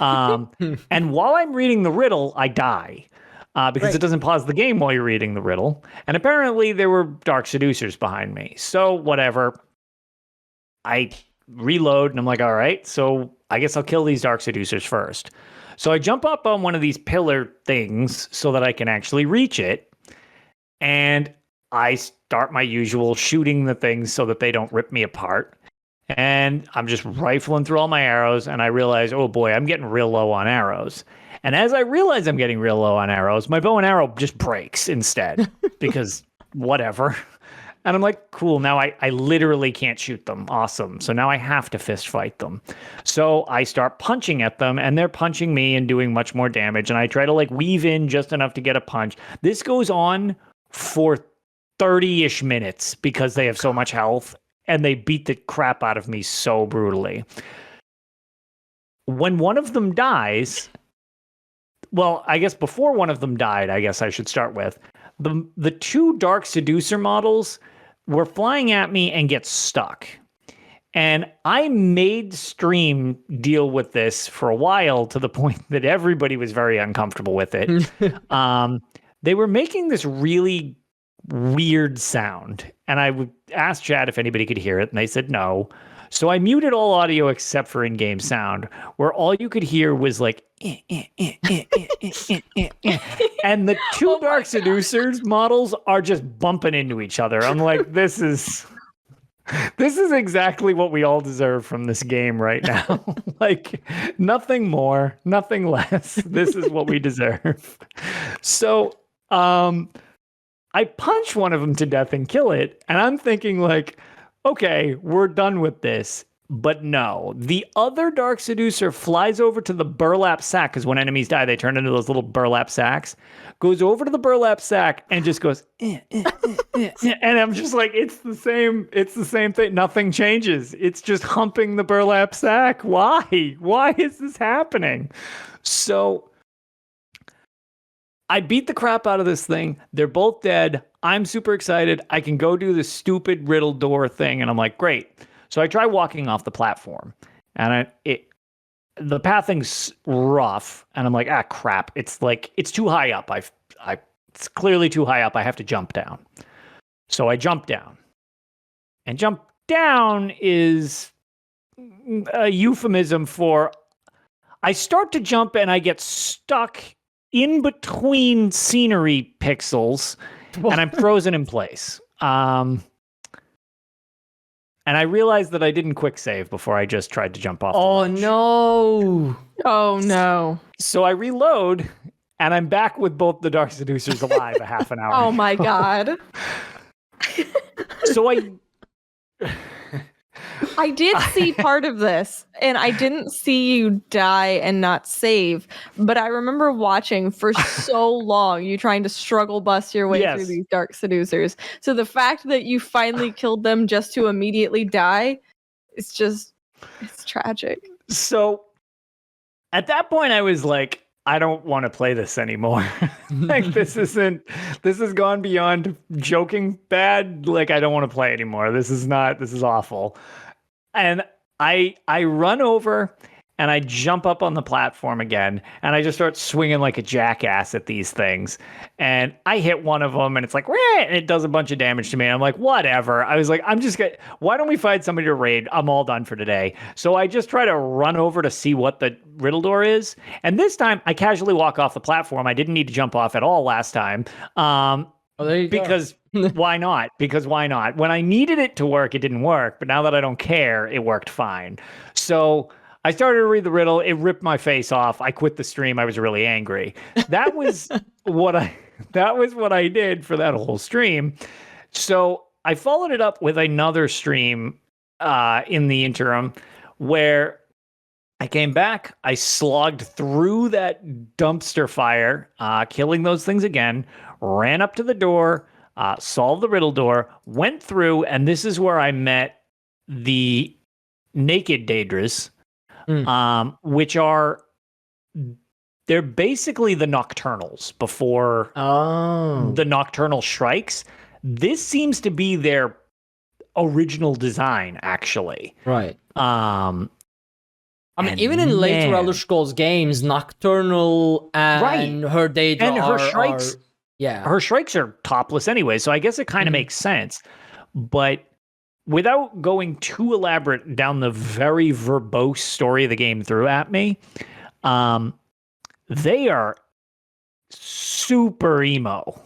And while I'm reading the riddle, I die. because it doesn't pause the game while you're reading the riddle. And apparently there were dark seducers behind me. So whatever. I reload and I'm like, all right, so I guess I'll kill these dark seducers first. So I jump up on one of these pillar things so that I can actually reach it. And I start my usual shooting the things so that they don't rip me apart. And I'm just rifling through all my arrows, and I realize, oh boy, I'm getting real low on arrows. And as I realize I'm getting real low on arrows, my bow and arrow just breaks instead, because whatever. And I'm like, cool, now I literally can't shoot them. Awesome. So now I have to fist fight them. So I start punching at them, and they're punching me and doing much more damage. And I try to like weave in just enough to get a punch. This goes on for 30-ish minutes because they have so much health. And they beat the crap out of me so brutally. When one of them dies, well, I guess before one of them died, I guess I should start with, the two Dark Seducer models were flying at me and get stuck. And I made stream deal with this for a while to the point that everybody was very uncomfortable with it. They were making this really weird sound, and I would ask chat if anybody could hear it, and they said no. So I muted all audio except for in-game sound, where all you could hear was like and the two Dark Seducers models are just bumping into each other. I'm like, this is exactly what we all deserve from this game right now. Like, nothing more, nothing less. This is what we deserve. So I punch one of them to death and kill it, and I'm thinking like, okay, we're done with this. But no, the other Dark Seducer flies over to the burlap sack, because when enemies die, they turn into those little burlap sacks, goes over to the burlap sack and just goes, and I'm just like, it's the same thing. Nothing changes. It's just humping the burlap sack. Why? Why is this happening? So I beat the crap out of this thing. They're both dead. I'm super excited. I can go do the stupid riddle door thing. And I'm like, great. So I try walking off the platform, and the pathing's rough. And I'm like, crap. It's too high up. It's clearly too high up. I have to jump down. So I jump down. And jump down is a euphemism for I start to jump and I get stuck in between scenery pixels, and I'm frozen in place. And I realized that I didn't quick save before I just tried to jump off. No. Oh, no. So I reload, and I'm back with both the Dark Seducers alive a half an hour. Oh, my God. So I did see part of this, and I didn't see you die and not save, but I remember watching for so long you trying to struggle bust your way through these Dark Seducers. So the fact that you finally killed them just to immediately die, it's tragic. So at that point I was like, I don't want to play this anymore. Like, this has gone beyond joking bad. Like, I don't want to play anymore. This is awful. And I run over and I jump up on the platform again, and I just start swinging like a jackass at these things. And I hit one of them, and it's like, and it does a bunch of damage to me. And I'm like, whatever. I was like, why don't we find somebody to raid? I'm all done for today. So I just try to run over to see what the riddle door is. And this time I casually walk off the platform. I didn't need to jump off at all last time. There you because why not? Because why not? When I needed it to work, it didn't work. But now that I don't care, it worked fine. So I started to read the riddle. It ripped my face off. I quit the stream. I was really angry. That was what I did for that whole stream. So I followed it up with another stream in the interim where I came back. I slogged through that dumpster fire, killing those things again, ran up to the door, solved the riddle door, went through, and this is where I met the naked Daedras. Which they're basically the Nocturnals before the Nocturnal Strikes. This seems to be their original design, actually. Right. I mean, And even in later man, Elder Scrolls games, Nocturnal and her Daedra and her are strikes, yeah. her strikes are topless anyway, so I guess it kind of makes sense. But without going too elaborate down the very verbose story the game threw at me, they are super emo.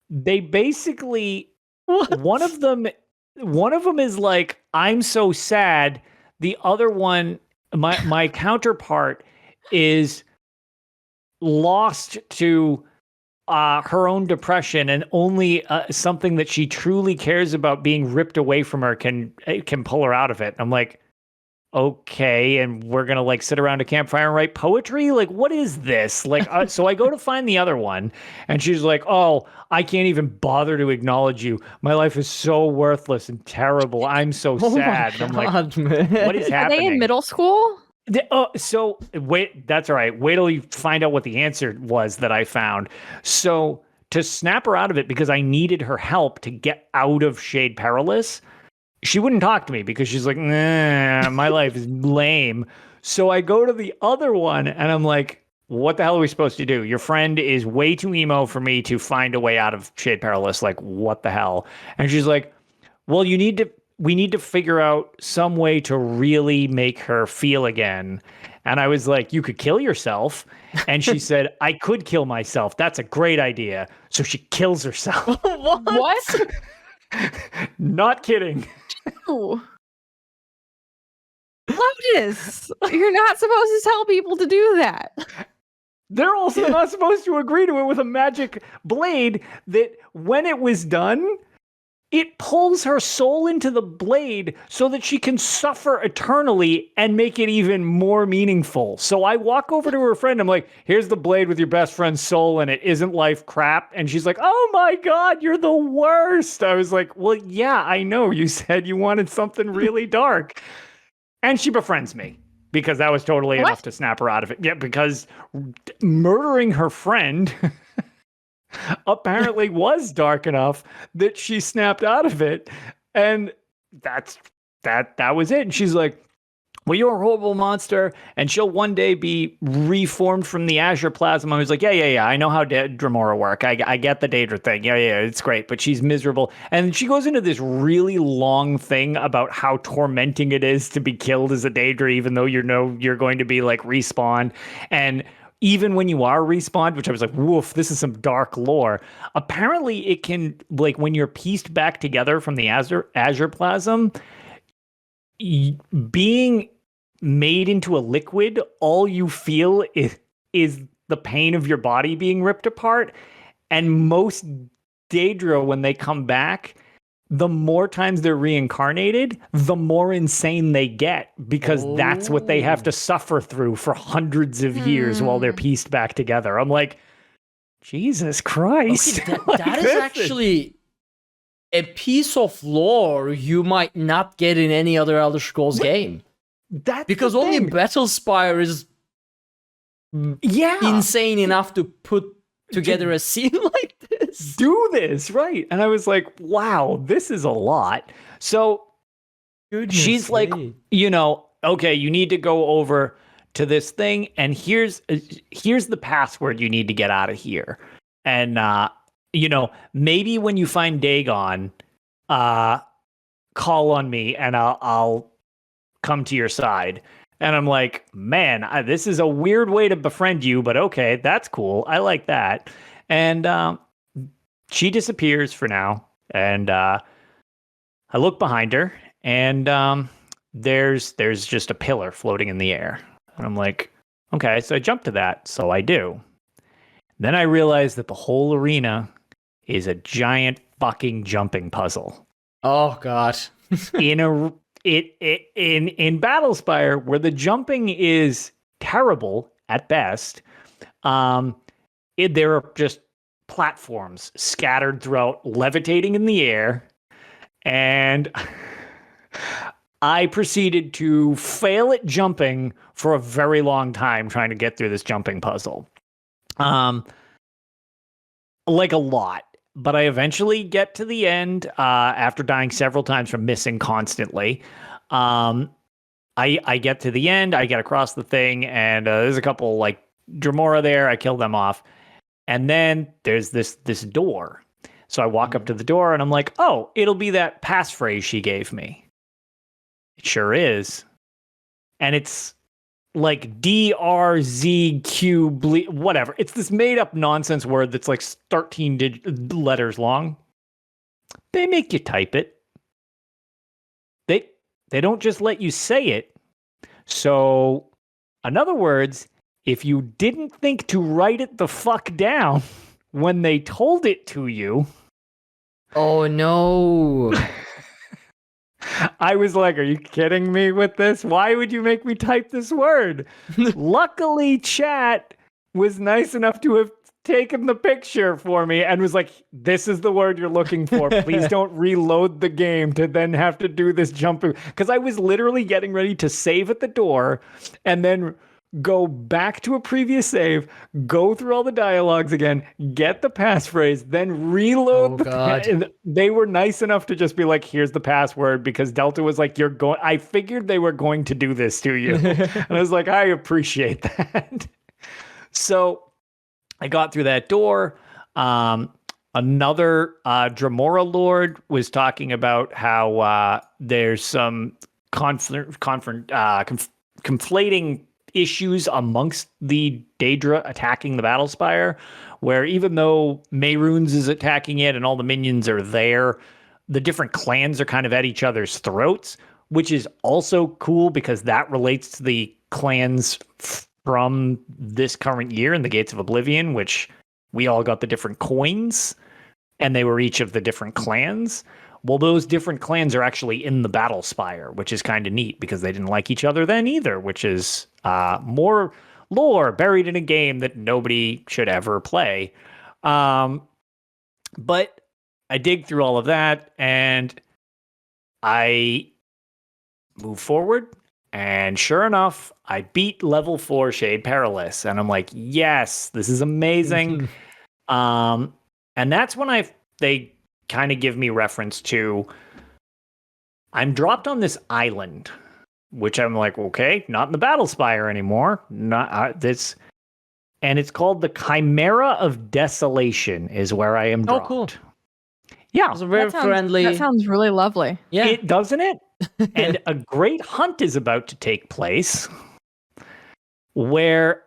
They basically one of them is like, I'm so sad. The other one, my counterpart, is lost to her own depression, and only something that she truly cares about being ripped away from her can pull her out of it. I'm like, okay, and we're gonna like sit around a campfire and write poetry? Like, what is this? Like, so I go to find the other one, and she's like, oh, I can't even bother to acknowledge you. My life is so worthless and terrible. I'm so sad. And I'm like, man. what is Are happening? they in middle school? So wait, that's all right. Wait till you find out what the answer was that I found. So to snap her out of it, because I needed her help to get out of Shade Perilous, she wouldn't talk to me because she's like, nah, my life is lame. So I go to the other one and I'm like, what the hell are we supposed to do? Your friend is way too emo for me to find a way out of Shade Perilous. Like, what the hell? And she's like, well, we need to figure out some way to really make her feel again. And I was like, you could kill yourself. And she said, I could kill myself. That's a great idea. So she kills herself. What? Not kidding. Ooh. Lotus, you're not supposed to tell people to do that. They're also not supposed to agree to it with a magic blade that, when it was done, it pulls her soul into the blade so that she can suffer eternally and make it even more meaningful. So I walk over to her friend. I'm like, here's the blade with your best friend's soul in it. Isn't life crap? And she's like, oh my God, you're the worst. I was like, well, yeah, I know. You said you wanted something really dark. And she befriends me because that was totally enough to snap her out of it. Yeah, because murdering her friend apparently was dark enough that she snapped out of it, and that was it. And she's like, well, you're a horrible monster, and she'll one day be reformed from the Azure Plasma. I was like, yeah, I know how Dremora work. I get the Daedra thing. Yeah, it's great, but she's miserable. And she goes into this really long thing about how tormenting it is to be killed as a Daedra, even though you're going to be like respawned. And even when you are respawned, which I was like, woof, this is some dark lore. Apparently it can, like, when you're pieced back together from the Azure Plasm, being made into a liquid, all you feel is the pain of your body being ripped apart. And most Daedra, when they come back, the more times they're reincarnated, the more insane they get, because that's what they have to suffer through for hundreds of years while they're pieced back together. I'm like, Jesus Christ. Okay, that is actually a piece of lore you might not get in any other Elder Scrolls game. That's because only Battlespire is insane enough to put together a scene like this. Do this, right? And I was like, wow, this is a lot. So she's like, okay, you need to go over to this thing, and here's the password you need to get out of here. And maybe when you find Dagon, call on me and I'll come to your side. And I'm like, man, this is a weird way to befriend you, but okay, that's cool. I like that. And she disappears for now. And I look behind her, and there's just a pillar floating in the air. And I'm like, okay, so I jump to that. So I do. Then I realize that the whole arena is a giant fucking jumping puzzle. Oh God. in Battlespire, where the jumping is terrible at best, there are just platforms scattered throughout, levitating in the air, and I proceeded to fail at jumping for a very long time trying to get through this jumping puzzle. Like a lot. But I eventually get to the end after dying several times from missing constantly. I get to the end, I get across the thing, and there's a couple like Dremora there. I kill them off, and then there's this door. So I walk up to the door, and I'm like, oh, it'll be that passphrase she gave me. It sure is, and it's like DRZQ whatever. It's this made up nonsense word that's like 13 letters long. They make you type it. They don't just let you say it. So, in other words, if you didn't think to write it the fuck down when they told it to you, Oh no. I was like, are you kidding me with this? Why would you make me type this word? Luckily, chat was nice enough to have taken the picture for me and was like, this is the word you're looking for. Please don't reload the game to then have to do this jump. Because I was literally getting ready to save at the door and then go back to a previous save, go through all the dialogues again, get the passphrase, then reload and they were nice enough to just be like, here's the password, because Delta was like, I figured they were going to do this to you. And I was like, I appreciate that. So I got through that door. Another Dremora Lord was talking about how there's some conflating issues amongst the Daedra attacking the Battlespire, where even though Mehrunes is attacking it and all the minions are there, the different clans are kind of at each other's throats, which is also cool because that relates to the clans from this current year in the Gates of Oblivion, which we all got the different coins and they were each of the different clans. Well, those different clans are actually in the Battlespire, which is kind of neat because they didn't like each other then either, which is more lore buried in a game that nobody should ever play. But I dig through all of that and I move forward. And sure enough, I beat level 4 Shade Perilous. And I'm like, yes, this is amazing. And that's when they kind of give me reference to, I'm dropped on this island, which I'm like, okay, not in the Battlespire anymore. Not this. And it's called the Chimera of Desolation is where I am dropped. Oh, cool. Yeah. It's a very friendly. That sounds really lovely. Yeah. Doesn't it? And a great hunt is about to take place where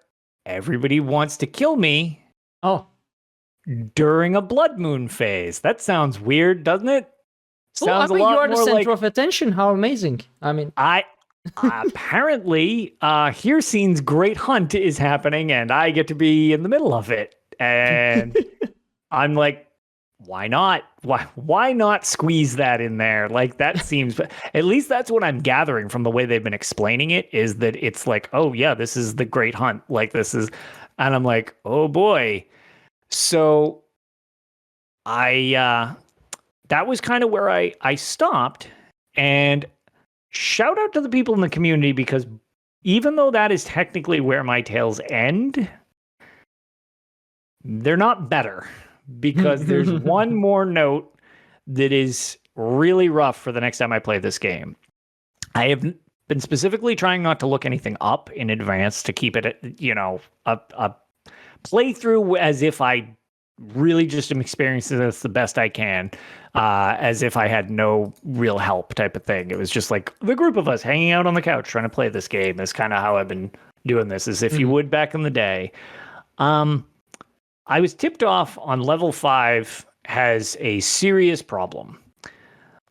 everybody wants to kill me. Oh. During a blood moon phase. That sounds weird, doesn't it? Sounds I mean, a lot you're the more center like of attention. How amazing. I mean, apparently Hircine's great hunt is happening and I get to be in the middle of it. And I'm like, why not? Why not squeeze that in there? Like that seems, at least that's what I'm gathering from the way they've been explaining it, is that it's like, oh yeah, this is the great hunt. Like this is, and I'm like, oh boy. So that was kind of where I stopped, and shout out to the people in the community, because even though that is technically where my tales end, they're not better, because there's one more note that is really rough for the next time I play this game. I have been specifically trying not to look anything up in advance to keep it, a playthrough as if I really just am experiencing this the best I can, as if I had no real help type of thing. It was just like the group of us hanging out on the couch trying to play this game is kind of how I've been doing this, as if you would back in the day. I was tipped off on level 5 has a serious problem.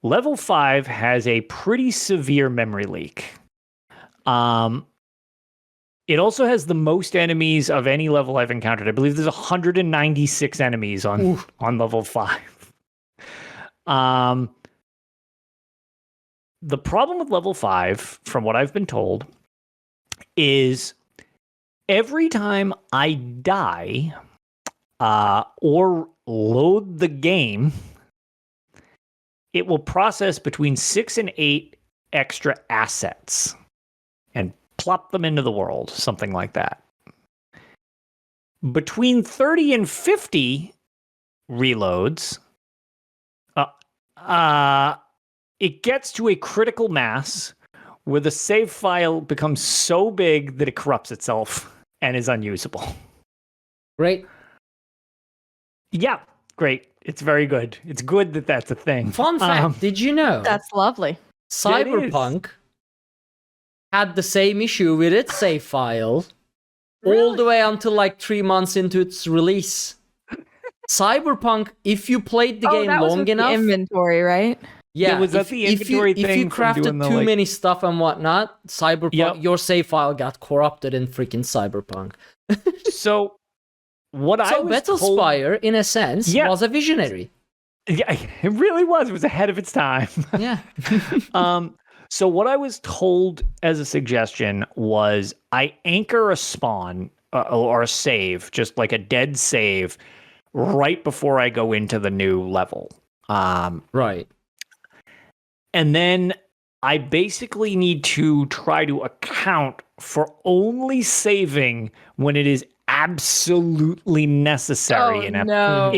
Level 5 has a pretty severe memory leak. It also has the most enemies of any level I've encountered. I believe there's 196 enemies on level 5. The problem with level 5, from what I've been told, is every time I die or load the game, it will process between 6 and 8 extra assets and plop them into the world, something like that. Between 30 and 50 reloads, it gets to a critical mass where the save file becomes so big that it corrupts itself and is unusable. Great. Yeah, great. It's very good. It's good that that's a thing. Fun fact, did you know That's lovely. Cyberpunk had the same issue with its save file all the way until like 3 months into its release. Cyberpunk, if you played the game that was long with enough, the inventory, right? yeah, was that the inventory if you thing from crafted doing the, too like- many stuff and whatnot, Cyberpunk, Yep. your save file got corrupted in freaking Cyberpunk. So what I So was Battlespire, told, in a sense, Yeah. was a visionary. yeah, it really was. It was ahead of its time. Yeah. So what I was told as a suggestion was I anchor a spawn or a save, just like a dead save, right before I go into the new level. Right. And then I basically need to try to account for only saving when it is absolutely necessary. no.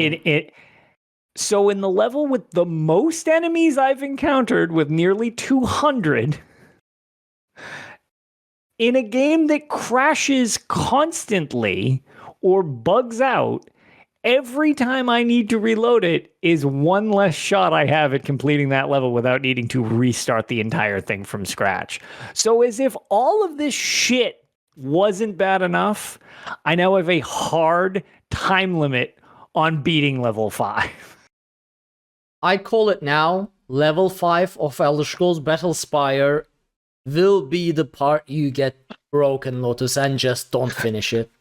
So in the level with the most enemies I've encountered, with nearly 200, in a game that crashes constantly or bugs out, every time I need to reload it is one less shot I have at completing that level without needing to restart the entire thing from scratch. So as if all of this shit wasn't bad enough, I now have a hard time limit on beating level 5. I call it now, level 5 of Elder Scrolls Battlespire will be the part you get broken, Lotus, and just don't finish it.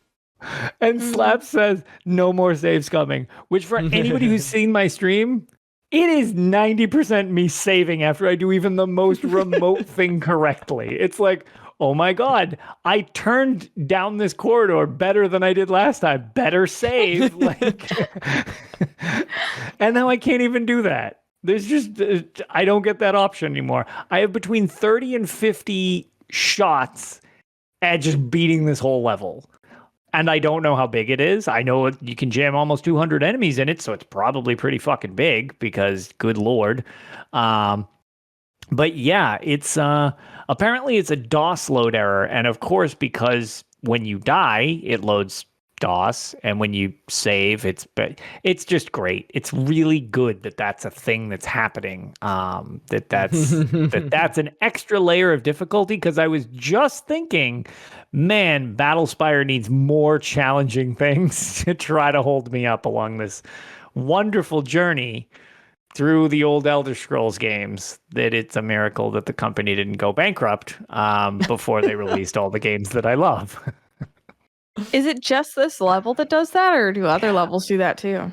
And Slap says, no more saves coming. Which, for anybody who's seen my stream, it is 90% me saving after I do even the most remote thing correctly. It's like, oh my God, I turned down this corridor better than I did last time. Better save. Like, and now I can't even do that. There's just, I don't get that option anymore. I have between 30 and 50 shots at just beating this whole level. And I don't know how big it is. I know you can jam almost 200 enemies in it, so it's probably pretty fucking big because, good lord. But yeah, it's apparently it's a DOS load error, and of course, because when you die, it loads DOS, and when you save, it's just great. It's really good that that's a thing that's happening. That's an extra layer of difficulty, because I was just thinking, man, Battlespire needs more challenging things to try to hold me up along this wonderful journey through the old Elder Scrolls games. That it's a miracle that the company didn't go bankrupt before they released all the games that I love. Is it just this level that does that, or do other levels do that too?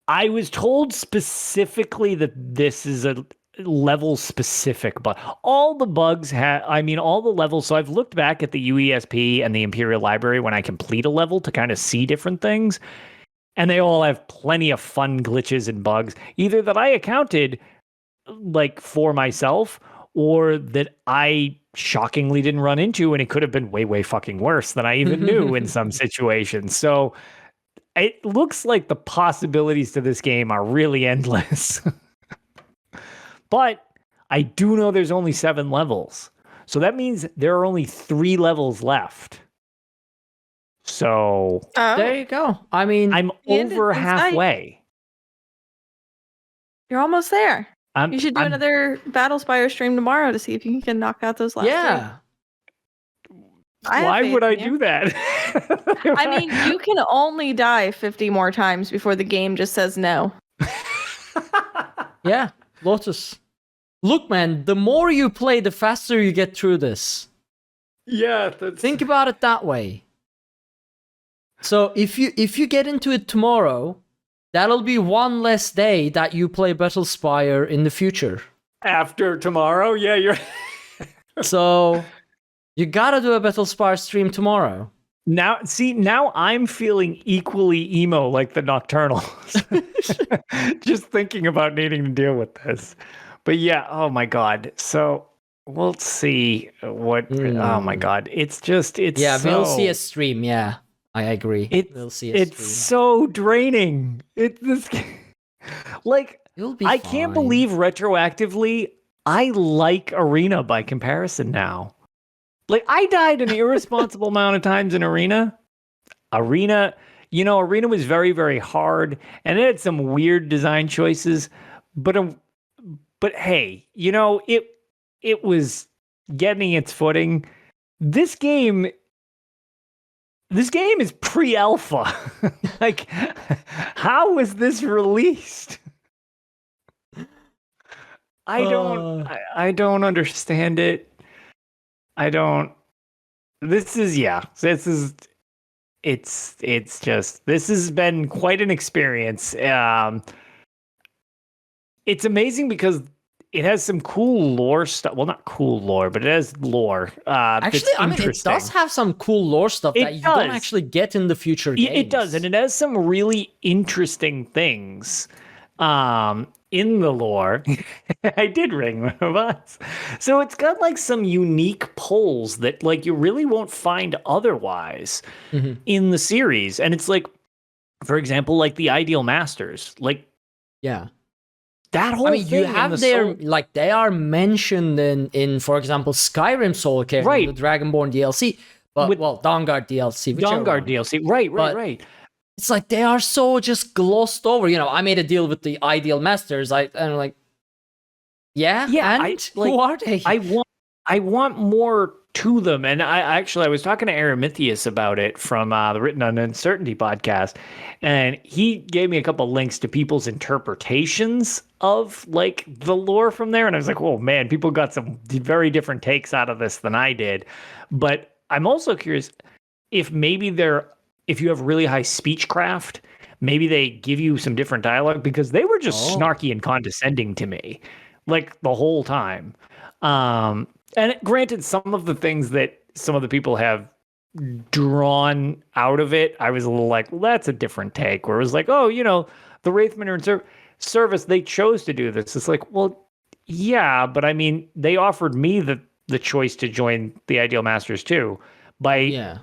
I was told specifically that this is a level specific, but all the bugs all the levels. So I've looked back at the UESP and the Imperial Library when I complete a level to kind of see different things. And they all have plenty of fun glitches and bugs, either that I accounted like for myself, or that I shockingly didn't run into, and it could have been way, way fucking worse than I even knew in some situations. So it looks like the possibilities to this game are really endless. But I do know there's only 7 levels. So that means there are only 3 levels left. So There you go. I mean, I'm And over it's halfway. You're almost there. I'm, You should do I'm- another Battlespire stream tomorrow to see if you can knock out those last yeah. I have Why faith would I in you. do that? I mean, you can only die 50 more times before the game just says no. Yeah, Lotus. Look, man, the more you play, the faster you get through this. Yeah, Think about it that way. So if you get into it tomorrow, that'll be one less day that you play Battlespire in the future. after tomorrow. Yeah, you're So you gotta do a Battlespire stream tomorrow. now. See, now I'm feeling equally emo like the Nocturnals. Just thinking about needing to deal with this. But yeah, oh my god. So we'll see what. Oh my god, it's Yeah, so, we'll see a stream. Yeah, I agree. We'll see a It's stream. so draining. It's this like You'll be I can't fine. believe retroactively I like Arena by comparison now. Like, I died an irresponsible amount of times in Arena. Arena was very, very hard, and it had some weird design choices, but hey, it was getting its footing. This game is pre-alpha. Like, how was this released? I don't understand it. This has been quite an experience. It's amazing because it has some cool lore stuff. Well, not cool lore, but it has lore. Actually, I mean, it does have some cool lore stuff that you don't actually get in the future games. It does, and it has some really interesting things in the lore. I did ring one of us. So it's got like some unique pulls that like you really won't find otherwise in the series. And it's like, for example, like the Ideal Masters. Like, yeah. That whole thing, you have like they are mentioned in for example Skyrim Soul Care, right? The Dragonborn DLC, but Dawnguard DLC, DLC, right. It's like they are so just glossed over. I made a deal with the Ideal Masters. I'm like, who are they? I want more to them, and I was talking to Aramithius about it from the Written on Uncertainty podcast, and he gave me a couple links to people's interpretations of like the lore from there, and I was like, oh man, people got some very different takes out of this than I did. But I'm also curious if maybe if you have really high speechcraft, maybe they give you some different dialogue, because they were just snarky and condescending to me like the whole time. And granted, some of the things that some of the people have drawn out of it, I was a little like, well, that's a different take. Where it was like, oh, the Wraithmen are in service. They chose to do this. It's like, well, yeah, but I mean, they offered me the choice to join the Ideal Masters too. I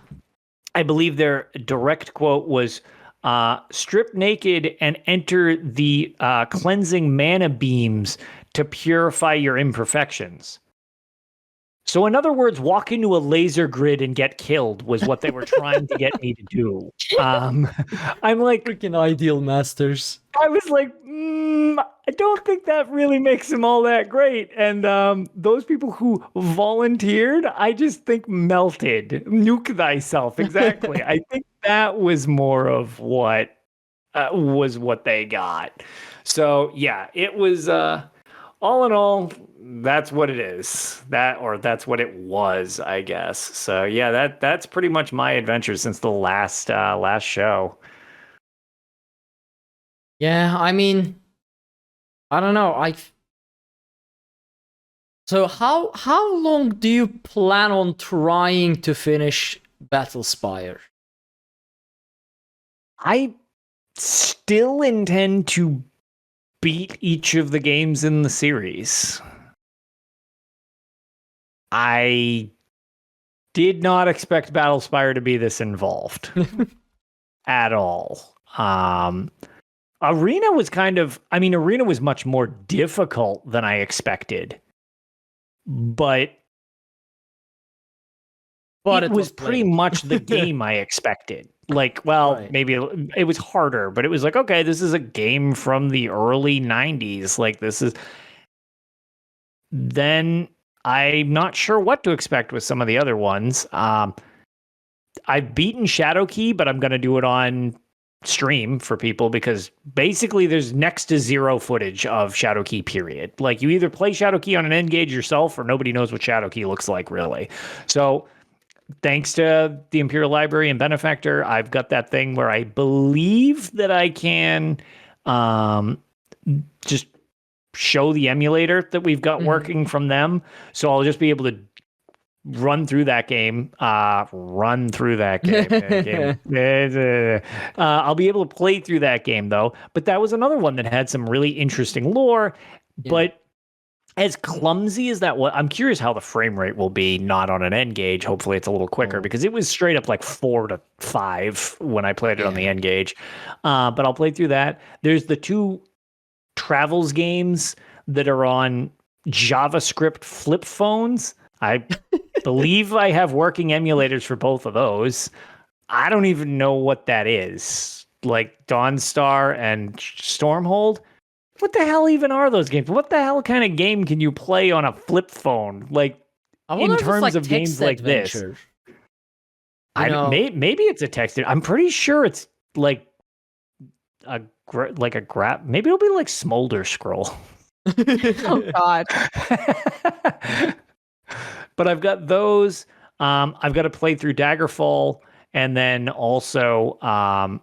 believe their direct quote was, strip naked and enter the cleansing mana beams to purify your imperfections. So in other words, walk into a laser grid and get killed was what they were trying to get me to do. I'm like, freaking Ideal Masters. I was like, I don't think that really makes them all that great. And those people who volunteered, I just think melted. Nuke thyself. Exactly. I think that was more of what they got. So yeah, it was all in all, that's what it is. That's what it was, I guess. So yeah, that's pretty much my adventure since the last show. Yeah, I mean, I don't know. So how long do you plan on trying to finish Battlespire? I still intend to beat each of the games in the series. I did not expect Battlespire to be this involved at all. Arena was Arena was much more difficult than I expected, but it was pretty much the game I expected. Like, well, maybe it was harder, but it was like, okay, this is a game from the early 90s. Like, this is... Then I'm not sure what to expect with some of the other ones. I've beaten Shadowkey, but I'm going to do it on stream for people because basically there's next to zero footage of Shadowkey, period. Like, you either play Shadowkey on an N-Gage yourself or nobody knows what Shadowkey looks like, really. So thanks to the Imperial Library and Benefactor, I've got that thing where I believe that I can just show the emulator that we've got working from them. So I'll just be able to run through that game. I'll be able to play through that game, though. But that was another one that had some really interesting lore. Yeah. But as clumsy as that was, I'm curious how the frame rate will be not on an N-Gage. Hopefully it's a little quicker because it was straight up like 4 to 5 when I played it on the N-Gage. But I'll play through that. There's the 2 Travels games that are on JavaScript flip phones. I believe I have working emulators for both of those. I don't even know what that is. Like Dawnstar and Stormhold. What the hell even are those games? What the hell kind of game can you play on a flip phone? Like I wonder in if it's terms like of games text like this. adventure. Maybe it's a text. I'm pretty sure it's like a grab. Maybe it'll be like Smolder Scroll. Oh God. But I've got those. I've got to play through Daggerfall, and then also I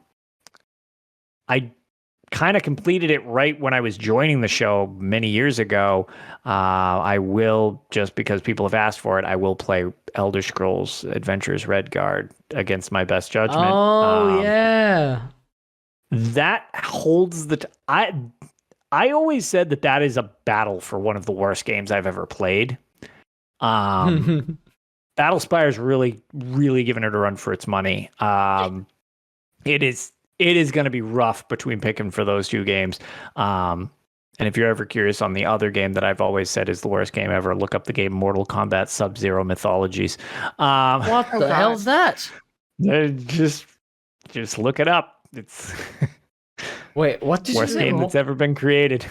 kind of completed it right when I was joining the show many years ago. I will, just because people have asked for it, I will play Elder Scrolls Adventures Redguard against my best judgment. Oh yeah. That holds I always said that is a battle for one of the worst games I've ever played. Battlespire really, really giving it a run for its money. It is going to be rough between picking for those two games. And if you're ever curious on the other game that I've always said is the worst game ever, look up the game Mortal Kombat Sub-Zero Mythologies. What the hell's that? Just look it up. It's Wait, what did you worst say? game that's ever been created.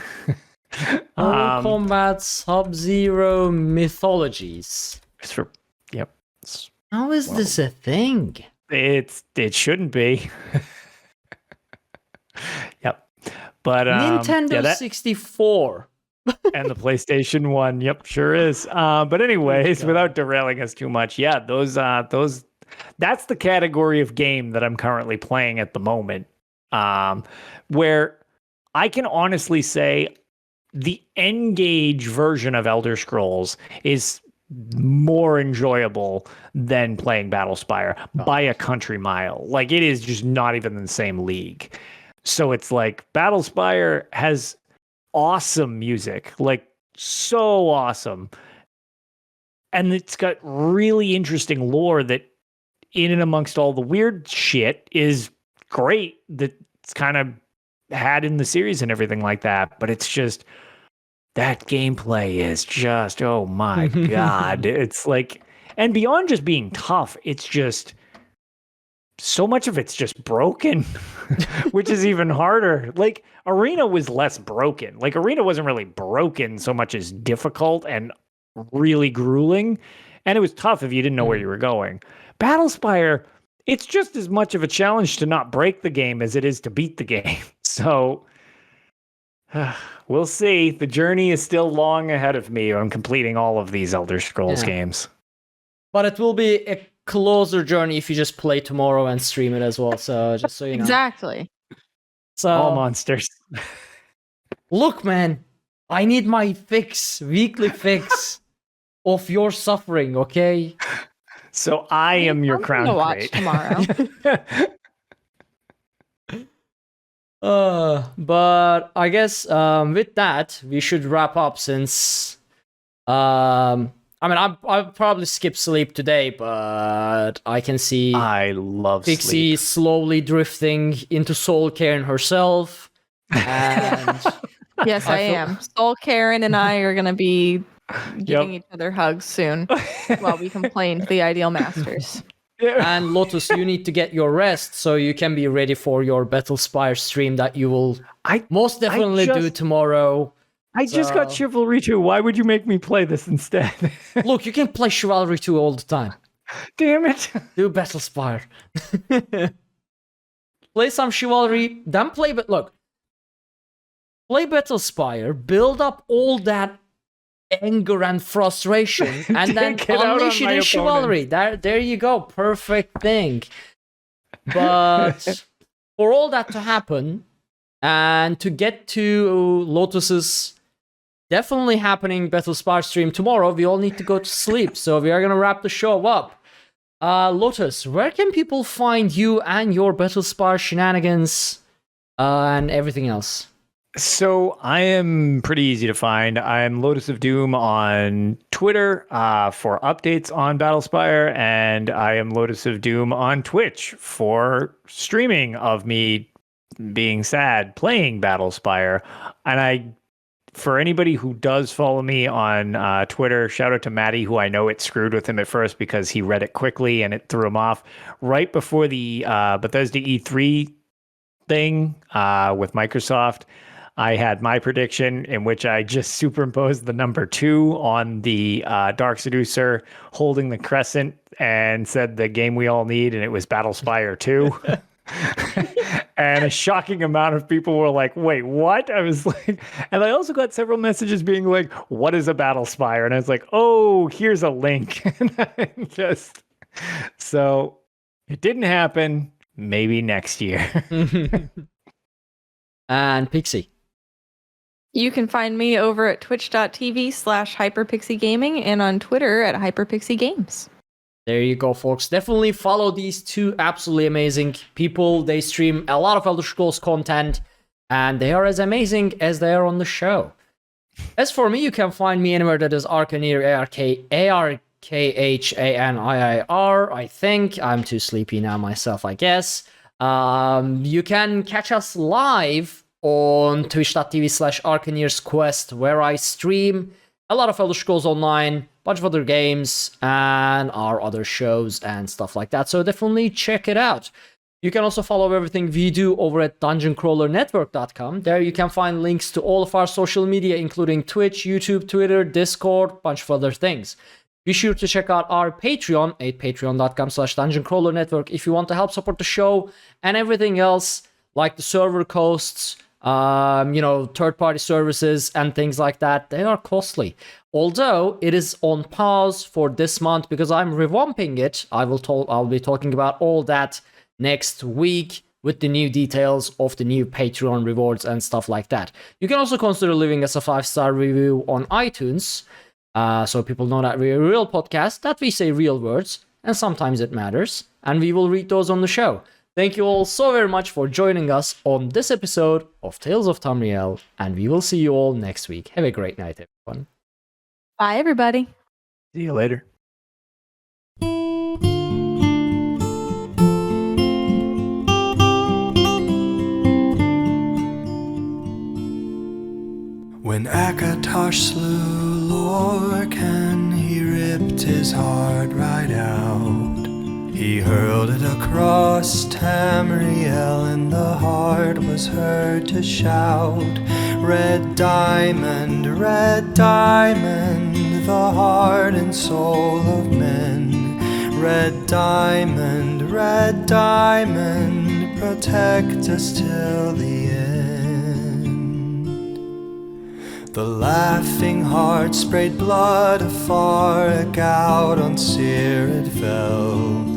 Mortal Kombat Sub-Zero Mythologies. It's for How is this a thing? It shouldn't be. Yep. But Nintendo 64. And the PlayStation 1. Yep, sure is. But anyways, without derailing us too much, those that's the category of game that I'm currently playing at the moment. Where I can honestly say the N-Gage version of Elder Scrolls is more enjoyable than playing Battlespire by a country mile. Like, it is just not even in the same league. So it's like Battlespire has awesome music, like so awesome. And it's got really interesting lore that in and amongst all the weird shit is great that's kind of had in the series and everything like that. But it's just, that gameplay is just, oh my God. It's like, and beyond just being tough, it's just, so much of it's just broken, which is even harder. Like, Arena was less broken. Like, Arena wasn't really broken so much as difficult and really grueling. And it was tough if you didn't know where you were going. Battlespire, it's just as much of a challenge to not break the game as it is to beat the game. So we'll see. The journey is still long ahead of me on completing all of these Elder Scrolls games. But it will be a closer journey if you just play tomorrow and stream it as well. So just so you know. Exactly. So all monsters. Look, man, I need my weekly fix of your suffering, okay? So I am your crown to watch crate. tomorrow. But I guess with that we should wrap up, since I mean, I'll probably skip sleep today, but I can see I love Pixie sleep. slowly drifting into soul caring herself. And Yes, I am. Soul Karen and I are going to be giving Yep. each other hugs soon while we complain to the Ideal Masters. And Lotus, you need to get your rest so you can be ready for your Battlespire stream that you will most definitely do tomorrow. I just got Chivalry 2. Why would you make me play this instead? Look, you can play Chivalry 2 all the time. Damn it. Do Battlespire. Play some Chivalry, then play... But look, play Battlespire, build up all that anger and frustration, and then unleash it in Chivalry. There you go. Perfect thing. But for all that to happen, and to get to Lotus's definitely happening Battlespire stream tomorrow, we all need to go to sleep. So we are going to wrap the show up. Lotus, where can people find you and your Battlespire shenanigans and everything else? So I am pretty easy to find. I'm LotusOfDoom on Twitter for updates on Battlespire, and I am LotusOfDoom on Twitch for streaming of me being sad playing Battlespire. And I for anybody who does follow me on Twitter, shout out to Maddie, who I know it screwed with him at first because he read it quickly and it threw him off. Right before the Bethesda E3 thing with Microsoft, I had my prediction in which I just superimposed the number 2 on the Dark Seducer holding the crescent and said the game we all need, and it was Battlespire 2. And a shocking amount of people were like, wait, what? I was like, and I also got several messages being like, what is a Battlespire? And I was like, oh, here's a link. And I just, so it didn't happen. Maybe next year. And Pixie. You can find me over at twitch.tv/HyperPixie Gaming and on Twitter at HyperPixie Games. There you go, folks. Definitely follow these two absolutely amazing people. They stream a lot of Elder Scrolls content, and they are as amazing as they are on the show. As for me, you can find me anywhere that is Arkaniir, ARKHANIIR. I think I'm too sleepy now myself, I guess. You can catch us live on twitch.tv/Arkaniir's Quest, where I stream a lot of Elder Scrolls Online, bunch of other games, and our other shows and stuff like that. So definitely check it out. You can also follow everything we do over at dungeoncrawlernetwork.com. There you can find links to all of our social media, including Twitch, YouTube, Twitter, Discord, bunch of other things. Be sure to check out our Patreon at patreon.com/dungeoncrawlernetwork if you want to help support the show and everything else, like the server costs, third-party services and things like that. They are costly. Although it is on pause for this month because I'm revamping it. I'll be talking about all that next week with the new details of the new Patreon rewards and stuff like that. You can also consider leaving us a 5-star review on iTunes, so people know that we're a real podcast, that we say real words, and sometimes it matters, and we will read those on the show. Thank you all so very much for joining us on this episode of Tales of Tamriel, and we will see you all next week. Have a great night, everyone. Bye, everybody. See you later. When Akatosh slew Lorcan, he ripped his heart right out. He hurled it across Tamriel, and the heart was heard to shout, red diamond, the heart and soul of men. Red diamond, protect us till the end. The laughing heart sprayed blood afar, a gout on Seer it fell,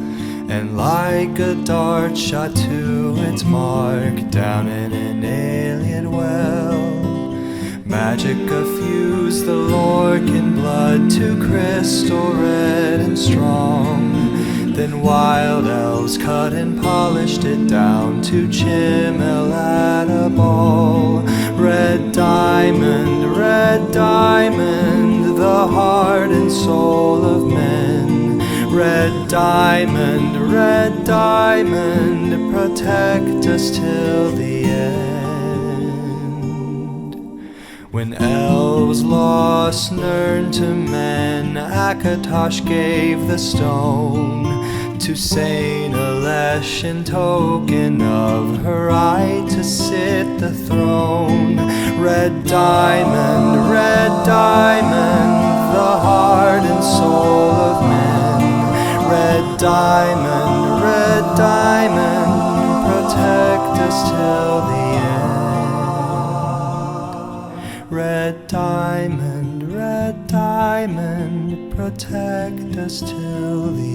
and like a dart shot to its mark down in an alien well. Magic effused the Lorcan blood to crystal red and strong. Then wild elves cut and polished it down to chimel at a ball. Red diamond, the heart and soul of men. Red diamond, protect us till the end. When elves lost Nirn to men, Akatosh gave the stone to Saint Alesh in token of her right to sit the throne. Red diamond, the heart and soul of men. Red diamond, protect us till the end. Red diamond, protect us till the end.